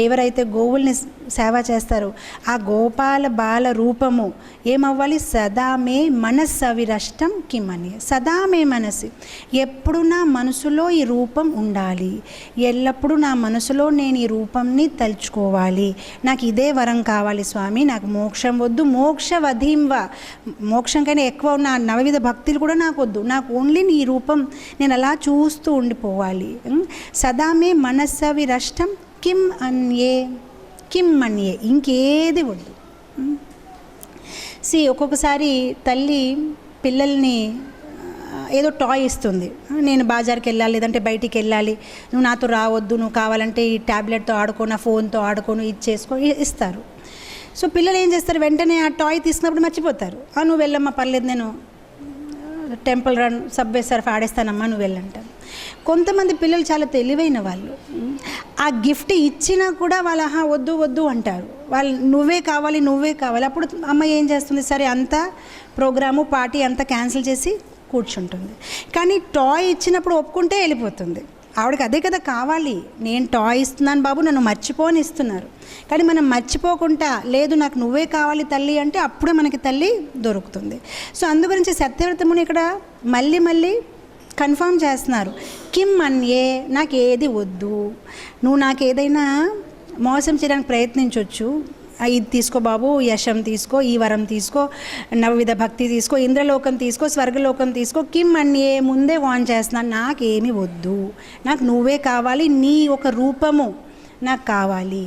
ఎవరైతే గోవుల్ని సేవ చేస్తారో ఆ గోపాల బాల రూపము ఏమవ్వాలి? సదా మే మనస్సవిరష్టం కిమని. సదా మే మనసు, ఎప్పుడు నా మనసులో ఈ రూపం ఉండాలి, ఎల్లప్పుడూ నా మనసులో నేను ఈ రూపంని తలుచుకోవాలి. నాకు ఇదే వరం కావాలి స్వామి, నాకు మోక్షం వద్దు, మోక్ష వధింవ. మోక్షం కన్నా ఎక్కువ ఉన్న నవవిధ భక్తులు కూడా నాకు వద్దు, నాకు ఓన్లీ నీ రూపం నేను అలా చూస్తూ ఉండిపోవాలి. సదా మే మనస్సవిరష్టం కిం అన్యే, కిం అన్యే, ఇంకేది వద్దు. ఒక్కొక్కసారి తల్లి పిల్లల్ని ఏదో టాయ్ ఇస్తుంది, నేను బాజార్కి వెళ్ళాలి లేదంటే బయటికి వెళ్ళాలి, నువ్వు నాతో రావద్దు, నువ్వు కావాలంటే ఈ ట్యాబ్లెట్తో ఆడుకో, నా ఫోన్తో ఆడుకోను, ఇది చేసుకో ఇస్తారు. సో పిల్లలు ఏం చేస్తారు? వెంటనే ఆ టాయ్ తీసుకున్నప్పుడు మర్చిపోతారు. నువ్వు వెళ్ళమ్మా పర్లేదు, నేను టెంపుల్ రన్ సబ్వే సర్ఫ్ ఆడేస్తానమ్మా, నువ్వు వెళ్ళంటారు. కొంతమంది పిల్లలు చాలా తెలివైన వాళ్ళు, ఆ గిఫ్ట్ ఇచ్చినా కూడా వాళ్ళ వద్దు వద్దు అంటారు. వాళ్ళు నువ్వే కావాలి నువ్వే కావాలి. అప్పుడు అమ్మ ఏం చేస్తుంది? సరే అంతా ప్రోగ్రాము పార్టీ అంతా క్యాన్సిల్ చేసి కూర్చుంటుంది. కానీ టాయ్ ఇచ్చినప్పుడు ఒప్పుకుంటే వెళ్ళిపోతుంది. ఆవిడకి అదే కదా కావాలి, నేను టాయ్ ఇస్తున్నాను బాబు, నన్ను మర్చిపోని ఇస్తున్నారు. కానీ మనం మర్చిపోకుండా లేదు నాకు నువ్వే కావాలి తల్లి అంటే అప్పుడే మనకి తల్లి దొరుకుతుంది. సో అందుగురించి సత్యవ్రతముని ఇక్కడ మళ్ళీ మళ్ళీ కన్ఫర్మ్ చేస్తున్నారు. కిం అన్యే, నాకు ఏది వద్దు, నువ్వు నాకు ఏదైనా మోసం చేయడానికి ప్రయత్నించవచ్చు, ఇది తీసుకో బాబు, యశం తీసుకో, ఈ వరం తీసుకో, నవవిధ భక్తి తీసుకో, ఇంద్రలోకం తీసుకో, స్వర్గలోకం తీసుకో, కిం అన్యే ముందే వాన్ చేస్తున్నాను, నాకేమీ వద్దు, నాకు నువ్వే కావాలి, నీ ఒక రూపము నాకు కావాలి.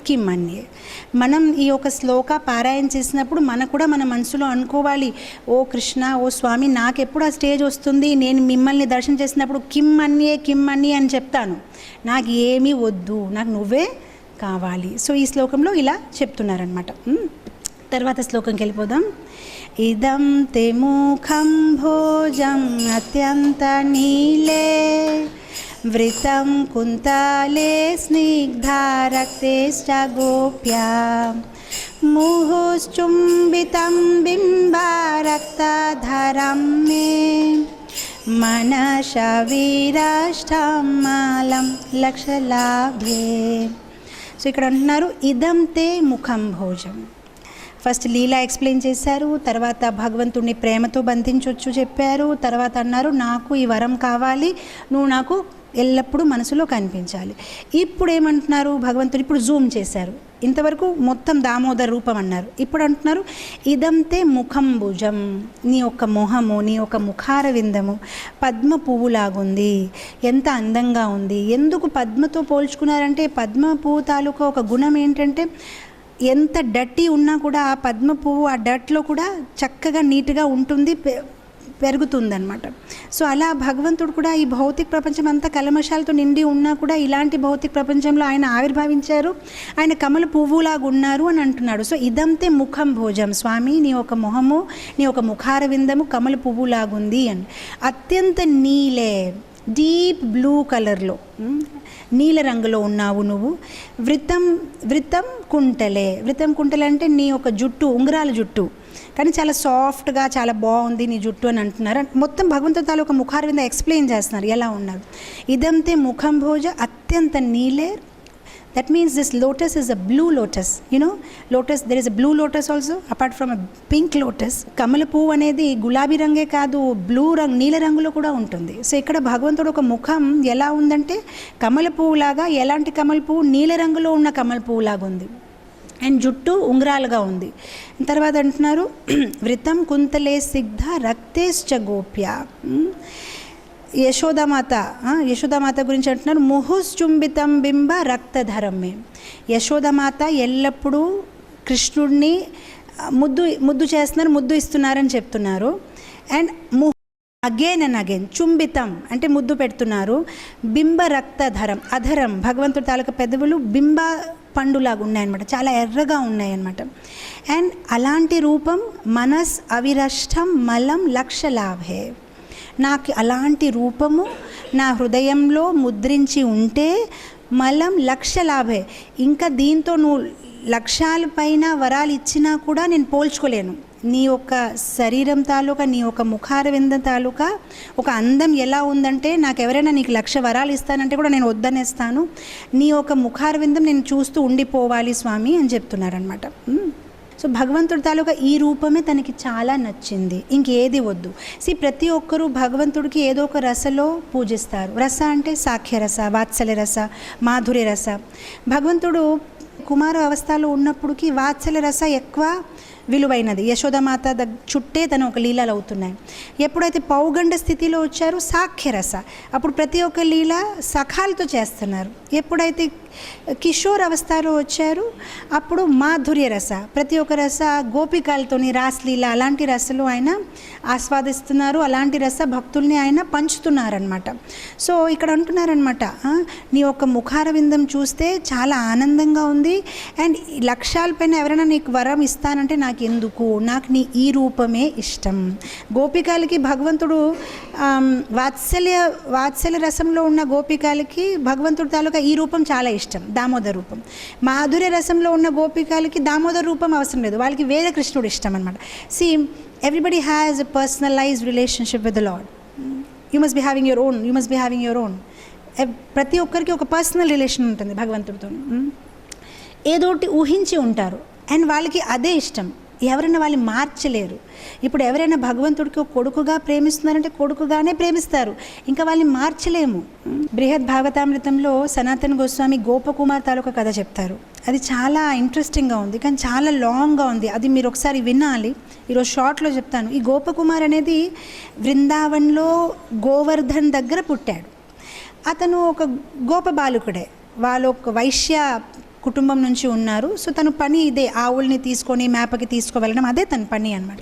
కిం అన్యే. మనం ఈ యొక్క శ్లోక పారాయణ చేసినప్పుడు మనకు కూడా మన మనసులో అనుకోవాలి, ఓ కృష్ణ, ఓ స్వామి, నాకెప్పుడు ఆ స్టేజ్ వస్తుంది, నేను మిమ్మల్ని దర్శనం చేసినప్పుడు కిం అన్యే కిం అన్యే అని చెప్తాను, నాకు ఏమీ వద్దు, నాకు నువ్వే కావాలి. సో ఈ శ్లోకంలో ఇలా చెప్తున్నారనమాట. తర్వాత శ్లోకంకి వెళ్ళిపోదాం. ఇదం తే ముఖం భోజం అత్యంత నీలే వృతం కుంతాలే స్నిగ్ధారక్తేశ్చ గోప్యా ముహుశ్చుంబితం బింబారక్తధరం మే మనశవీరాష్టమాలం లక్షలాభే. సో ఇక్కడ అంటున్నారు ఇదం తే ముఖం భోజం. ఫస్ట్ లీలా ఎక్స్ప్లెయిన్ చేశారు, తర్వాత భగవంతుడిని ప్రేమతో బంధించవచ్చు చెప్పారు, తర్వాత అన్నారు నాకు ఈ వరం కావాలి, నువ్వు నాకు ఎల్లప్పుడూ మనసులో కనిపించాలి. ఇప్పుడు ఏమంటున్నారు భగవంతుడు, ఇప్పుడు జూమ్ చేశారు. ఇంతవరకు మొత్తం దామోదర రూపం అన్నారు. ఇప్పుడు అంటున్నారు ఇదంతే ముఖంబుజం, నీ యొక్క మొహము, నీ యొక్క ముఖార విందము పద్మ పువ్వులాగుంది, ఎంత అందంగా ఉంది. ఎందుకు పద్మతో పోల్చుకున్నారంటే పద్మ పువ్వు తాలూకా ఒక గుణం ఏంటంటే ఎంత డర్టీ ఉన్నా కూడా ఆ పద్మ పువ్వు ఆ డర్ట్లో కూడా చక్కగా నీట్గా ఉంటుంది, పెరుగుతుందన్నమాట. సో అలా భగవంతుడు కూడా ఈ భౌతిక ప్రపంచం అంతా కల్మషాలతో నిండి ఉన్నా కూడా ఇలాంటి భౌతిక ప్రపంచంలో ఆయన ఆవిర్భవించారు, ఆయన కమల పువ్వులాగా ఉన్నారు అని అంటున్నాడు. సో ఇదంతే ముఖం భోజం, స్వామి నీ ఒక మొహము, నీ ఒక ముఖార విందము కమల పువ్వులాగుంది అని. అత్యంత నీలే, డీప్ బ్లూ కలర్లో, నీల రంగులో ఉన్నావు నువ్వు. వృతం కుంటలే, వృతం కుంటలే అంటే నీ ఒక జుట్టు ఉంగరాల జుట్టు, కానీ చాలా సాఫ్ట్గా చాలా బాగుంది నీ జుట్టు అని అంటున్నారు. మొత్తం భగవంతుడు తాలూకా ముఖార వింద ఎక్స్ప్లెయిన్ చేస్తున్నారు ఎలా ఉన్నారు. ఇదంతే ముఖం భోజ అత్యంత నీలే. That means this lotus is a blue lotus. You know, lotus, there is a blue lotus also, apart from a pink lotus. కమల పువ్వు అనేది గులాబీ రంగే కాదు, బ్లూ రంగు, నీల రంగులో కూడా ఉంటుంది. సో ఇక్కడ భగవంతుడు ఒక ముఖం ఎలా ఉందంటే కమల పువ్వులాగా, ఎలాంటి కమల పువ్వు, నీల రంగులో ఉన్న కమల పువ్వులాగా ఉంది. అండ్ జుట్టు ఉంగరాలుగా ఉంది. తర్వాత అంటున్నారు వృతం కుంతలే సిగ్ధ రక్తేశ్చ గోప్య. యశోదామాత గురించి అంటున్నారు ముహుశ్చుంబితం బింబ రక్తధరమే. యశోదామాత ఎల్లప్పుడూ కృష్ణుడిని ముద్దు చేస్తున్నారు, ముద్దు ఇస్తున్నారని చెప్తున్నారు. అండ్ అగైన్ అండ్ అగైన్ చుంబితం అంటే ముద్దు పెడుతున్నారు. బింబ రక్తధరం, అధరం భగవంతుడి తాలూకా పెదవులు బింబ పండులాగా ఉన్నాయన్నమాట, చాలా ఎర్రగా ఉన్నాయన్నమాట. అండ్ అలాంటి రూపం మనస్ అవిరష్టం మలం లక్షలాభే. నాకు అలాంటి రూపము నా హృదయంలో ముద్రించి ఉంటే మలం లక్షలాభే. ఇంకా దీంతో నువ్వు లక్షల పైన వరాలు ఇచ్చినా కూడా నేను పోల్చుకోలేను. నీ యొక్క శరీరం తాలూకా, నీ యొక్క ముఖార వింద తాలూకా ఒక అందం ఎలా ఉందంటే నాకు ఎవరైనా నీకు 1,00,000 వరాలు ఇస్తానంటే కూడా నేను వద్దనేస్తాను. నీ యొక్క ముఖార విందం నేను చూస్తూ ఉండిపోవాలి స్వామి అని చెప్తున్నారనమాట. సో భగవంతుడి తాలూకా ఈ రూపమే తనకి చాలా నచ్చింది, ఇంకేది వద్దు. ప్రతి ఒక్కరూ భగవంతుడికి ఏదో ఒక రసలో పూజిస్తారు. రస అంటే సాఖ్యరస, వాత్సల్య రస, మాధుర్య రస. భగవంతుడు కుమార అవస్థలో ఉన్నప్పటికీ వాత్సల్య రస ఎక్కువ విలువైనది. యశోదామాత చుట్టే తన ఒక లీలలు అవుతున్నాయి. ఎప్పుడైతే పౌగండ స్థితిలో వచ్చారో సాఖ్యరస, అప్పుడు ప్రతి ఒక్క లీల సఖాలతో చేస్తున్నారు. ఎప్పుడైతే కిషోర్ అవస్థలో వచ్చారు అప్పుడు మాధుర్య రస, ప్రతి ఒక్క రస గోపికలతోని రాస్లీల అలాంటి రసలు ఆయన ఆస్వాదిస్తున్నారు, అలాంటి రస భక్తుల్ని ఆయన పంచుతున్నారనమాట. సో ఇక్కడ అంటున్నారనమాట నీ యొక్క ముఖార విందం చూస్తే చాలా ఆనందంగా ఉంది. అండ్ 1,00,000 పైన ఎవరైనా నీకు వరం ఇస్తానంటే నాకు ఎందుకు, నాకు నీ ఈ రూపమే ఇష్టం. గోపికలకి భగవంతుడు వాత్సల్య రసంలో ఉన్న గోపికలకి భగవంతుడు తాలూకా ఈ రూపం చాలా ఇష్టం, దామోదర రూపం. మాధుర్య రసంలో ఉన్న గోపికలకి దామోదర రూపం అవసరం లేదు, వాళ్ళకి వేరే కృష్ణుడు ఇష్టం అనమాట. Everybody has a personalised relationship with the lord. You must be having your own. ప్రతి ఒక్కరికి ఒక పర్సనల్ రిలేషన్ ఉంటుంది భగవంతుడితో. ఏదోటి ఊహించి ఉంటారు అండ్ వాళ్ళకి అదే ఇష్టం. ఎవరైనా వాళ్ళు మార్చలేరు. ఇప్పుడు ఎవరైనా భగవంతుడికి ఒక కొడుకుగా ప్రేమిస్తున్నారంటే కొడుకుగానే ప్రేమిస్తారు, ఇంకా వాళ్ళని మార్చలేము. బృహద్ భాగవతామృతంలో సనాతన గోస్వామి గోపకుమార్ తాలూకా కథ చెప్తారు. అది చాలా ఇంట్రెస్టింగ్గా ఉంది, కానీ చాలా లాంగ్గా ఉంది. అది మీరు ఒకసారి వినాలి. ఈరోజు షార్ట్లో చెప్తాను. ఈ గోపకుమార్ అనేది బృందావన్లో గోవర్ధన్ దగ్గర పుట్టాడు. అతను ఒక గోప బాలుకుడే, వాళ్ళు ఒక వైశ్య కుటుంబం నుంచి ఉన్నారు. సో తను పని ఇదే, ఆవుల్ని తీసుకొని మేపకి తీసుకువెళ్ళడం అదే తన పని అనమాట.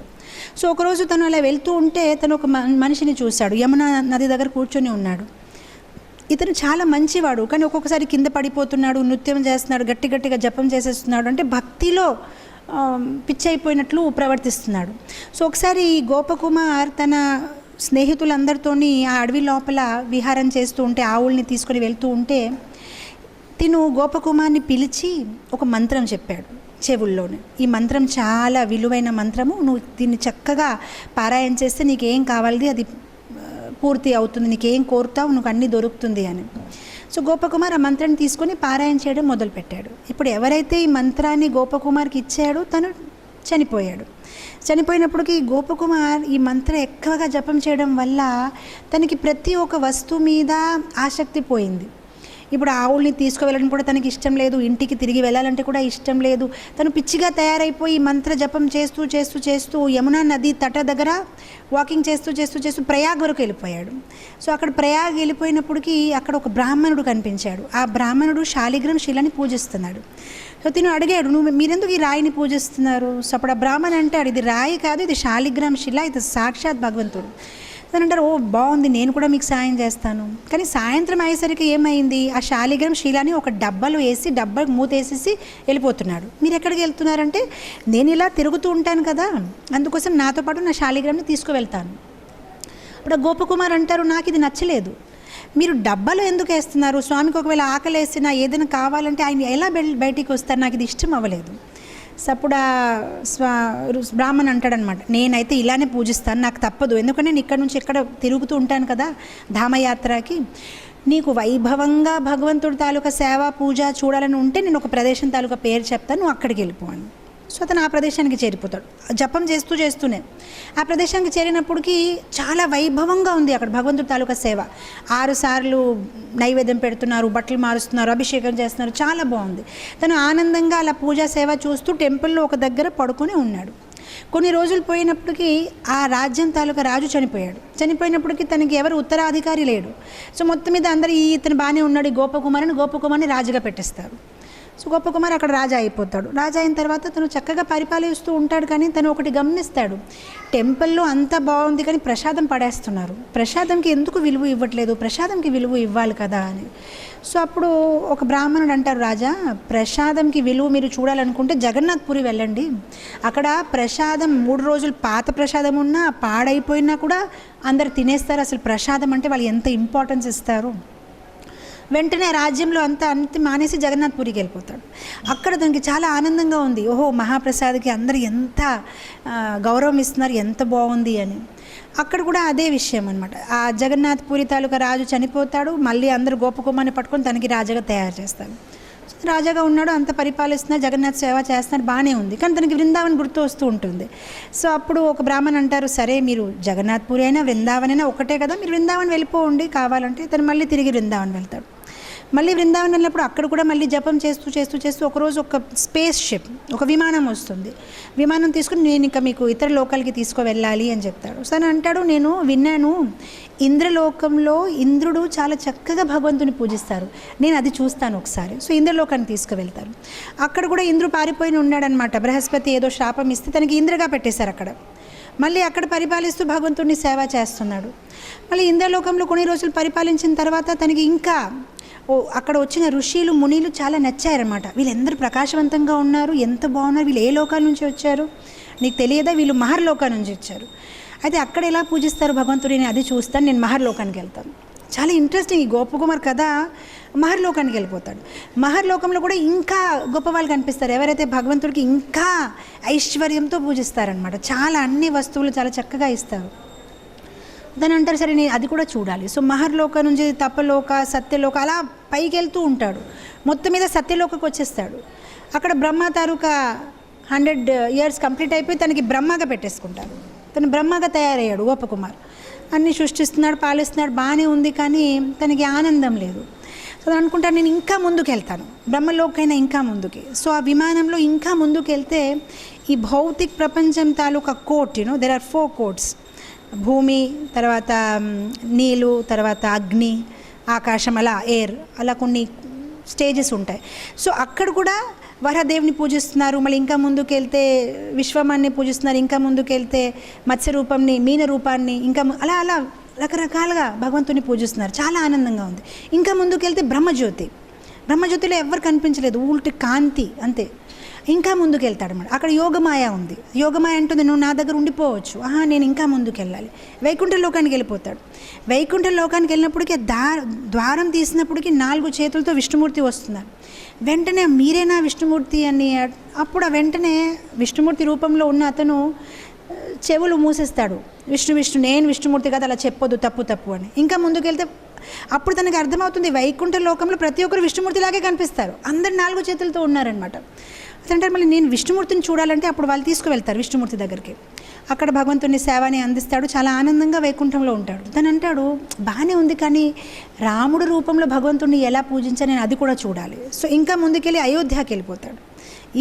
సో ఒకరోజు తను అలా వెళ్తూ ఉంటే తను ఒక మనిషిని చూశాడు, యమునా నది దగ్గర కూర్చొని ఉన్నాడు. ఇతను చాలా మంచివాడు, కానీ ఒక్కొక్కసారి కింద పడిపోతున్నాడు, నృత్యం చేస్తున్నాడు, గట్టిగా జపం చేసేస్తున్నాడు, అంటే భక్తిలో పిచ్చైపోయినట్లు ప్రవర్తిస్తున్నాడు. సో ఒకసారి గోపకుమార్ తన స్నేహితులందరితోని ఆ అడవి లోపల విహారం చేస్తూ ఉంటే, ఆవుల్ని తీసుకొని వెళ్తూ ఉంటే తిను గోపకుమార్ని పిలిచి ఒక మంత్రం చెప్పాడు చెవుల్లోనే. ఈ మంత్రం చాలా విలువైన మంత్రము, నువ్వు దీన్ని చక్కగా పారాయణ చేస్తే నీకేం కావాలిది అది పూర్తి అవుతుంది, నీకేం కోరుతావు నువ్వు అన్నీ దొరుకుతుంది అని. సో గోపకుమార్ ఆ మంత్రాన్ని తీసుకొని పారాయణ చేయడం మొదలుపెట్టాడు. ఇప్పుడు ఎవరైతే ఈ మంత్రాన్ని గోపకుమార్కి ఇచ్చాడో తను చనిపోయాడు. చనిపోయినప్పటికీ గోపకుమార్ ఈ మంత్రం ఎక్కువగా జపం చేయడం వల్ల తనకి ప్రతి ఒక్క వస్తువు మీద ఆసక్తి పోయింది. ఇప్పుడు ఆవుల్ని తీసుకువెళ్ళడం కూడా తనకి ఇష్టం లేదు, ఇంటికి తిరిగి వెళ్ళాలంటే కూడా ఇష్టం లేదు. తను పిచ్చిగా తయారైపోయి మంత్ర జపం చేస్తూ చేస్తూ చేస్తూ యమునా నది తట దగ్గర వాకింగ్ చేస్తూ చేస్తూ చేస్తూ ప్రయాగ్ వరకు వెళ్ళిపోయాడు. సో అక్కడ ప్రయాగ్ వెళ్ళిపోయినప్పటికీ అక్కడ ఒక బ్రాహ్మణుడు కనిపించాడు. ఆ బ్రాహ్మణుడు శాలిగ్రామ్ శిలని పూజిస్తున్నాడు. సో తిను అడిగాడు, మీరెందుకు ఈ రాయిని పూజిస్తున్నారు? సో అప్పుడు ఆ బ్రాహ్మణ అంటాడు, ఇది రాయి కాదు, ఇది శాలిగ్రామ్ శిల, ఇది సాక్షాత్ భగవంతుడు. అని అంటారు, ఓ బాగుంది, నేను కూడా మీకు సాయం చేస్తాను. కానీ సాయంత్రం అయ్యేసరికి ఏమైంది, ఆ శాలిగ్రామ్ శిలాని ఒక డబ్బాలో వేసి డబ్బాకు మూతేసేసి వెళ్ళిపోతున్నాడు. మీరు ఎక్కడికి వెళ్తున్నారంటే, నేను ఇలా తిరుగుతూ ఉంటాను కదా, అందుకోసం నాతో పాటు నా శాలిగ్రామ్ని తీసుకువెళ్తాను. ఇప్పుడు గోపకుమార్ అంటారు, నాకు ఇది నచ్చలేదు, మీరు డబ్బాలో ఎందుకు వేస్తున్నారు? స్వామికి ఒకవేళ ఆకలి వేసినా ఏదైనా కావాలంటే ఆయన ఎలా బయటికి వస్తారు, నాకు ఇది ఇష్టం అవ్వలేదు. అప్పుడు బ్రాహ్మణ అంటాడనమాట, నేనైతే ఇలానే పూజిస్తాను, నాకు తప్పదు, ఎందుకంటే నేను ఇక్కడ నుంచి ఎక్కడ తిరుగుతూ ఉంటాను కదా ధామయాత్రకి. నీకు వైభవంగా భగవంతుడి తాలూకా సేవ పూజ చూడాలని ఉంటే నేను ఒక ప్రదేశం తాలూకా పేరు చెప్తాను, నువ్వు అక్కడికి వెళ్ళిపోను. సో అతను ఆ ప్రదేశానికి చేరిపోతాడు. జపం చేస్తూనే ఆ ప్రదేశానికి చేరినప్పటికీ చాలా వైభవంగా ఉంది అక్కడ భగవంతుడి తాలూకా సేవ. 6 సార్లు నైవేద్యం పెడుతున్నారు, బట్టలు మారుస్తున్నారు, అభిషేకం చేస్తున్నారు, చాలా బాగుంది. తను ఆనందంగా అలా పూజా సేవ చూస్తూ టెంపుల్లో ఒక దగ్గర పడుకొని ఉన్నాడు. కొన్ని రోజులు పోయినప్పటికీ ఆ రాజ్యం తాలూకా రాజు చనిపోయినప్పటికీ తనకి ఎవరు ఉత్తరాధికారి లేడు. సో మొత్తం మీద అందరూ ఇతను బాగానే ఉన్నాడు, గోపకుమార్ని రాజుగా పెట్టేస్తారు. సో గోపకుమార్ అక్కడ రాజా అయిపోతాడు. రాజా అయిన తర్వాత తను చక్కగా పరిపాలిస్తూ ఉంటాడు. కానీ తను ఒకటి గమనిస్తాడు, టెంపుల్లో అంతా బాగుంది కానీ ప్రసాదం పడేస్తున్నారు, ప్రసాదంకి ఎందుకు విలువ ఇవ్వట్లేదు, ప్రసాదంకి విలువ ఇవ్వాలి కదా అని. సో అప్పుడు ఒక బ్రాహ్మణుడు అంటారు, రాజా, ప్రసాదంకి విలువ మీరు చూడాలనుకుంటే జగన్నాథ్పురి వెళ్ళండి, అక్కడ ప్రసాదం 3 రోజులు పాత ప్రసాదం ఉన్నా పాడైపోయినా కూడా అందరు తినేస్తారు, అసలు ప్రసాదం అంటే వాళ్ళు ఎంత ఇంపార్టెన్స్ ఇస్తారు. వెంటనే రాజ్యంలో అంతా మానేసి జగన్నాథ్పురికి వెళ్ళిపోతాడు. అక్కడ తనకి చాలా ఆనందంగా ఉంది, ఓహో మహాప్రసాద్కి అందరు ఎంత గౌరవం ఇస్తున్నారు, ఎంత బాగుంది అని. అక్కడ కూడా అదే విషయం అనమాట. ఆ జగన్నాథ్పురి తాలూకా రాజు చనిపోతాడు, మళ్ళీ అందరూ గోపకుమార్ని పట్టుకొని తనకి రాజుగా తయారు చేస్తారు. రాజాగా ఉన్నాడు, అంత పరిపాలిస్తున్నారు, జగన్నాథ్ సేవ చేస్తున్నారు, బాగానే ఉంది. కానీ తనకి బృందావన్ గుర్తు వస్తూ ఉంటుంది. సో అప్పుడు ఒక బ్రాహ్మణ్ అంటారు, సరే మీరు జగన్నాథ్పురి అయినా బృందావన్ అయినా ఒకటే కదా, మీరు బృందావన్ వెళ్ళిపోండి కావాలంటే. తను మళ్ళీ తిరిగి బృందావన్ వెళ్తాడు. మళ్ళీ బృందావన్ వెళ్ళినప్పుడు అక్కడ కూడా మళ్ళీ జపం చేస్తూ ఒకరోజు ఒక స్పేస్ షిప్, ఒక విమానం వస్తుంది. విమానం తీసుకుని నేను ఇంకా మీకు ఇతర లోకాలకి తీసుకువెళ్ళాలి అని చెప్తాడు. సో అని అంటాడు, నేను విన్నాను ఇంద్రలోకంలో ఇంద్రుడు చాలా చక్కగా భగవంతుని పూజిస్తారు, నేను అది చూస్తాను ఒకసారి. సో ఇంద్రలోకాన్ని తీసుకువెళ్తారు. అక్కడ కూడా ఇంద్రుడు పారిపోయి ఉన్నాడనమాట. బృహస్పతి ఏదో శాపం ఇస్తే తనకి ఇంద్రగా పెట్టేశారు అక్కడ. మళ్ళీ అక్కడ పరిపాలిస్తూ భగవంతుడిని సేవ చేస్తున్నాడు. మళ్ళీ ఇంద్రలోకంలో కొన్ని రోజులు పరిపాలించిన తర్వాత తనకి ఇంకా అక్కడ వచ్చిన ఋషులు మునిలు చాలా నచ్చారన్నమాట. వీళ్ళందరూ ప్రకాశవంతంగా ఉన్నారు, ఎంత బాగున్నారు, వీళ్ళు ఏ లోకాల నుంచి వచ్చారు నీకు తెలియదా, వీళ్ళు మహర్లోకా నుంచి వచ్చారు. అయితే అక్కడ ఎలా పూజిస్తారు భగవంతుడిని అది చూస్తాను, నేను మహర్లోకానికి వెళ్తాను. చాలా ఇంట్రెస్టింగ్. ఈ గోపకుమార్ కథ మహర్లోకానికి వెళ్ళిపోతాడు. మహర్లోకంలో కూడా ఇంకా గొప్ప వాళ్ళు కనిపిస్తారు, ఎవరైతే భగవంతుడికి ఇంకా ఐశ్వర్యంతో పూజిస్తారనమాట. చాలా అన్ని వస్తువులు చాలా చక్కగా ఇస్తారు. దాని అంటారు, సరే నేను అది కూడా చూడాలి. సో మహర్లోక నుంచి తపలోక, సత్యలోక అలా పైకి వెళ్తూ ఉంటాడు. మొత్తం మీద సత్యలోకకు వచ్చేస్తాడు. అక్కడ బ్రహ్మ తాలూకా 100 years కంప్లీట్ అయిపోయి తనకి బ్రహ్మగా పెట్టేసుకుంటారు. తను బ్రహ్మగా తయారయ్యాడు గోపకుమార్. అన్నీ సృష్టిస్తున్నాడు, పాలిస్తున్నాడు, బాగానే ఉంది. కానీ తనకి ఆనందం లేదు. సో అనుకుంటాను, నేను ఇంకా ముందుకు వెళ్తాను, బ్రహ్మలోకైనా ఇంకా ముందుకి. సో ఆ విమానంలో ఇంకా ముందుకు వెళ్తే ఈ భౌతిక ప్రపంచం తాలూకా కోట్, దెర్ ఆర్ 4 కోట్స్. భూమి, తర్వాత నీళ్ళు, తర్వాత అగ్ని, ఆకాశం, అలా ఎయిర్, అలా కొన్ని స్టేజెస్ ఉంటాయి. సో అక్కడ కూడా వరదేవిని పూజిస్తున్నారు. మళ్ళీ ఇంకా ముందుకు వెళ్తే విశ్వమాన్ని పూజిస్తున్నారు. ఇంకా ముందుకు వెళ్తే మత్స్య రూపంని, మీన రూపాన్ని, ఇంకా అలా అలా రకరకాలుగా భగవంతుని పూజిస్తున్నారు. చాలా ఆనందంగా ఉంది. ఇంకా ముందుకు వెళ్తే బ్రహ్మజ్యోతిలో ఎవరు కనిపించలేదు, ఊల్టి కాంతి అంతే. ఇంకా ముందుకు వెళ్తాడన్నమాట. అక్కడ యోగమాయ ఉంది. యోగమాయ అంటుంది, నువ్వు నా దగ్గర ఉండిపోవచ్చు, నేను ఇంకా ముందుకు వెళ్ళాలి. వైకుంఠ లోకానికి వెళ్ళిపోతాడు. వైకుంఠ లోకానికి వెళ్ళినప్పటికీ ద్వారం తీసినప్పటికీ 4 చేతులతో విష్ణుమూర్తి వస్తున్నారు. వెంటనే మీరేనా విష్ణుమూర్తి అని. అప్పుడు వెంటనే విష్ణుమూర్తి రూపంలో ఉన్న అతను చెవులు మూసేస్తాడు. విష్ణు నేను విష్ణుమూర్తి కదా, అలా చెప్పొద్దు, తప్పు అని. ఇంకా ముందుకెళ్తే అప్పుడు తనకు అర్థమవుతుంది, వైకుంఠ లోకంలో ప్రతి ఒక్కరు విష్ణుమూర్తిలాగే కనిపిస్తారు, అందరు 4 చేతులతో ఉన్నారనమాట. అతనంటారు మళ్ళీ నేను విష్ణుమూర్తిని చూడాలంటే అప్పుడు వాళ్ళు తీసుకువెళ్తారు విష్ణుమూర్తి దగ్గరికి. అక్కడ భగవంతుని సేవని అందిస్తాడు, చాలా ఆనందంగా వైకుంఠంలో ఉంటాడు. తను అంటాడు బాగానే ఉంది కానీ రాముడు రూపంలో భగవంతుడిని ఎలా పూజించాలి నేను అది కూడా చూడాలి. సో ఇంకా ముందుకెళ్ళి అయోధ్యకి వెళ్ళిపోతాడు.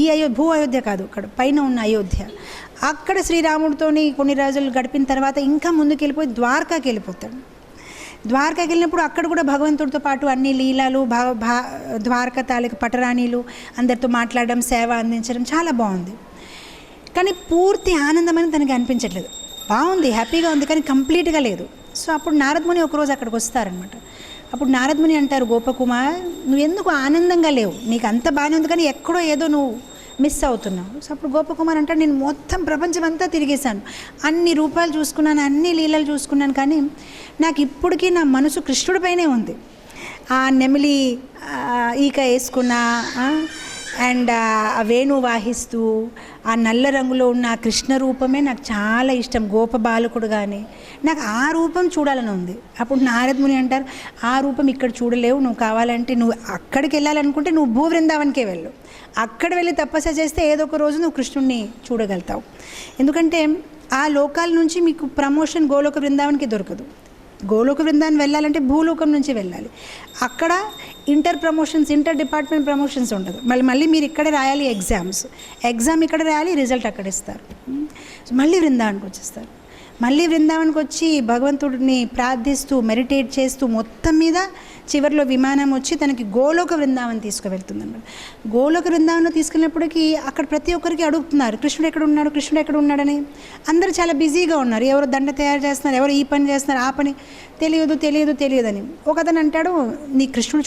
ఈ భూ అయోధ్య కాదు, అక్కడ పైన ఉన్న అయోధ్య. అక్కడ శ్రీరాముడితోని కొన్ని రోజులు గడిపిన తర్వాత ఇంకా ముందుకు వెళ్ళిపోయి ద్వారకాకి వెళ్ళిపోతాడు. ద్వారకాకి వెళ్ళినప్పుడు అక్కడ కూడా భగవంతుడితో పాటు అన్ని లీలాలు ద్వారకా తాలూకు పటరాణీలు అందరితో మాట్లాడడం, సేవ అందించడం చాలా బాగుంది. కానీ పూర్తి ఆనందమని తనకి అనిపించట్లేదు. బాగుంది, హ్యాపీగా ఉంది, కానీ కంప్లీట్గా లేదు. సో అప్పుడు నారదముని ఒకరోజు అక్కడికి వస్తారనమాట. అప్పుడు నారదముని అంటారు, గోపకుమార్ నువ్వు ఎందుకు ఆనందంగా లేవు, నీకు అంత బాగానే ఉంది కానీ ఎక్కడో ఏదో నువ్వు మిస్ అవుతున్నావు. సో అప్పుడు గోపకుమార్ అంటాడు, నేను మొత్తం ప్రపంచం అంతా తిరిగేశాను, అన్ని రూపాలు చూసుకున్నాను, అన్ని లీలలు చూసుకున్నాను, కానీ నాకు ఇప్పటికీ నా మనసు కృష్ణుడిపైనే ఉంది. ఆ నెమిలి ఈక వేసుకున్న అండ్ ఆ వేణు వాహిస్తూ ఆ నల్ల రంగులో ఉన్న ఆ కృష్ణ రూపమే నాకు చాలా ఇష్టం, గోప బాలకుడు. కానీ నాకు ఆ రూపం చూడాలని ఉంది. అప్పుడు నారదముని అంటారు, ఆ రూపం ఇక్కడ చూడలేవు, నువ్వు కావాలంటే నువ్వు అక్కడికి వెళ్ళాలనుకుంటే నువ్వు భూ బృందావన్కే వెళ్ళు, అక్కడ వెళ్ళి తపస్సు చేస్తే ఏదో ఒక రోజు నువ్వు కృష్ణుడిని చూడగలుగుతావు. ఎందుకంటే ఆ లోకాల నుంచి మీకు ప్రమోషన్ గోలోక బృందావన్కి దొరకదు. గోలోక బృందావన్ వెళ్ళాలంటే భూలోకం నుంచి వెళ్ళాలి. అక్కడ ఇంటర్ డిపార్ట్మెంట్ ప్రమోషన్స్ ఉండదు. మళ్ళీ మీరు ఇక్కడే రాయాలి ఎగ్జామ్ ఇక్కడ రాయాలి, రిజల్ట్ అక్కడ ఇస్తారు. మళ్ళీ బృందావన్కి వచ్చేస్తారు. మళ్ళీ బృందావన్కి వచ్చి భగవంతుడిని ప్రార్థిస్తూ మెడిటేట్ చేస్తూ మొత్తం మీద చివరిలో విమానం వచ్చి తనకి గోలోక బృందావన్ తీసుకువెళ్తుంది అన్నమాట. గోలోక బృందావన్లో తీసుకెళ్ళినప్పటికీ అక్కడ ప్రతి ఒక్కరికి అడుగుతున్నారు కృష్ణుడు ఎక్కడ ఉన్నాడని. అందరూ చాలా బిజీగా ఉన్నారు, ఎవరు దండ తయారు చేస్తున్నారు, ఎవరు ఈ పని చేస్తున్నారు, ఆ పని తెలియదని. ఒకతను అంటాడు, నీ కృష్ణుడు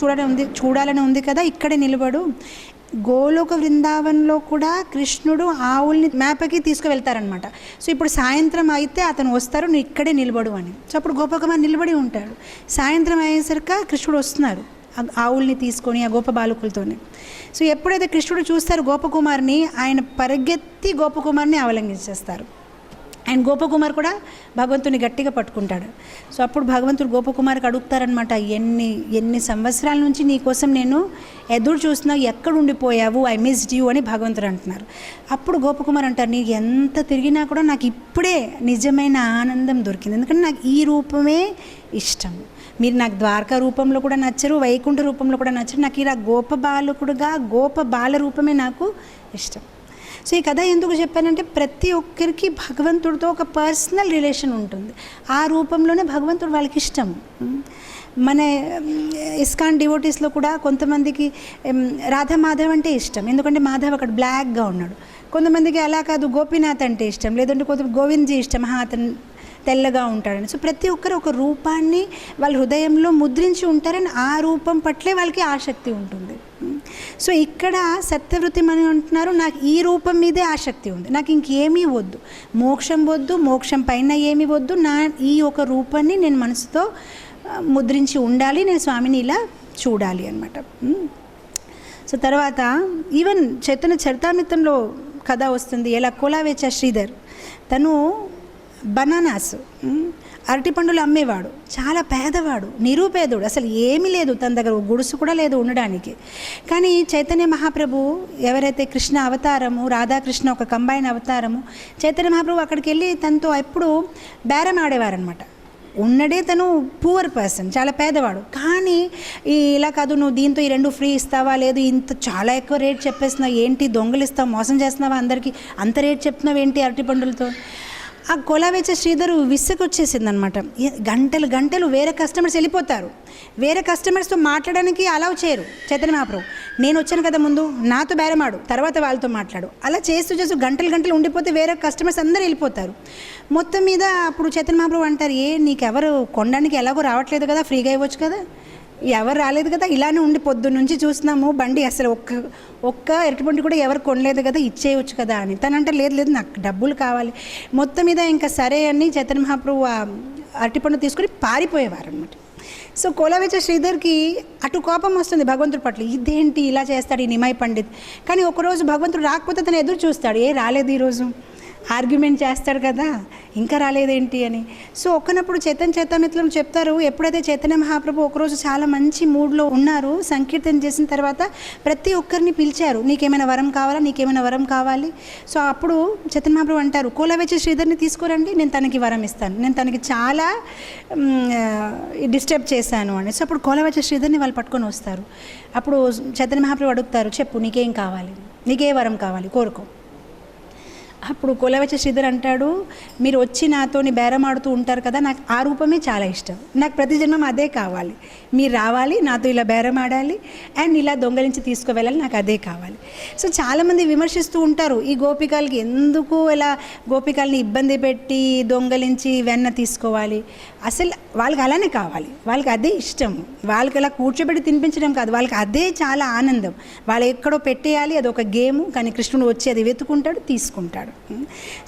చూడాలని ఉంది కదా, ఇక్కడే నిలబడు. గోలోక బృందావన్లో కూడా కృష్ణుడు ఆవుల్ని మేపకి తీసుకువెళ్తారనమాట. సో ఇప్పుడు సాయంత్రం అయితే అతను వస్తారు, నువ్వు ఇక్కడే నిలబడు అని. సో అప్పుడు గోపకుమార్ నిలబడి ఉంటాడు. సాయంత్రం అయ్యేసరికి కృష్ణుడు వస్తున్నారు ఆవుల్ని తీసుకొని ఆ గోప బాలకులతోనే. సో ఎప్పుడైతే కృష్ణుడు చూస్తారు గోపకుమార్ని, ఆయన పరిగెత్తి గోపకుమార్ని అవలంబించేస్తారు. అండ్ గోపకుమార్ కూడా భగవంతుని గట్టిగా పట్టుకుంటాడు. సో అప్పుడు భగవంతుడు గోపకుమార్కి అడుగుతారనమాట, ఎన్ని సంవత్సరాల నుంచి నీ కోసం నేను ఎదురు చూస్తున్నావు, ఎక్కడ ఉండిపోయావు, ఐ మిస్డ్ యూ అని భగవంతుడు అంటున్నారు. అప్పుడు గోపకుమార్ అంటారు, నీకు ఎంత తిరిగినా కూడా నాకు ఇప్పుడే నిజమైన ఆనందం దొరికింది, ఎందుకంటే నాకు ఈ రూపమే ఇష్టం. మీరు నాకు ద్వారకా రూపంలో కూడా నచ్చరు, వైకుంఠ రూపంలో కూడా నచ్చరు, నాకు ఇలా గోప బాల రూపమే నాకు ఇష్టం. సో ఈ కథ ఎందుకు చెప్పానంటే ప్రతి ఒక్కరికి భగవంతుడితో ఒక పర్సనల్ రిలేషన్ ఉంటుంది. ఆ రూపంలోనే భగవంతుడు వాళ్ళకి ఇష్టం. మన ఇస్కాన్ డివోటీస్లో కూడా కొంతమందికి రాధామాధవ్ అంటే ఇష్టం, ఎందుకంటే మాధవ్ అక్కడ బ్లాక్గా ఉన్నాడు. కొంతమందికి అలా కాదు, గోపీనాథ్ అంటే ఇష్టం, లేదంటే కొంత గోవింద్జీ ఇష్టం, అతను తెల్లగా ఉంటాడని. సో ప్రతి ఒక్కరు ఒక రూపాన్ని వాళ్ళ హృదయంలో ముద్రించి ఉంటారని ఆ రూపం పట్లే వాళ్ళకి ఆసక్తి ఉంటుంది. సో ఇక్కడ సత్యవృత్తి అని అంటున్నారు, నాకు ఈ రూపం మీదే ఆసక్తి ఉంది, నాకు ఇంకేమీ వద్దు, మోక్షం పైన ఏమీ వద్దు, నా ఈ ఒక రూపాన్ని నేను మనసుతో ముద్రించి ఉండాలి, నేను స్వామిని ఇలా చూడాలి అన్నమాట. సో తర్వాత ఈవెన్ చైతన్య చరితామృతంలో కథ వస్తుంది, ఎలా కొలావేచ శ్రీధర్ తను బనానాస్ అరటిపండులు అమ్మేవాడు, చాలా పేదవాడు, నిరుపేదోడు, అసలు ఏమీ లేదు తన దగ్గర, గుడుసు కూడా లేదు ఉండడానికి. కానీ చైతన్య మహాప్రభు ఎవరైతే కృష్ణ అవతారము, రాధాకృష్ణ ఒక కంబైన్ అవతారము, చైతన్య మహాప్రభు అక్కడికి వెళ్ళి తనతో ఎప్పుడు బేరం ఆడేవారనమాట. ఉన్నడే తను పూర్ పర్సన్, చాలా పేదవాడు, కానీ ఇలా కాదు, నువ్వు దీంతో ఈ 2 ఫ్రీ ఇస్తావా, లేదు ఇంత చాలా ఎక్కువ రేట్ చెప్పేస్తున్నావు ఏంటి, దొంగలు ఇస్తావు, మోసం చేస్తున్నావా, అందరికీ అంత రేట్ చెప్తున్నావు ఏంటి అరటిపండులతో. ఆ కొలావేచ శ్రీధరు విసుగొచ్చేసిందనమాట. గంటలు వేరే కస్టమర్స్ వెళ్ళిపోతారు, వేరే కస్టమర్స్తో మాట్లాడడానికి అలౌ చేయరు చైతన్య మహాప్రభు. నేను వచ్చాను కదా ముందు, నాతో బేరమాడు, తర్వాత వాళ్ళతో మాట్లాడు, అలా చేస్తూ గంటలు ఉండిపోతే వేరే కస్టమర్స్ అందరూ వెళ్ళిపోతారు. మొత్తం మీద అప్పుడు చైతన్య మహాప్రభు అంటారు, నీకెవరు కొనడానికి ఎలాగో రావట్లేదు కదా, ఫ్రీగా ఇవ్వచ్చు కదా, ఎవరు రాలేదు కదా, ఇలానే ఉండి పొద్దున్న నుంచి చూస్తున్నాము బండి, అసలు ఒక్క అరటిపండు కూడా ఎవరు కొనలేదు కదా, ఇచ్చేయవచ్చు కదా అని. తనంటే లేదు నాకు డబ్బులు కావాలి. మొత్తం మీద ఇంకా సరే అని చైతన్య మహాప్రభు అరటిపండు తీసుకుని పారిపోయేవారు అనమాట. సో కొలావేచ శ్రీధర్కి అటు కోపం వస్తుంది భగవంతుడి పట్ల, ఇదేంటి ఇలా చేస్తాడు ఈ నిమాయి పండిత్. కానీ ఒకరోజు భగవంతుడు రాకపోతే తను ఎదురు చూస్తాడు, రాలేదు ఈరోజు ఆర్గ్యుమెంట్ చేస్తాడు కదా, ఇంకా రాలేదేంటి అని. సో ఒకనప్పుడు చైతన్యమిత్రులు చెప్తారు, ఎప్పుడైతే చైతన్య మహాప్రభు ఒకరోజు చాలా మంచి మూడ్లో ఉన్నారు, సంకీర్తన చేసిన తర్వాత ప్రతి ఒక్కరిని పిలిచారు, నీకేమైనా వరం కావాలా, నీకేమైనా వరం కావాలి. సో అప్పుడు చైతన్య మహాప్రభు అంటారు, కోలవెచ్చి శ్రీధర్ని తీసుకురండి, నేను తనకి వరం ఇస్తాను, నేను తనకి చాలా డిస్టర్బ్ చేశాను అని. సో అప్పుడు కోలవెచ్చి శ్రీధర్ని వాళ్ళు పట్టుకొని వస్తారు. అప్పుడు చైతన్య మహాప్రభు అడుగుతారు, చెప్పు నీకేం కావాలి, నీకే వరం కావాలి, కోరుకో. అప్పుడు కోలవెచ్చి శ్రీధర్ అంటాడు, మీరు వచ్చి నాతోని బేరమాడుతూ ఉంటారు కదా, నాకు ఆ రూపమే చాలా ఇష్టం, నాకు ప్రతి జన్మం అదే కావాలి, మీరు రావాలి, నాతో ఇలా బేరమాడాలి అండ్ ఇలా దొంగలించి తీసుకువెళ్ళాలి, నాకు అదే కావాలి. సో చాలామంది విమర్శిస్తూ ఉంటారు, ఈ గోపికలకి ఎందుకు ఇలా గోపికల్ని ఇబ్బంది పెట్టి దొంగలించి వెన్న తీసుకోవాలి, అసలు వాళ్ళకి అలానే కావాలి, వాళ్ళకి అదే ఇష్టం, వాళ్ళకి అలా కూర్చోబెట్టి తినిపించడం కాదు, వాళ్ళకి అదే చాలా ఆనందం, వాళ్ళు ఎక్కడో పెట్టేయాలి, అది ఒక గేము, కానీ కృష్ణుడు వచ్చి అది వెతుకుంటాడు, తీసుకుంటాడు.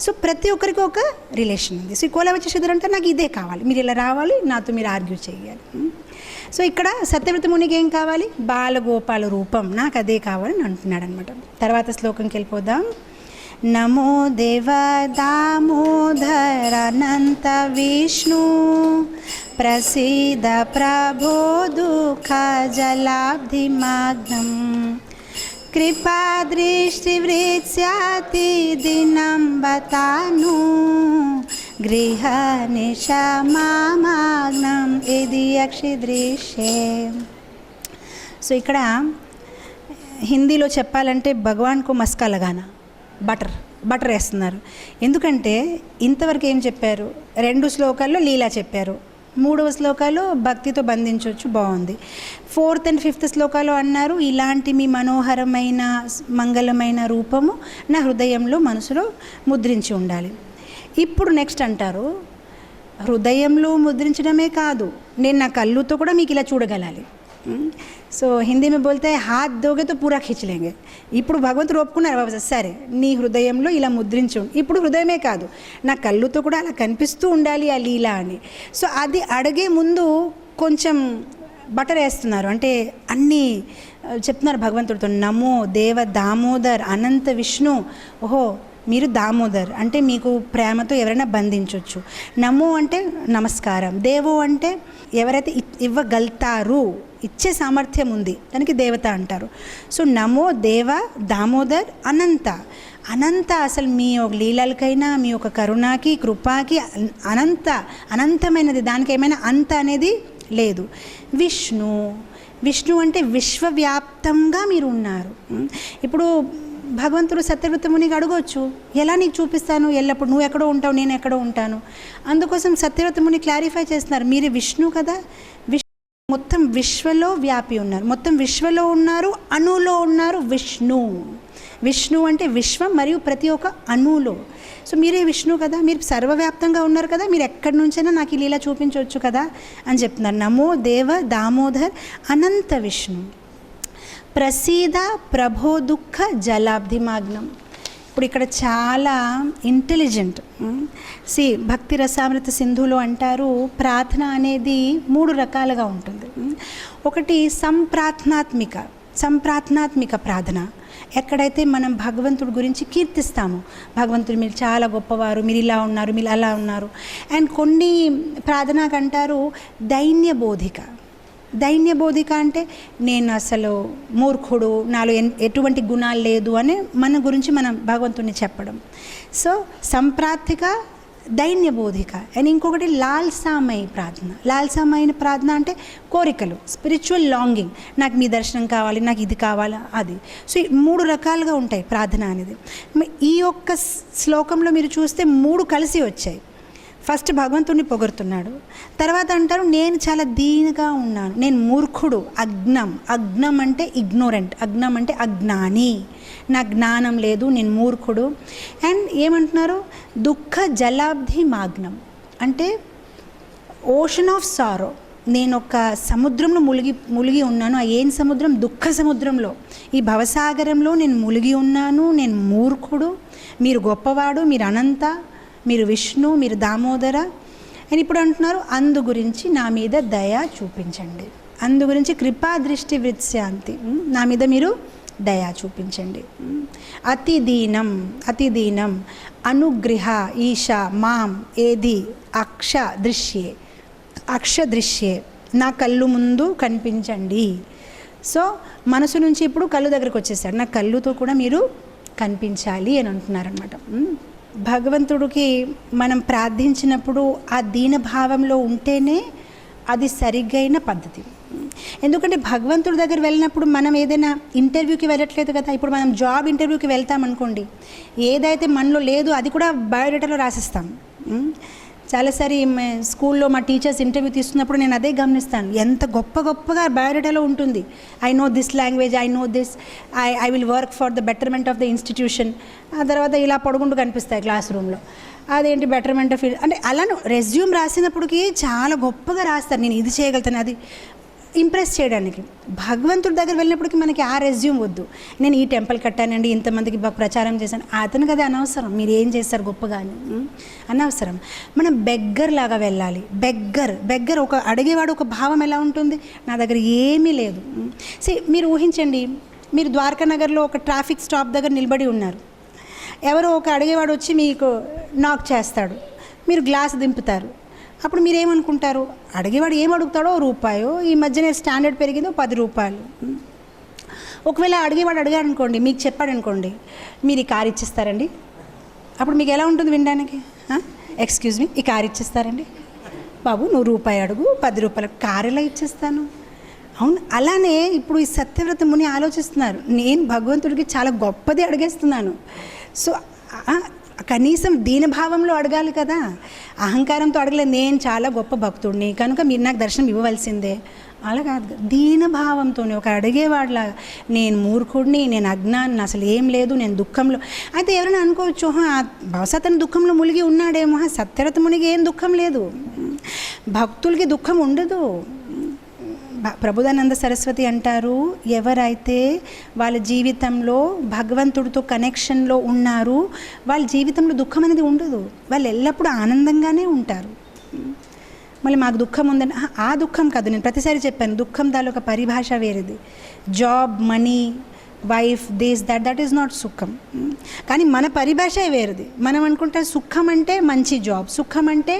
సో ప్రతి ఒక్కరికి ఒక రిలేషన్ ఉంది. సో ఈ కోలవెచ్చి శ్రీధర్ అంటే నాకు ఇదే కావాలి, మీరు ఇలా రావాలి, నాతో మీరు ఆర్గ్యూ చేయాలి. సో ఇక్కడ సత్యవ్రత మునికి ఏం కావాలి, బాలగోపాల రూపం, నాకు అదే కావాలని అంటున్నాడు అనమాట. తర్వాత శ్లోకంకి వెళ్ళిపోదాం. నమో దేవ దామోదర అనంత విష్ణు ప్రసీద ప్రభో దుఃఖ జలాబ్ధిమాగ్నం కృపా దృష్టి వృత్స్యాతి దినం బతాను గృహ నిశమాగ్నం ఇది అక్షిదృశ్యే. సో ఇక్కడ హిందీలో చెప్పాలంటే భగవాన్కు మస్కా లగానా, బటర్ వేస్తున్నారు. ఎందుకంటే ఇంతవరకు ఏం చెప్పారు, 2 శ్లోకాల్లో లీలా చెప్పారు, 3వ శ్లోకాలు భక్తితో బంధించవచ్చు, బాగుంది. 4th and 5th శ్లోకాలు అన్నారు, ఇలాంటి మీ మనోహరమైన మంగళమైన రూపము నా హృదయంలో మనసులో ముద్రించి ఉండాలి. ఇప్పుడు నెక్స్ట్ అంటారు, హృదయంలో ముద్రించడమే కాదు, నేను నా కళ్ళుతో కూడా మీకు ఇలా చూడగలాలి. సో హిందీ में बोलते हैं हाथ दोगे तो पूरा खींच लेंगे. ఇప్పుడు భగవంతుడు ఒప్పుకున్నారు, బాబా సరే నీ హృదయంలో ఇలా ముద్రించు, ఇప్పుడు హృదయమే కాదు నా కళ్ళుతో కూడా అలా కనిపిస్తూ ఉండాలి ఆ లీలా అని. సో అది అడిగే ముందు కొంచెం బటర్ వేస్తున్నారు, అంటే అన్నీ చెప్తున్నారు భగవంతుడితో. నమో దేవ దామోదర్ అనంత విష్ణు, ఓహో మీరు దామోదర్ అంటే మీకు ప్రేమతో ఎవరైనా బంధించవచ్చు, నమో అంటే నమస్కారం, దేవో అంటే ఎవరైతే ఇవ్వగలుగుతారు, ఇచ్చే సామర్థ్యం ఉంది దానికి దేవత అంటారు. సో నమో దేవ దామోదర్ అనంత అసలు మీ ఒక లీలలకైనా మీ ఒక కరుణాకి కృపాకి అనంతమైనది, దానికి ఏమైనా అంత అనేది లేదు. విష్ణు అంటే విశ్వవ్యాప్తంగా మీరు ఉన్నారు. ఇప్పుడు భగవంతుడు సత్యవ్రత మునికి అడగవచ్చు, ఎలా నీకు చూపిస్తాను, ఎల్లప్పుడు నువ్వు ఎక్కడో ఉంటావు, నేను ఎక్కడో ఉంటాను. అందుకోసం సత్యవ్రత ముని క్లారిఫై చేస్తున్నారు, మీరే విష్ణు కదా, మొత్తం విశ్వలో వ్యాపి ఉన్నారు, మొత్తం విశ్వలో ఉన్నారు, అణులో ఉన్నారు. విష్ణు అంటే విశ్వం మరియు ప్రతి ఒక్క అణులో. సో మీరే విష్ణు కదా, మీరు సర్వవ్యాప్తంగా ఉన్నారు కదా, మీరు ఎక్కడి నుంచైనా నాకు ఈ లీల చూపించవచ్చు కదా అని చెప్తున్నారు. నమో దేవ దామోదర్ అనంత విష్ణు ప్రసీద ప్రభో దుఃఖ జలాబ్ధిమాగ్నం. ఇప్పుడు ఇక్కడ చాలా ఇంటెలిజెంట్. భక్తి రసామృత సింధులో అంటారు, ప్రార్థన అనేది 3 రకాలుగా ఉంటుంది. ఒకటి సంప్రార్థనాత్మిక ప్రార్థన, ఎక్కడైతే మనం భగవంతుడి గురించి కీర్తిస్తాము, భగవంతుడు మీరు చాలా గొప్పవారు, మీరు ఇలా ఉన్నారు, మీరు అలా ఉన్నారు. అండ్ కొన్ని ప్రార్థనకు అంటారు దైన్య బోధిక అంటే నేను అసలు మూర్ఖుడు, నాలో ఎటువంటి గుణాలు లేదు అని మన గురించి మనం భగవంతుడిని చెప్పడం. సో సంప్రార్థిక దైన్య బోధిక. అండ్ ఇంకొకటి లాల్సామైన ప్రార్థన అంటే కోరికలు, స్పిరిచువల్ లాంగింగ్, నాకు మీ దర్శనం కావాలి, నాకు ఇది కావాలా అది. సో 3 రకాలుగా ఉంటాయి ప్రార్థన అనేది. ఈ ఒక్క శ్లోకంలో మీరు చూస్తే 3 కలిసి వచ్చాయి. ఫస్ట్ భగవంతుడిని పొగుడుతున్నాడు, తర్వాత అంటారు నేను చాలా దీనిగా ఉన్నాను, నేను మూర్ఖుడు, అజ్ఞం అంటే ఇగ్నోరెంట్, అజ్ఞం అంటే అజ్ఞాని, నా జ్ఞానం లేదు, నేను మూర్ఖుడు. అండ్ ఏమంటున్నారు, దుఃఖ జలాబ్ధి మాగ్నం అంటే ఓషన్ ఆఫ్ సారో, నేను ఒక సముద్రంలో ములిగి ఉన్నాను. ఆ ఏం సముద్రం? దుఃఖ సముద్రంలో, ఈ భవసాగరంలో నేను ములిగి ఉన్నాను, నేను మూర్ఖుడు, మీరు గొప్పవాడు, మీరు అనంత, మీరు విష్ణు, మీరు దామోదర అని ఇప్పుడు అంటున్నారు. అందు గురించి నా మీద దయ చూపించండి, అందు గురించి కృపా దృష్టి వృత్స్యాంతి, నా మీద మీరు దయా చూపించండి. అతి దీనం అనుగ్రహ ఈశ మాం ఏది అక్ష దృశ్యే నా కళ్ళు ముందు కనిపించండి. సో మనసు నుంచి ఇప్పుడు కళ్ళు దగ్గరకు వచ్చేసాడు, నా కళ్ళుతో కూడా మీరు కనిపించాలి అని అంటున్నారనమాట. భగవంతుడికి మనం ప్రార్థించినప్పుడు ఆ దీనభావంలో ఉంటేనే అది సరిగ్గైన పద్ధతి. ఎందుకంటే భగవంతుడి దగ్గర వెళ్ళినప్పుడు మనం ఏదైనా ఇంటర్వ్యూకి వెళ్ళట్లేదు కదా. ఇప్పుడు మనం జాబ్ ఇంటర్వ్యూకి వెళ్తామనుకోండి, ఏదైతే మనలో లేదు అది కూడా బయోడేటాలో రాసిస్తాం. చాలాసారి స్కూల్లో మా టీచర్స్ ఇంటర్వ్యూ తీసుకున్నప్పుడు నేను అదే గమనిస్తాను, ఎంత గొప్పగా బయోడేటాలో ఉంటుంది. I know this language, I know this, I will work for the betterment of the institution. ఆ తర్వాత ఇలా పడుకుంటూ కనిపిస్తాయి క్లాస్ రూమ్లో, అదేంటి బెటర్మెంట్ ఆఫ్, అంటే అలాను రెజ్యూమ్ రాసినప్పటికీ చాలా గొప్పగా రాస్తారు, నేను ఇది చేయగలుగుతాను, అది ఇంప్రెస్ చేయడానికి. భగవంతుడి దగ్గర వెళ్ళినప్పటికీ మనకి ఆ రెజ్యూమ్ వద్దు, నేను ఈ టెంపుల్ కట్టానండి, ఇంతమందికి ప్రచారం చేశాను, అతనికి అది అనవసరం, మీరు ఏం చేస్తారు గొప్పగా అని అనవసరం. మనం బెగ్గర్ లాగా వెళ్ళాలి. బెగ్గర్ ఒక అడిగేవాడు ఒక భావం ఎలా ఉంటుంది, నా దగ్గర ఏమీ లేదు. మీరు ఊహించండి, మీరు ద్వారకా నగర్లో ఒక ట్రాఫిక్ స్టాప్ దగ్గర నిలబడి ఉన్నారు, ఎవరో ఒక అడిగేవాడు వచ్చి మీకు నాక్ చేస్తాడు, మీరు గ్లాస్ దింపుతారు. అప్పుడు మీరేమనుకుంటారు, అడిగేవాడు ఏం అడుగుతాడో రూపాయో, ఈ మధ్యనే స్టాండర్డ్ పెరిగిందో 10 రూపాయలు. ఒకవేళ అడిగేవాడు అడిగాడు అనుకోండి, మీకు చెప్పాడు అనుకోండి, మీరు ఈ కారు ఇచ్చిస్తారండి, అప్పుడు మీకు ఎలా ఉంటుంది వినడానికి? ఎక్స్క్యూజ్ మీ, ఈ కారు ఇచ్చిస్తారండి? బాబు నువ్వు రూపాయి అడుగు, 10 రూపాయలు కారు ఎలా ఇచ్చేస్తాను? అవును, అలానే ఇప్పుడు ఈ సత్యవ్రత ముని ఆలోచిస్తున్నారు, నేను భగవంతుడికి చాలా గొప్పది అడిగేస్తున్నాను. సో కనీసం దీనభావంలో అడగాలి కదా, అహంకారంతో అడగలేదు, నేను చాలా గొప్ప భక్తుడిని కనుక మీరు నాకు దర్శనం ఇవ్వవలసిందే, అలా కాదు. దీనభావంతోనే ఒక అడిగేవాడిలాగా, నేను మూర్ఖుడిని, నేను అజ్ఞాని, అసలు ఏం లేదు, నేను దుఃఖంలో. అయితే ఎవరైనా అనుకోవచ్చు, బహుశా తను దుఃఖంలో మునిగి ఉన్నాడేమో, సత్యవ్రత మునిగి ఏం దుఃఖం లేదు, భక్తులకి దుఃఖం ఉండదు. ప్రభుదానంద సరస్వతి అంటారు, ఎవరైతే వాళ్ళ జీవితంలో భగవంతుడితో కనెక్షన్లో ఉన్నారు వాళ్ళ జీవితంలో దుఃఖం అనేది ఉండదు, వాళ్ళు ఎల్లప్పుడూ ఆనందంగానే ఉంటారు. మళ్ళీ మాకు దుఃఖం ఉందని, ఆ దుఃఖం కాదు, నేను ప్రతిసారి చెప్పాను, దుఃఖం దాని ఒక పరిభాష వేరేది. Job, money, wife, this that is not సుఖం. కానీ మన పరిభాష వేరేది. మనం అనుకుంటే సుఖం అంటే మంచి జాబ్, సుఖం అంటే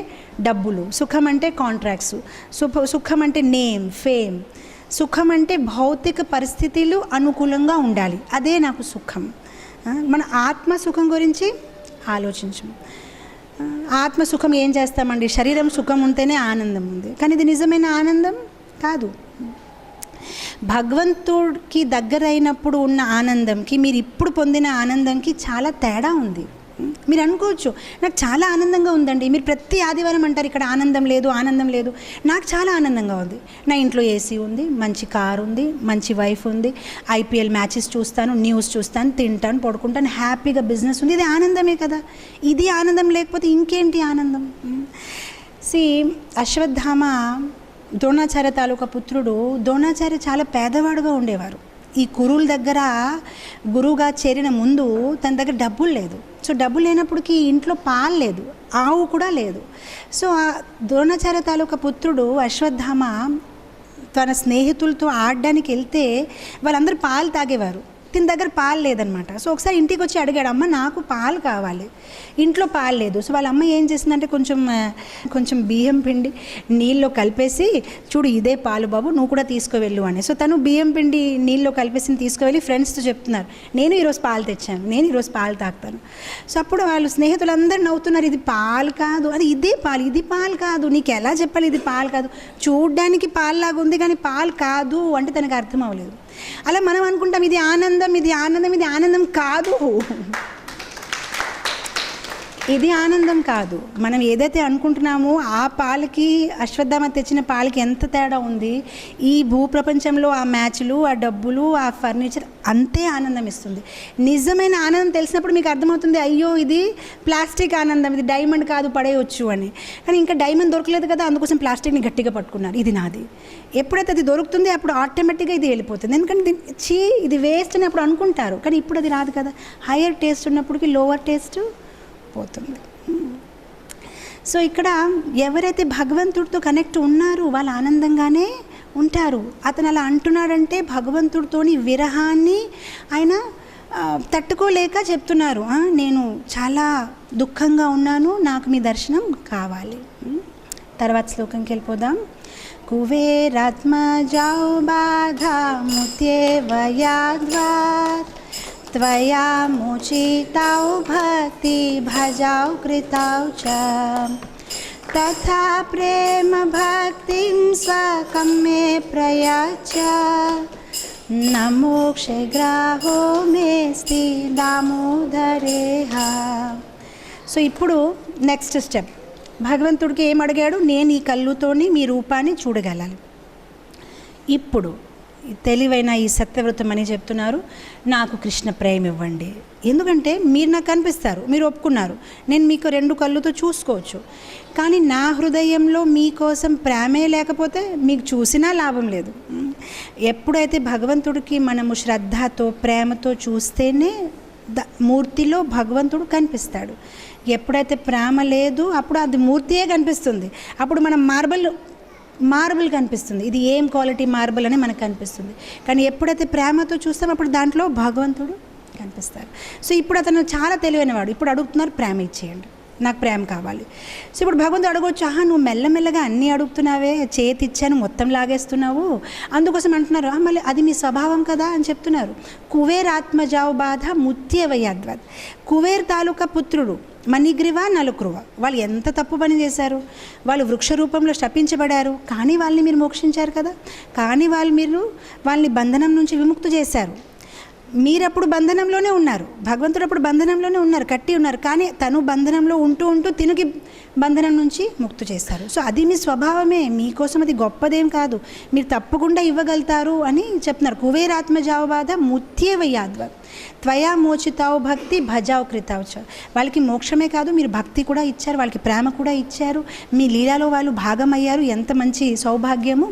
డబ్బులు, సుఖం అంటే కాంట్రాక్ట్స్, సుఖం అంటే నేమ్, ఫేమ్, సుఖం అంటే భౌతిక పరిస్థితులు అనుకూలంగా ఉండాలి, అదే నాకు సుఖం. మన ఆత్మ సుఖం గురించి ఆలోచించము. ఆత్మ సుఖం ఏం చేస్తామండి, శరీరం సుఖం ఉంటేనే ఆనందం ఉంది, కానీ ఇది నిజమైన ఆనందం కాదు. భగవంతుడికి దగ్గరైనప్పుడు ఉన్న ఆనందంకి మీరు ఇప్పుడు పొందిన ఆనందంకి చాలా తేడా ఉంది. మీరు అనుకోవచ్చు, నాకు చాలా ఆనందంగా ఉందండి, మీరు ప్రతి ఆదివారం అంటారు ఇక్కడ ఆనందం లేదు, ఆనందం లేదు. నాకు చాలా ఆనందంగా ఉంది, నా ఇంట్లో ఏసీ ఉంది, మంచి కారు ఉంది, మంచి వైఫ్ ఉంది, IPL మ్యాచెస్ చూస్తాను, న్యూస్ చూస్తాను, తింటాను, పడుకుంటాను, హ్యాపీగా బిజినెస్ ఉంది, ఇది ఆనందమే కదా. ఇది ఆనందం లేకపోతే ఇంకేంటి ఆనందం? అశ్వత్థామ ద్రోణాచార్య తాలూకా పుత్రుడు. ద్రోణాచార్య చాలా పేదవాడుగా ఉండేవారు. ఈ కురువుల దగ్గర గురువుగా చేరిన ముందు తన దగ్గర డబ్బులు లేదు. సో డబ్బులు లేనప్పటికీ ఇంట్లో పాలు లేదు, ఆవు కూడా లేదు. సో ఆ ద్రోణాచార్య తాలూకా పుత్రుడు అశ్వత్థామ తన స్నేహితులతో ఆడడానికి వెళ్తే వాళ్ళందరూ పాలు తాగేవారు, తిన దగ్గర పాలు లేదనమాట. సో ఒకసారి ఇంటికి వచ్చి అడిగాడు, అమ్మ నాకు పాలు కావాలి, ఇంట్లో పాలు లేదు. సో వాళ్ళ అమ్మ ఏం చేసిందంటే కొంచెం బియ్యం పిండి నీళ్ళలో కలిపేసి, చూడు ఇదే పాలు బాబు, నువ్వు కూడా తీసుకువెళ్ళు అని. సో తను బియ్యం పిండి నీళ్ళలో కలిపేసి తీసుకువెళ్ళి ఫ్రెండ్స్తో చెప్తున్నారు, నేను ఈరోజు పాలు తెచ్చాను, నేను ఈరోజు పాలు తాగుతాను. సో అప్పుడు వాళ్ళు స్నేహితులందరూ నవ్వుతున్నారు, ఇది పాలు కాదు, అది ఇదే పాలు, ఇది పాలు కాదు, నీకు ఎలా చెప్పాలి ఇది పాలు కాదు, చూడ్డానికి పాలులాగా ఉంది కానీ పాలు కాదు అంటే తనకు అర్థం అవ్వలేదు. అలా మనం అనుకుంటాం ఇది ఆనందం, ఇది ఆనందం, ఇది ఆనందం కాదు, ఇది ఆనందం కాదు. మనం ఏదైతే అనుకుంటున్నామో ఆ పాలకి అశ్వత్థామ తెచ్చిన పాలకి ఎంత తేడా ఉంది. ఈ భూప్రపంచంలో ఆ మ్యాచ్లు, ఆ డబ్బులు, ఆ ఫర్నిచర్ అంతే ఆనందం ఇస్తుంది. నిజమైన ఆనందం తెలిసినప్పుడు మీకు అర్థమవుతుంది, అయ్యో ఇది ప్లాస్టిక్ ఆనందం, ఇది డైమండ్ కాదు పడేయచ్చు అని. కానీ ఇంకా డైమండ్ దొరకలేదు కదా, అందుకోసం ప్లాస్టిక్ని గట్టిగా పట్టుకున్నారు, ఇది నాది. ఎప్పుడైతే అది దొరుకుతుంది అప్పుడు ఆటోమేటిక్గా ఇది వెళ్ళిపోతుంది. ఎందుకంటే ఇది వేస్ట్ అని అప్పుడు అనుకుంటారు, కానీ ఇప్పుడు అది రాదు కదా. హయ్యర్ టేస్ట్ ఉన్నప్పటికీ లోవర్ టేస్ట్ పోతుంది. సో ఇక్కడ ఎవరైతే భగవంతుడితో కనెక్ట్ ఉన్నారో వాళ్ళు ఆనందంగానే ఉంటారు. అతను అలా అంటున్నాడంటే భగవంతుడితోని విరహాన్ని ఆయన తట్టుకోలేక చెప్తున్నారు, నేను చాలా దుఃఖంగా ఉన్నాను, నాకు మీ దర్శనం కావాలి. తర్వాత శ్లోకంకి వెళ్ళిపోదాం. కువేరాత్మజౌ బాధా ముత్యేవయాద్వాత్ త్వయా మోచితౌ భక్తి భజౌ కృతౌ చ తథా ప్రేమ భక్తిం స్వకం మే ప్రయచ్చ నమోక్షే గ్రాహో మేస్తి దామోదరేహ. సో ఇప్పుడు నెక్స్ట్ స్టెప్, భగవంతుడికి ఏం అడిగాడు? నేను ఈ కళ్ళుతోని మీ రూపాన్ని చూడగలను. ఇప్పుడు తెలివైన ఈ సత్యవ్రతం అని చెప్తున్నారు, నాకు కృష్ణ ప్రేమ ఇవ్వండి. ఎందుకంటే మీరు నాకు కనిపిస్తారు, మీరు ఒప్పుకున్నారు, నేను మీకు 2 కళ్ళుతో చూసుకోవచ్చు. కానీ నా హృదయంలో మీకోసం ప్రేమే లేకపోతే మీకు చూసినా లాభం లేదు. ఎప్పుడైతే భగవంతుడికి మనము శ్రద్ధతో ప్రేమతో చూస్తేనే మూర్తిలో భగవంతుడు కనిపిస్తాడు. ఎప్పుడైతే ప్రేమ లేదు అప్పుడు అది మూర్తియే కనిపిస్తుంది. అప్పుడు మనం మార్బుల్ కనిపిస్తుంది, ఇది ఏం క్వాలిటీ మార్బుల్ అని మనకు కనిపిస్తుంది. కానీ ఎప్పుడైతే ప్రేమతో చూస్తామో అప్పుడు దాంట్లో భగవంతుడు కనిపిస్తారు. సో ఇప్పుడు అతను చాలా తెలివైనవాడు. ఇప్పుడు అడుగుతున్నారు, ప్రేమ ఇచ్చేయండి, నాకు ప్రేమ కావాలి. సో ఇప్పుడు భగవంతుడు అడగవచ్చు, నువ్వు మెల్లమెల్లగా అన్నీ అడుగుతున్నావే, చేతి ఇచ్చాను మొత్తం లాగేస్తున్నావు, అందుకోసం అంటున్నారు. మళ్ళీ అది మీ స్వభావం కదా అని చెప్తున్నారు. కువేర్ ఆత్మజావు బాధ ముత్యవయాద్వత్. కువేర్ తాలూకా పుత్రుడు మణిగ్రీవ నలుకృవ, వాళ్ళు ఎంత తప్పు పని చేశారు. వాళ్ళు వృక్ష రూపంలో శపించబడారు, కానీ వాళ్ళని మీరు మోక్షించారు కదా. కానీ వాళ్ళని బంధనం నుంచి విముక్తి చేశారు. మీరప్పుడు బంధనంలోనే ఉన్నారు, భగవంతుడు అప్పుడు బంధనంలోనే ఉన్నారు, కట్టి ఉన్నారు. కానీ తను బంధనంలో ఉంటూ తిరిగి బంధనం నుంచి ముక్తి చేస్తారు. సో అది మీ స్వభావమే, మీకోసం అది గొప్పదేం కాదు, మీరు తప్పకుండా ఇవ్వగలుగుతారు అని చెప్తున్నారు. కువేరాత్మజావు బాధ ముత్యేవయాద్వ త్వయా మోచితావు భక్తి భజావు కృతావు చ. వాళ్ళకి మోక్షమే కాదు, మీరు భక్తి కూడా ఇచ్చారు, వాళ్ళకి ప్రేమ కూడా ఇచ్చారు, మీ లీలాలో వాళ్ళు భాగమయ్యారు. ఎంత మంచి సౌభాగ్యము.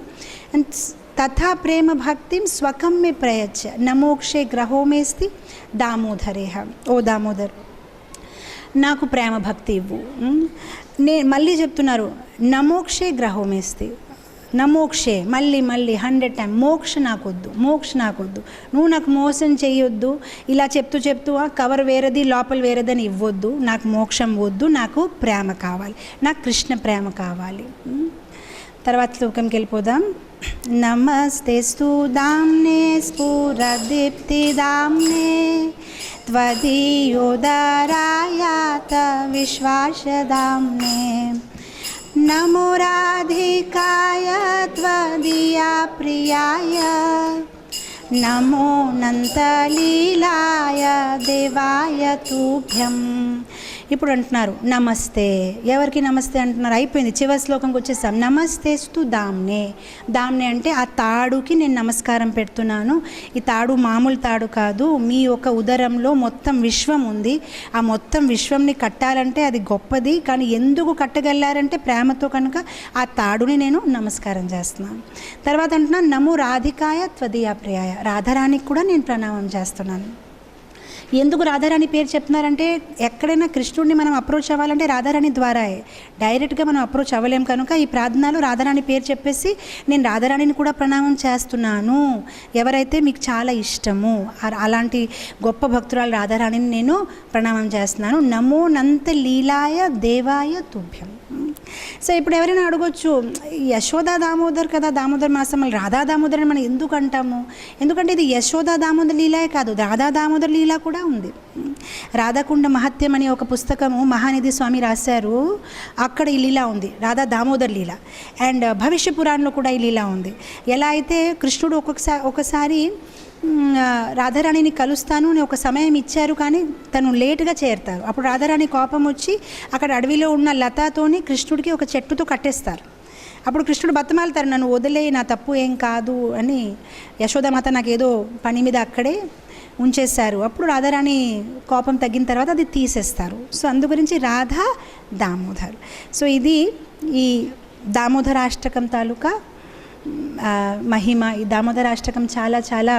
తథా ప్రేమ భక్తిం స్వకం మే ప్రయచ్చ నమోక్షే గ్రహోమేస్తి దామోదరేహ. ఓ దామోదర్, నాకు ప్రేమ భక్తి ఇవ్వు. మళ్ళీ చెప్తున్నారు, నమోక్షే గ్రహోమేస్తి. నమోక్షే మళ్ళీ 100 టైం, మోక్ష నాకొద్దు, నువ్వు నాకు మోసం చేయొద్దు. ఇలా చెప్తూ కవర్ వేరేది లోపల వేరేదని ఇవ్వద్దు. నాకు మోక్షం వద్దు, నాకు ప్రేమ కావాలి, నాకు కృష్ణ ప్రేమ కావాలి. తర్వాత శ్లోకంకి వెళ్ళిపోదాం. నమస్తేస్తు దామ్నే స్ఫురదీప్తి దామ్నే త్వదీయోదరాయాత విశ్వాసదామ్నే నమో రాధికాయ త్వదీయా ప్రియాయ నమో నంతలీలాయ దేవాయ తుభ్యం. ఇప్పుడు అంటున్నారు నమస్తే. ఎవరికి నమస్తే అంటున్నారు? అయిపోయింది, చివరి శ్లోకంకి వచ్చేసాం. నమస్తేస్తు దామ్నే. దామ్నే అంటే ఆ తాడుకి నేను నమస్కారం పెడుతున్నాను. ఈ తాడు మామూలు తాడు కాదు, మీ యొక్క ఉదరంలో మొత్తం విశ్వం ఉంది. ఆ మొత్తం విశ్వంని కట్టాలంటే అది గొప్పది. కానీ ఎందుకు కట్టగలారంటే ప్రేమతో కనుక ఆ తాడుని నేను నమస్కారం చేస్తున్నాను. తర్వాత అంటున్నాను నమో రాధికాయ త్వదీయా ప్రియాయ. రాధారాణికి కూడా నేను ప్రణామం చేస్తున్నాను. ఎందుకు రాధారాణి పేరు చెప్తున్నారంటే ఎక్కడైనా కృష్ణుడిని మనం అప్రోచ్ అవ్వాలంటే రాధారాణి ద్వారాయే, డైరెక్ట్గా మనం అప్రోచ్ అవ్వలేం. కనుక ఈ ప్రార్థనలో రాధారాణి పేరు చెప్పేసి నేను రాధారాణిని కూడా ప్రణామం చేస్తున్నాను. ఎవరైతే మీకు చాలా ఇష్టము అలాంటి గొప్ప భక్తురాలు రాధారాణిని నేను ప్రణామం చేస్తున్నాను. నమో నంత లీలాయ దేవాయ తుభ్యం. సో ఇప్పుడు ఎవరైనా అడగొచ్చు, యశోదా దామోదర్ కదా, దామోదర్ మాసం, రాధా దామోదర్ అని మనం ఎందుకు అంటాము? ఎందుకంటే ఇది యశోదా దామోదర్ లీలాయే కాదు, రాధా దామోదర్ లీలా కూడా ఉంది. రాధాకుండ మహత్యం అని ఒక పుస్తకము మహానిధి స్వామి రాశారు. అక్కడ ఈ లీలా ఉంది, రాధా దామోదర్ లీల. అండ్ భవిష్య పురాణంలో కూడా ఈ లీలా ఉంది. ఎలా అయితే కృష్ణుడు ఒకసారి రాధారాణిని కలుస్తాను అని ఒక సమయం ఇచ్చారు, కానీ తను లేటుగా చేరుతారు. అప్పుడు రాధారాణి కోపం వచ్చి అక్కడ అడవిలో ఉన్న లతాతోని కృష్ణుడికి ఒక చెట్టుతో కట్టేస్తారు. అప్పుడు కృష్ణుడు బతమాలుతారు, నన్ను వదిలే, నా తప్పు ఏం కాదు అని. యశోదామాత నాకేదో పని మీద అక్కడే ఉంచేస్తారు. అప్పుడు రాధారాణి కోపం తగ్గిన తర్వాత అది తీసేస్తారు. సో అందు గురించి రాధా దామోదర్. సో ఇది ఈ దామోదరాష్టకం తాలూకా మహిమ. ఈ దామోదరాష్టకం చాలా చాలా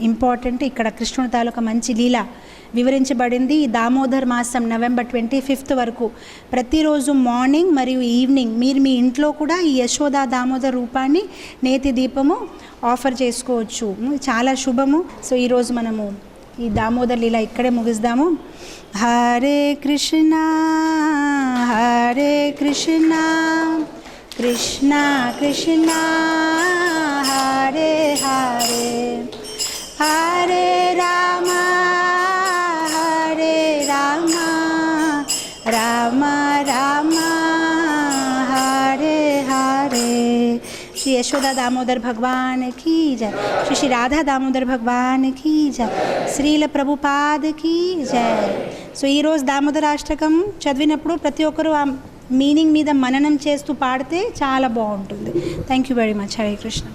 ఇంపార్టెంట్. ఇక్కడ కృష్ణుని తాలూకా మంచి లీల వివరించబడింది. ఈ దామోదర్ మాసం నవంబర్ 25 వరకు ప్రతిరోజు మార్నింగ్ మరియు ఈవినింగ్ మీరు మీ ఇంట్లో కూడా ఈ యశోదా దామోదర్ రూపాన్ని నేతి దీపము ఆఫర్ చేసుకోవచ్చు. చాలా శుభము. సో ఈరోజు మనము ఈ దామోదర్ లీల ఇక్కడే ముగిద్దాము. హరే కృష్ణ హరే కృష్ణ కృష్ణ కృష్ణ హరే హరే హరే రామ హరే రామ రామ రామ హరే హరే. श्री यशोदा दामोदर भगवान की जय. श्री राधा दामोदर भगवान की जय. శ్రీల ప్రభుపాద की जय. సో ఈరోజు దామోదరాష్టకం చదివినప్పుడు ప్రతి ఒక్కరూ ఆ మీనింగ్ మీద మననం చేస్తూ పాడితే చాలా బాగుంటుంది. Thank you very much. Hare Krishna.